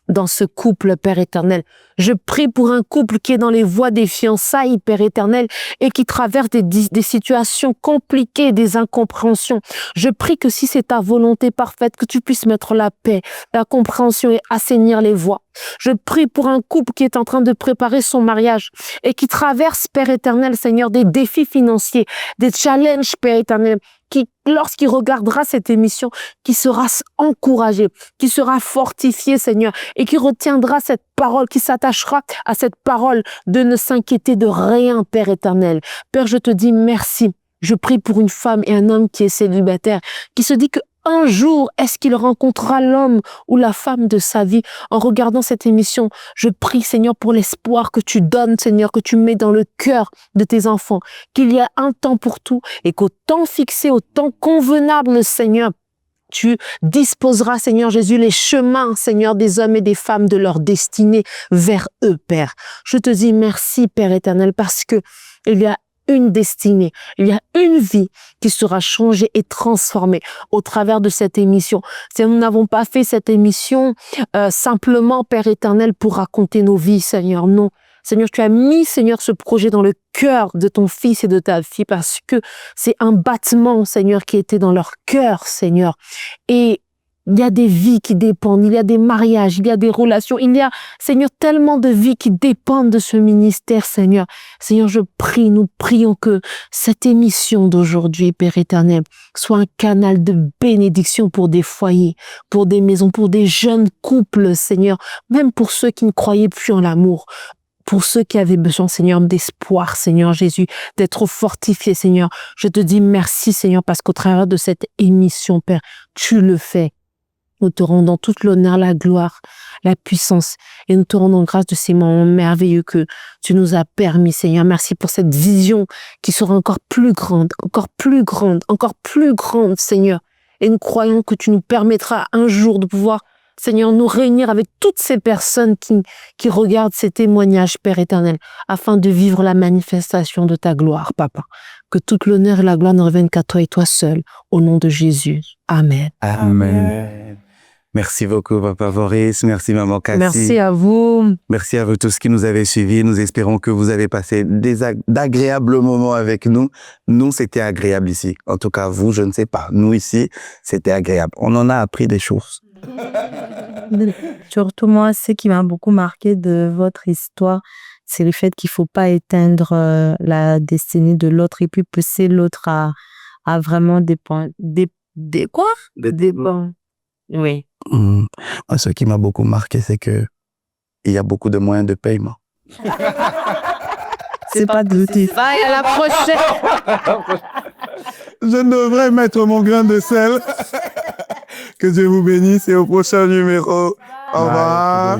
dans ce couple, Père éternel. Je prie pour un couple qui est dans les voies des fiançailles, Père éternel, et qui traverse des situations compliquées, des incompréhensions. Je prie que si c'est ta volonté parfaite, que tu puisses mettre la paix, la compréhension et assainir les voies. Je prie pour un couple qui est en train de préparer son mariage et qui traverse, Père éternel, Seigneur, des défis financiers, des challenges, Père éternel, qui, lorsqu'il regardera cette émission, qui sera encouragé, qui sera fortifié, Seigneur, et qui retiendra cette parole, qui s'attachera à cette parole de ne s'inquiéter de rien, Père éternel. Père, je te dis merci. Je prie pour une femme et un homme qui est célibataire, qui se dit que un jour, est-ce qu'il rencontrera l'homme ou la femme de sa vie en regardant cette émission? Je prie, Seigneur, pour l'espoir que tu donnes, Seigneur, que tu mets dans le cœur de tes enfants, qu'il y a un temps pour tout et qu'au temps fixé, au temps convenable, Seigneur, tu disposeras, Seigneur Jésus, les chemins, Seigneur, des hommes et des femmes de leur destinée vers eux, Père. Je te dis merci, Père éternel, parce que il y a une destinée, il y a une vie qui sera changée et transformée au travers de cette émission. Si nous n'avons pas fait cette émission simplement, Père éternel, pour raconter nos vies, Seigneur, non. Seigneur, tu as mis, Seigneur, ce projet dans le cœur de ton fils et de ta fille parce que c'est un battement, Seigneur, qui était dans leur cœur, Seigneur. Et il y a des vies qui dépendent, il y a des mariages, il y a des relations, il y a, Seigneur, tellement de vies qui dépendent de ce ministère, Seigneur. Seigneur, je prie, nous prions que cette émission d'aujourd'hui, Père éternel, soit un canal de bénédiction pour des foyers, pour des maisons, pour des jeunes couples, Seigneur, même pour ceux qui ne croyaient plus en l'amour. Pour ceux qui avaient besoin, Seigneur, d'espoir, Seigneur Jésus, d'être fortifiés, Seigneur. Je te dis merci, Seigneur, parce qu'au travers de cette émission, Père, tu le fais. Nous te rendons toute l'honneur, la gloire, la puissance et nous te rendons grâce de ces moments merveilleux que tu nous as permis, Seigneur. Merci pour cette vision qui sera encore plus grande, encore plus grande, encore plus grande, Seigneur. Et nous croyons que tu nous permettras un jour de pouvoir, Seigneur, nous réunir avec toutes ces personnes qui regardent ces témoignages, Père éternel, afin de vivre la manifestation de ta gloire, Papa. Que toute l'honneur et la gloire ne reviennent qu'à toi et toi seul, au nom de Jésus. Amen. Amen. Merci beaucoup, Papa Boris. Merci, Maman Cassie. Merci à vous. Merci à vous tous qui nous avez suivis. Nous espérons que vous avez passé d'agréables moments avec nous. Nous, c'était agréable ici. En tout cas, vous, je ne sais pas. Nous, ici, c'était agréable. On en a appris des choses. Surtout moi, ce qui m'a beaucoup marqué de votre histoire, c'est le fait qu'il faut pas éteindre la destinée de l'autre et puis pousser l'autre à vraiment dépendre. Quoi? Dépend. Oui. Moi, ce qui m'a beaucoup marqué, c'est que il y a beaucoup de moyens de paiement. C'est pas de Bye, à la prochaine. Je devrais mettre mon grain de sel. Que Dieu vous bénisse et au prochain numéro. Au revoir.